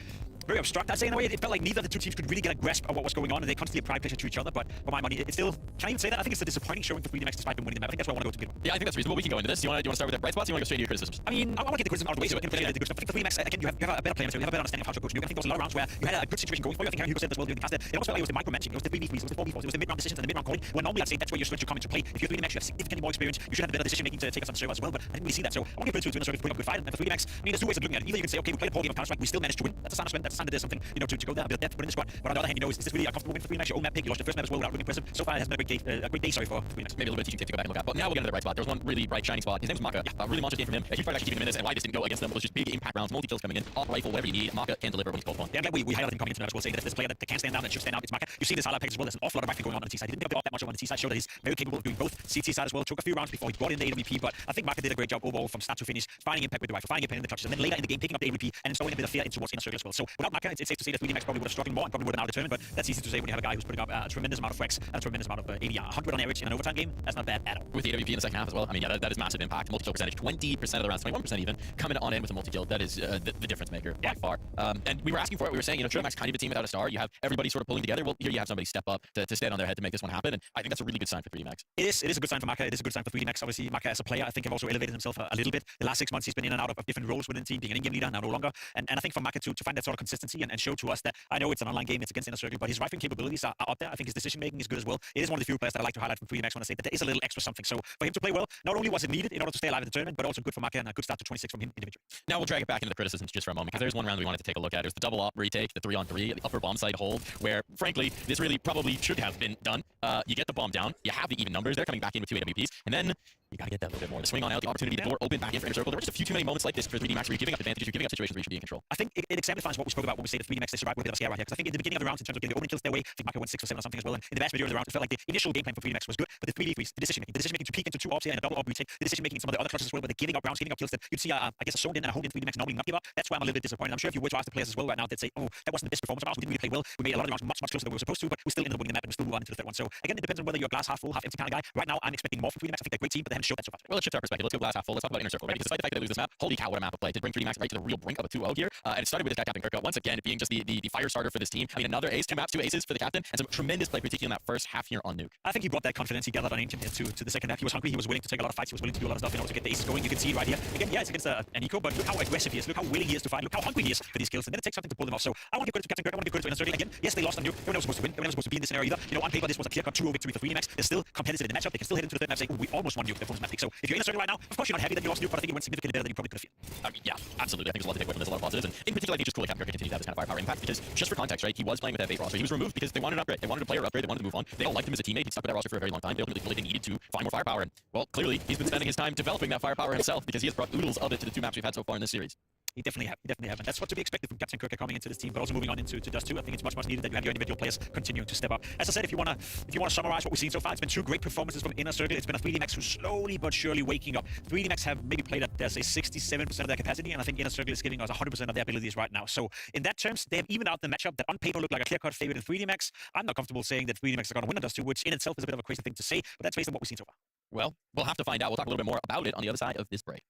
obstruct. I'd say in a way, it felt like neither of the 2 teams could really get a grasp of what was going on, and they constantly applied pressure to each other, but for my money, it's still, can I even say that? I think it's a disappointing showing for FreedomX despite them winning the map. I think that's why I want to go to begin with. Yeah, I think that's reasonable. We can go into this. Do you want to start with the bright spots, or you want to go straight to your criticisms? I mean, I want to get the criticism out of the way so I can get the good stuff. I think for FreedomX, again, you have a better player, so you have a better understanding of how to approach. I think there was a lot of rounds where you had a good situation going for you. I think Hugo said as well during the cast there. It almost felt like it was the micromanaging, it was the 3v3s, it was the 4v4s, it was the mid-round decisions and the mid-round calling, where normally I'd say that's where your strengths should come into play. If you're FreedomX, you have significantly more experience, you should have better decision making to take us on the server as well, but I didn't really see that. So I want to give credit to Winner Circuit for putting up a good fight, and for FreedomX, I mean, there's 2 ways of looking at it. Either you can say, okay, we played a poor game of Counter-Strike, we still managed to win. That's a sign of strength, that's a sign that there's something, to go there, a bit of depth to put in the squad. But on the other hand, is this really a comfortable win for FreedomX? Your own map pick, you lost your first map as well without looking impressive. So far, it has been a great day, for FreedomX. Maybe a little bit teaching tape to go back and look at. But now we'll get into the bright spot. There's one really bright, shining spot. His name's Maka. Yeah, a really monstrous game from him. A huge fight actually keeping him in this, and why this didn't go against them was just big impact rounds, multi-kills coming in, off rifle, whatever you need. Maka can deliver when he's called upon. Yeah, I'm glad we highlighted him coming into the match as well, saying that if there's a player that can stand down and should stand out, it's Maka. You see this highlight package as well. There's an awful lot of rifling going on the T side. He didn't pick up that much on the T side, showed that he's very capable of doing both. CT side as well. Took a few rounds before he brought in the AWP, but I think Maka did a great job overall from start to finish, finding impact with the rifle, finding impact in the clutches, and then later in the game picking up the AWP and installing a bit of fear towards Inner Circle as well. So without Maka, it's safe to say that FreedomX probably would have struggled more and probably would have now determined, but that's easy to say when you have a guy who's putting up a tremendous amount of frags and a tremendous amount of ADR. 100 on average in an overtime game, that's not bad at all. With the AWP in the second half as well, I mean, yeah, that is massive impact. Multi-kill percentage, 20% of the rounds, 21% even, coming on in with a multi-kill. That is the difference maker by far. And we were asking for it. We were saying, FreedomX kind of a team without a star. You have everybody sort of pulling together. Well, here you have somebody step up to stand on their head to make this one happen, and I think that's a really good sign for FreedomX. It is a good sign for Maka. It is a good sign for FreedomX. Obviously, Maka as a player, I think, have also elevated himself a little bit. The last 6 months, he's been in and out of different roles within the team, being an in-game leader, now no longer. And I think for Maka to find that sort of consistency and show to us that I know it's an online game, it's against Inner Circle, but his rifling capabilities are up there. I think his decision making is good as well. It is one of the few players that I like to highlight from FreedomX when I say that there is a little extra something. So for him to play well, not only was it needed in order to stay alive in the tournament, but also good for Maka and a good start to 26 from him individually. Now we'll drag it back into the criticisms just for a moment, because there's one round we wanted to take a look at. It was the double op retake, the 3-on-3, the upper bomb side hold, where frankly this really probably should have been done. You get the bomb down, you have the even numbers, they're coming back in with 2 AWPs, and then you gotta get that little bit more. The swing on out, the opportunity, the door open back in for Inner Circle. There were just a few too many moments like this for 3DMax where you're giving up advantages, you're giving up situations where you should be in control. I think it exemplifies what we spoke about when we say that 3DMax they survived with a bit of scare right here. Because I think in the beginning of the rounds, in terms of getting the opening kills their way, I think Maka went 6 or 7 or something as well. And in the vast majority of the rounds, it felt like the initial game plan for 3DMax was good, but the 3v3s, the decision making to peek into 2 ops here and a double op retake, the decision making in some of the other clutches as well, where they're giving up rounds, giving up kills that you'd see, I guess, a zoned in and a honed in 3DMax normally not give up. That's why I'm a little bit disappointed. I'm sure if you were to ask the players as well right now, they'd say, oh, that wasn't the best performance of ours. We didn't really play well. We made a lot of rounds much closer than we were supposed to, but we still ended up winning the map and we still move on into the third one. So again, it depends on whether you're a glass half full, half empty kind of guy. Right now, I'm expecting more from 3DMax. I think they're a great team, but they haven't haven't showed that so far. Well, let's shift our perspective. Let's go glass half full. Let's talk about Inner Circle, right? Because despite the fact that they lose this map, holy cow, what a map of play. Did bring 3D Max right to the real brink of a 2-0 here. And it started with this guy, Captain Kirko, once again being just the fire starter for this team. I mean, another ace, 2 maps, 2 aces for the captain, and some tremendous play, particularly in that first half here on Nuke. I think he brought that confidence he gathered on Ancient here to the second half. He was hungry, he was willing to take a lot of fights, he was willing to do a lot of stuff in order to get the aces going. You can see it right here. Again, yeah, it's against an eco, but look how aggressive he is, look how willing he is to fight, look how hungry he is for these kills, and then it takes something to pull them off. So I want to give credit to Captain Kirk, I want to give credit to Inner Circle. Again, yes, they lost on Nuke. They were never supposed to win. They were never supposed to be in this scenario either. You know, on paper, this was a clear-cut 2-0 victory for 3D Max. They're still competitive in the matchup. They can still head into the third map and say, we almost won Nuke before this map pick. So if you're Inner Circle right now, of course you're not happy that you lost Nuke, but I think it went significantly better than you probably could have feared. I mean, yeah, absolutely. I think there's a lot to take away from this, a lot of positives. And in particular, I think just cool that Captain Kirk continues to have this kind of firepower impact because, just for context, right, he was playing with that Fate roster. He was removed because they wanted an upgrade. They wanted a player upgrade. They wanted to move on. They all liked him as a teammate. He stuck with that roster for a very long time. They ultimately felt like they needed to find more firepower. And, well, clearly, he's been spending his time developing that firepower himself because he has brought oodles of it to the 2 maps we've had so far in this series. He definitely have. And that's what to be expected from Captain Kirk coming into this team, but also moving on into Dust 2. I think it's much needed that you have your individual players continuing to step up. As I said, if you want to summarize what we've seen so far, it's been 2 great performances from Inner Circle. It's been a 3D Max who's slowly but surely waking up. 3D Max have maybe played at, say, 67% of their capacity, and I think Inner Circle is giving us 100% of their abilities right now. So in that terms, they have evened out the matchup that on paper looked like a clear-cut favorite in 3D Max. I'm not comfortable saying that 3D Max are going to win on Dust 2, which in itself is a bit of a crazy thing to say, but that's based on what we've seen so far. Well, we'll have to find out. We'll talk a little bit more about it on the other side of this break.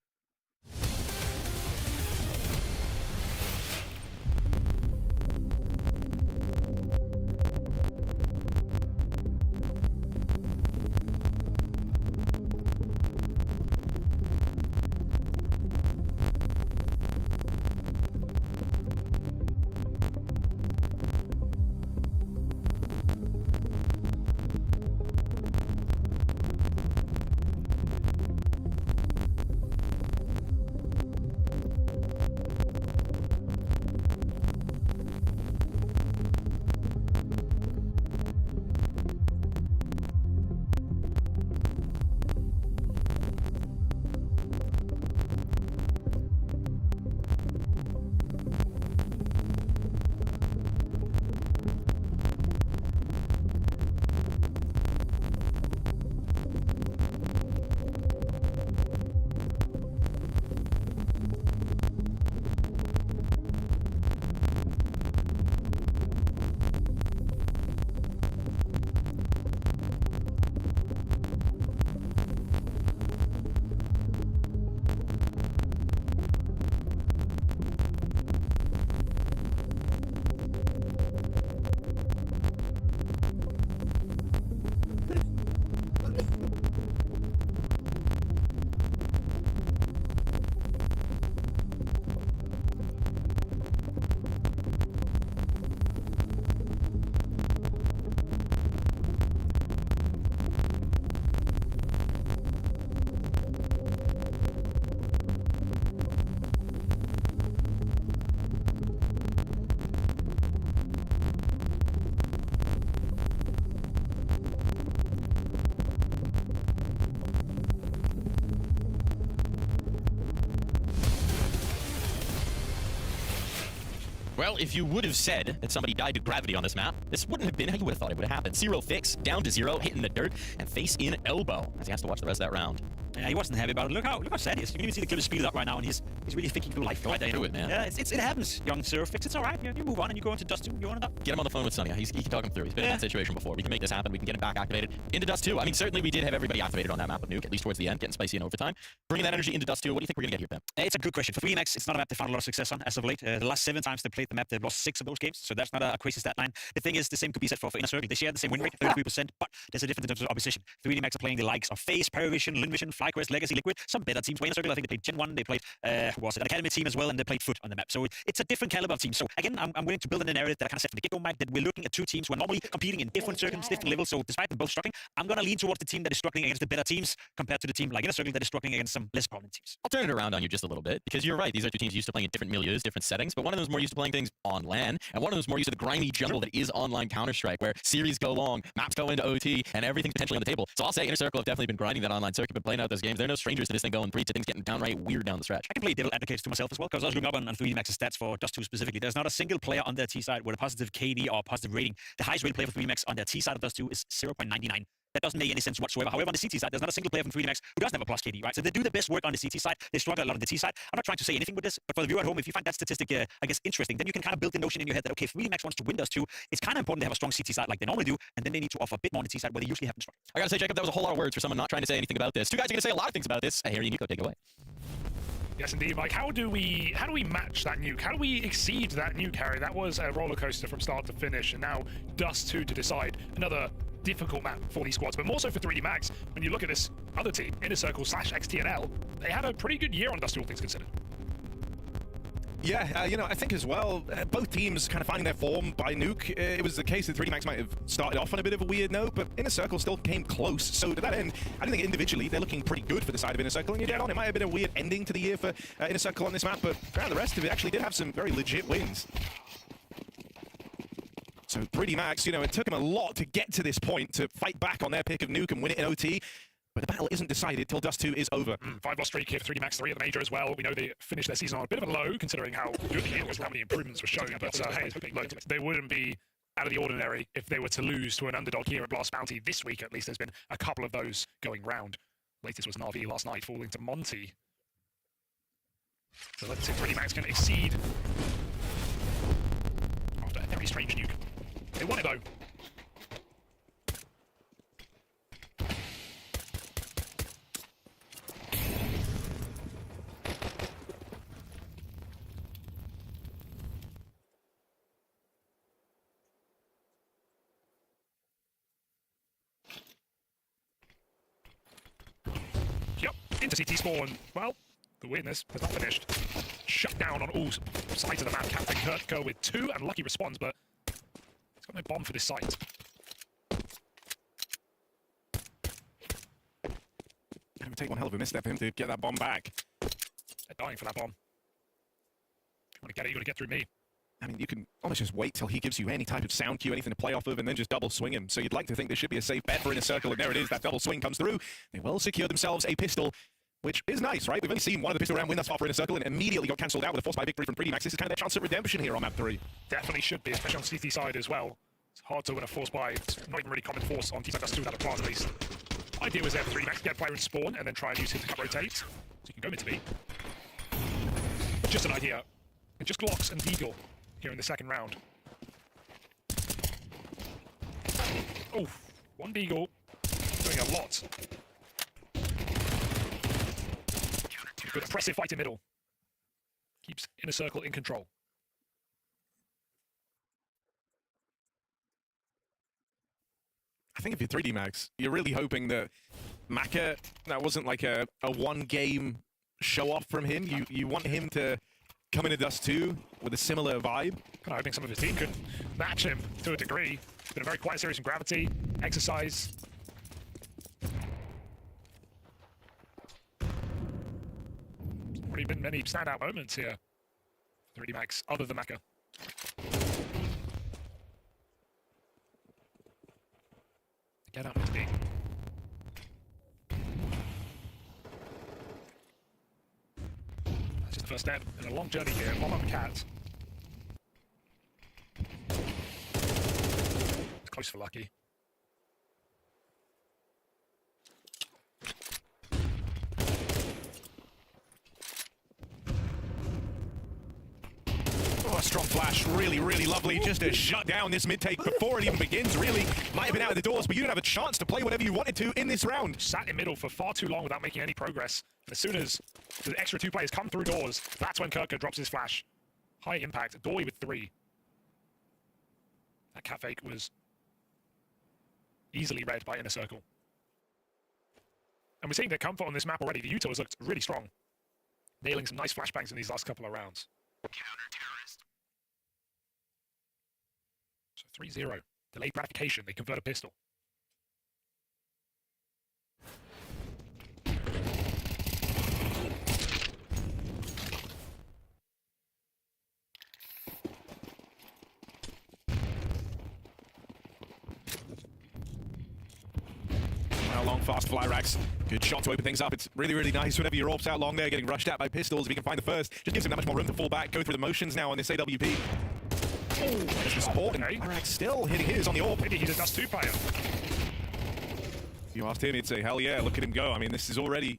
Well, if you would have said that somebody died to gravity on this map, this wouldn't have been how you would have thought it would have happened. Zero fix, down to 0, hitting the dirt, and face in elbow as he has to watch the rest of that round. Yeah, he wasn't happy about it. Look how sad he is. You can even see the killer speeded up right now, and he's really thinking through life. Going through it, man. Yeah, it happens, young Zero Fix. It's all right. You move on and you go into Dust 2. You want it? Get him on the phone with Sonny. He can talk him through. He's been in that situation before. We can make this happen. We can get him back activated into Dust 2. I mean, certainly we did have everybody activated on that map of Nuke, at least towards the end, getting spicy in overtime. Bringing that energy into Dust 2. What do you think we're going to get here, Ben? It's a good question. For 3D Max, it's not a map they found a lot of success on as of late. The last 7 times they played the map, they've lost 6 of those games, so that's not a crazy stat line. The thing is, the same could be said for Inner Circle. They share the same win rate, 33%, but there's a difference in terms of opposition. 3D Max are playing the likes of FaZe, Paravision, Linvision, FlyQuest, Legacy, Liquid, some better teams. For Inner Circle, I think they played Gen 1, they played, who was it, an Academy team as well, and they played Foot on the map. So it's a different caliber of team. So again, I'm willing to build in a narrative that I kind of set from the get-go, Mike, that we're looking at 2 teams who are normally competing in different circles, different levels. So despite them both struggling, I'm going to lean towards the team that is struggling against the better teams compared to the team like Inner Circle that is struggling against some less prominent teams. I'll turn it around on you just a little bit, because you're right. These are 2 teams used to playing in different milieus, different settings, but one of them is more used to playing things on LAN, and one of them is more used to the grimy jungle that is online Counter-Strike, where series go long, maps go into OT, and everything's potentially on the table. So I'll say Inner Circle have definitely been grinding that online circuit, but playing out those games. They're no strangers to this thing going 3 to things getting downright weird down the stretch. I can play devil advocates to myself as well, because I was looking up on 3D Max's stats for Dust 2 specifically. There's not a single player on their T side with a positive KD or positive rating. The highest rated player for 3D Max on their T side of Dust 2 is 0.99. that doesn't make any sense whatsoever. However, on the CT side, there's not a single player from 3dmax who doesn't have a plus KD, right? So they do the best work on the CT side. They struggle a lot on the T side. I'm not trying to say anything with this, but for the viewer at home, if you find that statistic, I guess, interesting, then you can kind of build the notion in your head that, okay, if 3dmax wants to win Dust 2, it's kind of important to have a strong CT side like they normally do, and then they need to offer a bit more on the T side where they usually have been strong. I gotta say, Jacob, that was a whole lot of words for someone not trying to say anything about this. Two guys are gonna say a lot of things about this. Harry and Nico, take it away. Yes, indeed, Mike. How do we match that nuke? How do we exceed that nuke, Harry? That was a roller coaster from start to finish, and now Dust 2 to decide. Another difficult map for these squads, but more so for 3dmax. When you look at this other team, Inner Circle / XTNL, they had a pretty good year on Dust 2, all things considered. Yeah, you know, I think as well, both teams kind of finding their form by nuke. It was the case that 3dmax might have started off on a bit of a weird note, but Inner Circle still came close. So to that end, I don't think individually they're looking pretty good for the side of Inner Circle. And you're dead on, it might have been a weird ending to the year for Inner Circle on this map, but around the rest of it actually did have some very legit wins. So 3dmax, you know, it took them a lot to get to this point to fight back on their pick of nuke and win it in OT. But the battle isn't decided till Dust 2 is over. 5-loss streak here for 3dmax, 3 at the major as well. We know they finished their season on a bit of a low, considering how good the year was, how many improvements were shown. But hey, look, they wouldn't be out of the ordinary if they were to lose to an underdog here at Blast Bounty this week. At least there's been a couple of those going round. Latest was Na'Vi last night, falling to Monty. So let's see if 3dmax can exceed after a very strange nuke. They won it though. Into CT spawn. Well, the weirdness has not finished. Shut down on all sides of the map. Captain Kurtka with 2 and lucky responds, but he's got no bomb for this site. It would take one hell of a misstep for him to get that bomb back. They're dying for that bomb. If you want to get it, you got to get through me. I mean, you can almost just wait till he gives you any type of sound cue, anything to play off of, and then just double swing him. So you'd like to think this should be a safe bet for Inner Circle, and there it is. That double swing comes through. They will secure themselves a pistol, which is nice, right? We've only seen one of the pistol round win thus far for Inner Circle, and immediately got cancelled out with a force by victory from 3dmax. This is kind of their chance at redemption here on map 3. Definitely should be, especially on CT side as well. It's hard to win a force by. It's not even really common force on teams like Dust 2 without a plant, at least. Idea was there for 3dmax, get a player in spawn, and then try and use him to cut rotate. So you can go into B. Just an idea. It just Glocks and Deagle here in the second round. Oh, one Deagle doing a lot. Good impressive fight in middle. Keeps Inner Circle in control. I think if you're 3dmax, you're really hoping that Maka, that wasn't like a one-game show-off from him. You want him to come into Dust 2 with a similar vibe. Kind of hoping some of his team could match him to a degree. It's been a very quiet series from Gravity. Exercise. There's already been many standout moments here for 3dmax, other than Maka. Get up, D. That's just the first step in a long journey here. Bomb up Cat. It's close for Lucky. Oh, a strong flash. Really, really lovely. Just to shut down this mid-take before it even begins, really. Might have been out of the doors, but you didn't have a chance to play whatever you wanted to in this round. Sat in middle for far too long without making any progress. As soon as the extra 2 players come through doors, that's when Kurtka drops his flash. High impact. Dory with 3. That cat fake was easily read by Inner Circle. And we're seeing their comfort on this map already. The Utah has looked really strong. Nailing some nice flashbangs in these last couple of rounds. So 3-0. Delayed gratification. They convert a pistol. Long, fast fly racks. Good shot to open things up. It's really, really nice whenever your AWP's out long there, getting rushed at by pistols. If you can find the first, just gives him that much more room to fall back, go through the motions now on this AWP. Oh, there's the support. Fly rack still hitting his on the AWP. Maybe he's a Dust 2 player. If you asked him, he'd say, hell yeah, look at him go. I mean, this is already,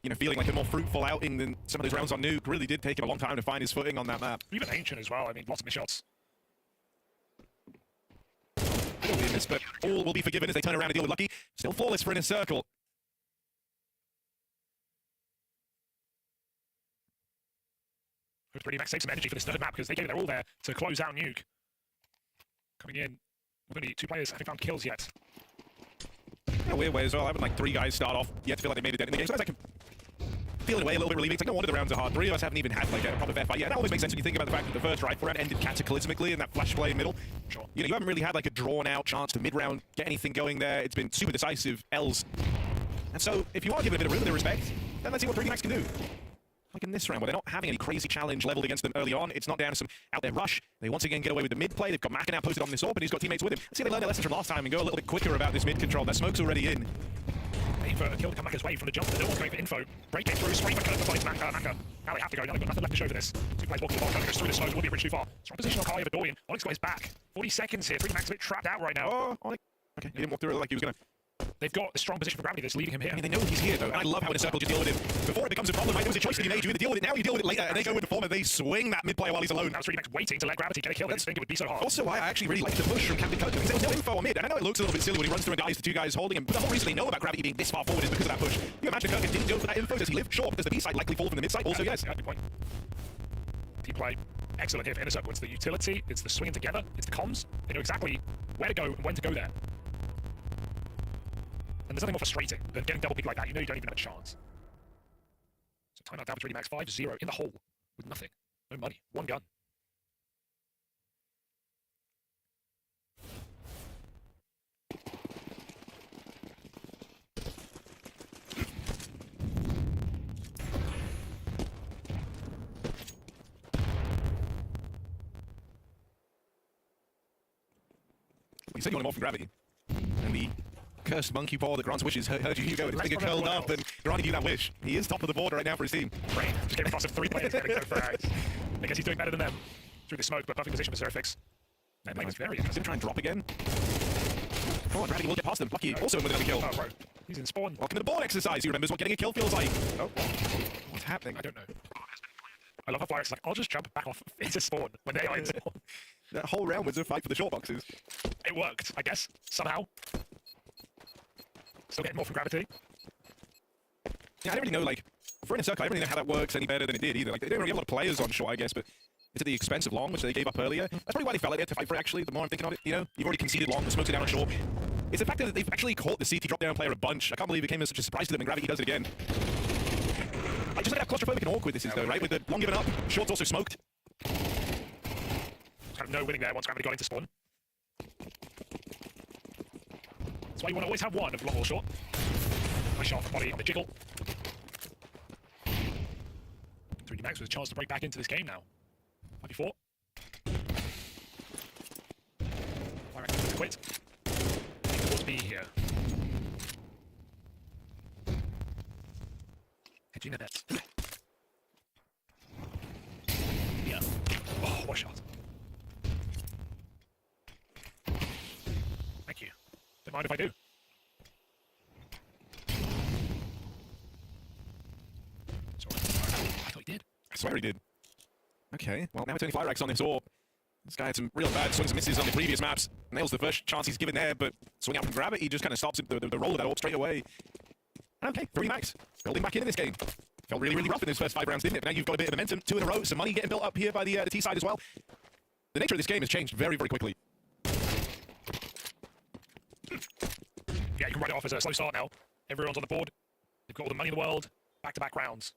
you know, feeling like a more fruitful outing than some of those rounds on Nuke. Really did take him a long time to find his footing on that map. Even Ancient as well. I mean, lots of missed shots. He'll be in this, but all will be forgiven as they turn around and deal with Lucky. Still flawless for Inner Circle. Hope 3dmax save some energy for this third map because they gave it their all there to close out Nuke. Coming in, we're going to need 2 players haven't found kills yet. In a weird way as well, having like 3 guys start off, yet to feel like they made it in the game. So I can feel in a way a little bit relieving. It's like no wonder the rounds are hard. 3 of us haven't even had like a proper fair fight. Yeah, that always makes sense when you think about the fact that the first Rife round ended cataclysmically in that flash play in middle. Sure. You know, you haven't really had like a drawn out chance to mid-round get anything going there. It's been super decisive L's. And so if you are given a bit of room and respect, then let's see what 3dmax can do. Like in this round, where they're not having any crazy challenge leveled against them early on. It's not down to some out there rush. They once again get away with the mid play. They've got Maka now posted on this AWP, and he's got teammates with him. Let's see if they learn their lessons from last time and go a little bit quicker about this mid control. Their smoke's already in. Waiting for a kill to come back his way from the jump. No one's going for info. Break it through. Spray back to fight Maka. Now they have to go. Now they've got nothing left to show for this. 2 players walking the ball. Trying to go through the smoke. It will be a bridge too far. Strong position on Kali of Dorian. Onyx got his back. 40 seconds here. 3dmax a bit trapped out right now. Oh, Onyx. Okay, he didn't walk through it like he was going to. They've got the strong position for Gravity that's leading him here. I mean, they know he's here, though, and I love how Inner Circle just deal with him. Before it becomes a problem, right, there was a choice that you made. You either deal with it now, you deal with it later, and they go with the former. They swing that mid player while he's alone. Now 3dmax waiting to let Gravity get a kill. I didn't think it would be so hard. Also, why I actually really like the push from Captain Kirk, because there was no info on mid, and I know it looks a little bit silly when he runs through and dies to 2 guys holding him, but the whole reason they know about Gravity being this far forward is because of that push. You imagine Kirk didn't go for that info? Does he live? Sure, but does the B side likely fall from the mid side? Also, yes. Yeah, good point. Team play. Excellent here for Inner Circle. It's the utility, it's the swinging together, it's the comms. They know exactly where to go and when to go there. And there's nothing more frustrating than getting double pick like that. You know you don't even have a chance. So timeout down for 3dmax, 5-0 in the hole with nothing. No money. 1 gun. You said you want him off from Gravity. And the cursed monkey paw that grants wishes heard you go. It's like a curled up and granted you that wish. He is top of the board right now for his team. Rain just came across of 3 players getting so frags. I guess he's doing better than them. Through the smoke, but perfect position for Zerafix. That makes very interesting. Try and drop again. Oh, Gravity will get past them. Lucky also with another kill. Oh, right. He's in spawn. Welcome to the board exercise. He remembers what getting a kill feels like. Oh, what's happening? I don't know. I love how Flyrex is like, I'll just jump back off into spawn when they are in spawn. That whole round was a fight for the short boxes. It worked, I guess, somehow. Still getting more from Gravity. Yeah, I don't really know, like, for Inner Circle, I don't really know how that works any better than it did either. Like, they don't really have a lot of players on short, I guess, but it's at the expense of long, which they gave up earlier. That's probably why they felt like they had to fight for it, actually, the more I'm thinking of it. You know, you've already conceded long, the smokes are down on short. It's the fact that they've actually caught the CT drop-down player a bunch. I can't believe it came as such a surprise to them, and Gravity does it again. I just like how claustrophobic and awkward this is, though, right? With the long given up, short's also smoked. Kind of no winning there once Gravity got into spawn. That's why you want to always have one of long or short. Nice shot from Body on the jiggle. 3dmax with a chance to break back into this game now. 5v4. Flyrex has to quit. Towards B here. Hedging the net. Yeah. Oh, what a shot. Thank you. Don't mind if I do. Sorry. I thought he did. I swear he did. Okay, well, now it's only Flyrex on this AWP. This guy had some real bad swings and misses on the previous maps. Nails the first chance he's given there, but swing out from Gravity just kind of stops the roll of that AWP straight away. Okay, 3dmax. Building back in this game. Felt really, really rough in those first 5 rounds, didn't it? But now you've got a bit of momentum, 2 in a row, some money getting built up here by the T side as well. The nature of this game has changed very, very quickly. Yeah, you can write it off as a slow start now. Everyone's on the board. They've got all the money in the world. Back-to-back rounds.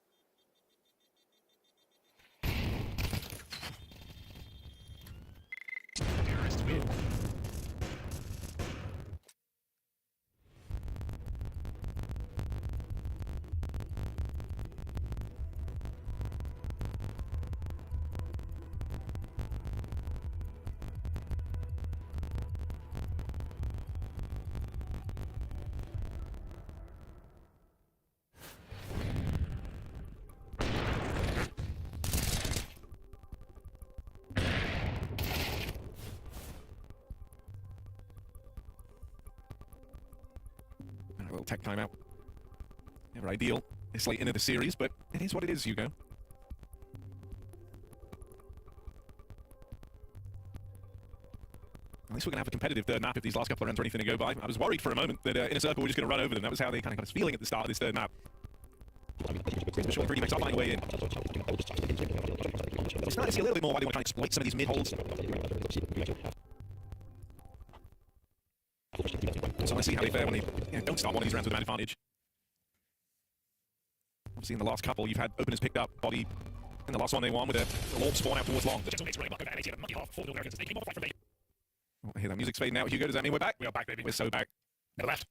Terrorist win. little tech timeout. Never ideal this late into the series, but it is what it is, Hugo. At least we're going to have a competitive third map if these last couple of rounds are anything to go by. I was worried for a moment that Inner Circle were just going to run over them. That was how they kind of got us feeling at the start of this third map. Especially pretty much finding a way in. It's nice to see a little bit more why they want to try and exploit some of these mid-holds. So let's see how they fare when they don't start one of these rounds with an advantage. Obviously in the last couple, you've had openers picked up, Bobby. In the last one they won with a Lorb spawn out towards long. Oh, I hear that music's fading out. Hugo, does that mean we're back? We are back, baby. We're so back. To the left.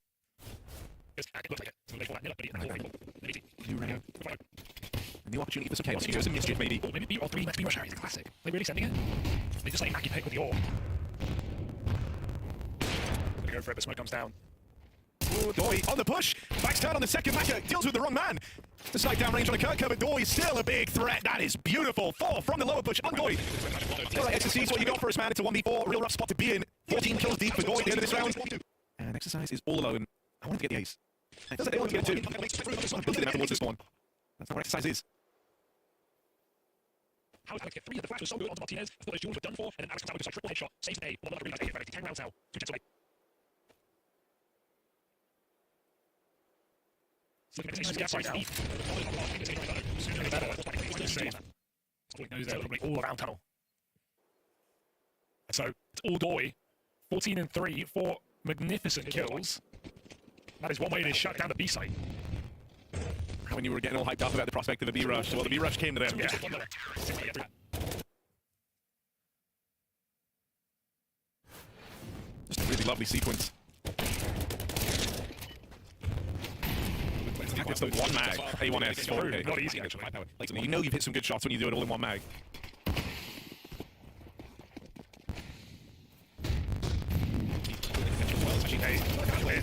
It looks like it. A new opportunity for some chaos. Hugo, some mischief, maybe. Maybe beat all three. Let's be rush Harry. It's a classic. Are they really sending it? They just like Mackie pick with the ore. Gonna go for it, but smoke comes down. Oh, Doi on the push. Back's turn on the second Macca. Deals with the wrong man. The slight down range on the Kirko, but Doi is still a big threat. That is beautiful. 4 from the lower push on Doi. Alright, Exercise, what you got for us, man? It's a 1v4. Real rough spot to be in. 14 kills deep for Doi at the end of this round. And Exercise is all alone. I want him to get the ace. It doesn't anyone to get it too. Building him out towards the spawn. That's not where Exercise is. How did Alex get 3 of the flash was so good onto Martinez? I thought those duels were done for, and then Alex comes out with a triple headshot. Saves an A. Well, another really nice hit. 10 rounds now. 2 jets away. Looking at the gap right now. Knows they're literally all around tunnel. So it's all Doi. 14 and 3, 4 magnificent kills. That is one way to shut down the B site. When you were getting all hyped up about the prospect of a B-Rush, well, the B-Rush came to them. Yeah. Just a really lovely sequence. It's the one mag, A1S. Okay. Not easy, actually. You know you've hit some good shots when you do it all in one mag.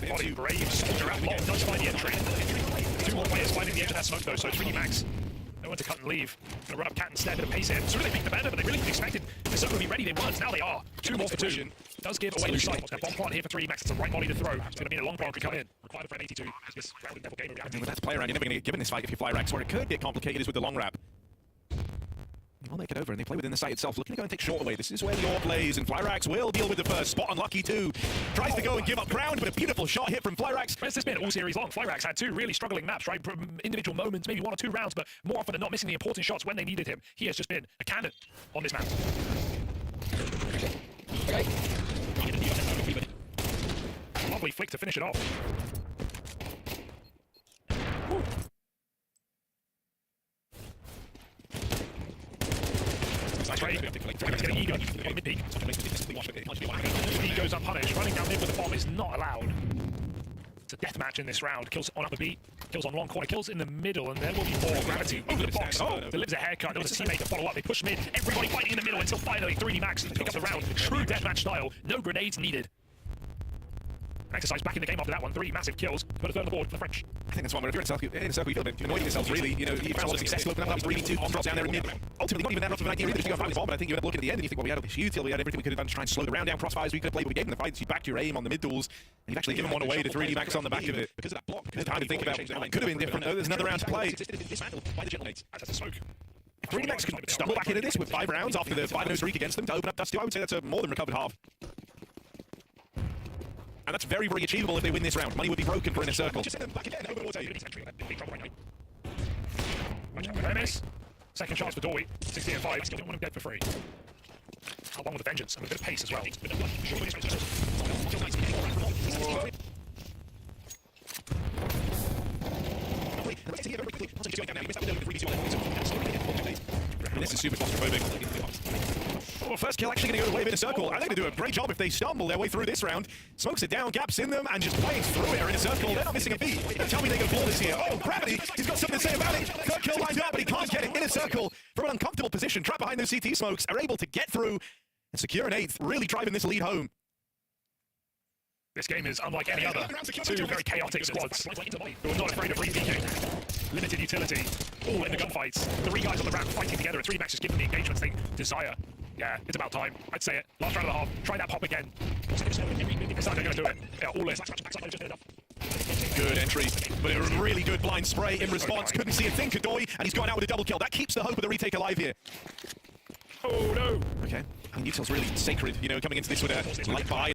Body brave soldier out long does find the entry. 2 more players finding the edge of that smoke though, so 3 max. No one to cut and leave. Gonna run up cat and snare, bit of pace here. Sooner they pick the banner, but they really didn't expect it. The circle would be ready, they weren't. Now they are. 2 more for 2. Does give away the site. That bomb plant here for 3 max. It's the right body to throw. It's gonna mean a long plant could come in. Required for an 82. This round devil game reality. But that's play around. You're never gonna get given this fight if you fly racks. Where it could get complicated is with the long wrap. They'll make it over and they play within the site itself. Looking to go and take short away. This is where the AWP plays, and Flyrax will deal with the first spot. Unlucky too. Tries to go and give up ground, but a beautiful shot hit from Flyrax. Where's this been all series long? Flyrax had 2 really struggling maps, right? Individual moments, maybe 1 or 2 rounds, but more often than not missing the important shots when they needed him. He has just been a cannon on this map. Lovely flick to finish it off. Woo. Nice trade. Getting Ego. Mid-peak. Ego's unpunished. Running down mid with the bomb is not allowed. It's a death match in this round. Kills on upper B, kills on long corner, kills in the middle, and there will be more gravity over the box. Delivers a haircut. There was a teammate to follow up. They push mid. Everybody fighting in the middle until finally 3D Max to pick up the round. True deathmatch style. No grenades needed. Exercise back in the game after that one. 3 massive kills. Put a third on the board for the French. I think that's one where if you're in a circle, you feel a bit annoying yourselves, really. You know, you found a lot of success to open up that 3v2. Bomb drops down there in mid. Ultimately, not even that much of an idea either to go and find the bomb, but I think you end up looking at the end and you think, well, we had a huge deal. We had everything we could have done to try and slow the round down. Crossfires we could have played, but we gave them the fights. You backed your aim on the mid duels, and you've actually given one away to 3D Max on the back of it. Because of that block. It's time to think about it. Could have been different, though. There's another round to play. If 3D Max can stumble back into this with 5 rounds after the 5-0 streak against them to open up Dusty, I would say that's a more than recovered half. And that's very, very achievable if they win this round. Money would be broken for Inner Circle. Second chance for Doi. 60 and 5. Don't want him dead for free. How long with the vengeance? And a bit of pace as well. This is super claustrophobic. Well, first kill actually going to go the way of Inner Circle. I think they do a great job if they stumble their way through this round. Smokes it down, gaps in them, and just playing through it. Inner Circle, they're not missing a beat. Tell me they can blow this here. Oh, Gravity, he's got something to say about it. Third kill lined up, but he can't get it. Inner Circle, from an uncomfortable position, trapped behind those CT smokes, are able to get through and secure an 8th, really driving this lead home. This game is unlike any other. 2 very chaotic squads who are not afraid of re-peeking. Limited utility, all in the gunfights. 3 guys on the ramp fighting together, and 3 Max just giving the engagements they desire. Yeah, it's about time. I'd say it. Last round and a half. Try that pop again. It's not going to do it. Yeah, all in. Good entry, but a really good blind spray in response. Couldn't see a thing, Kadoy, and he's gone out with a double kill. That keeps the hope of the retake alive here. Oh no! Okay, I mean, Util's really sacred, you know, coming into this with a light buy.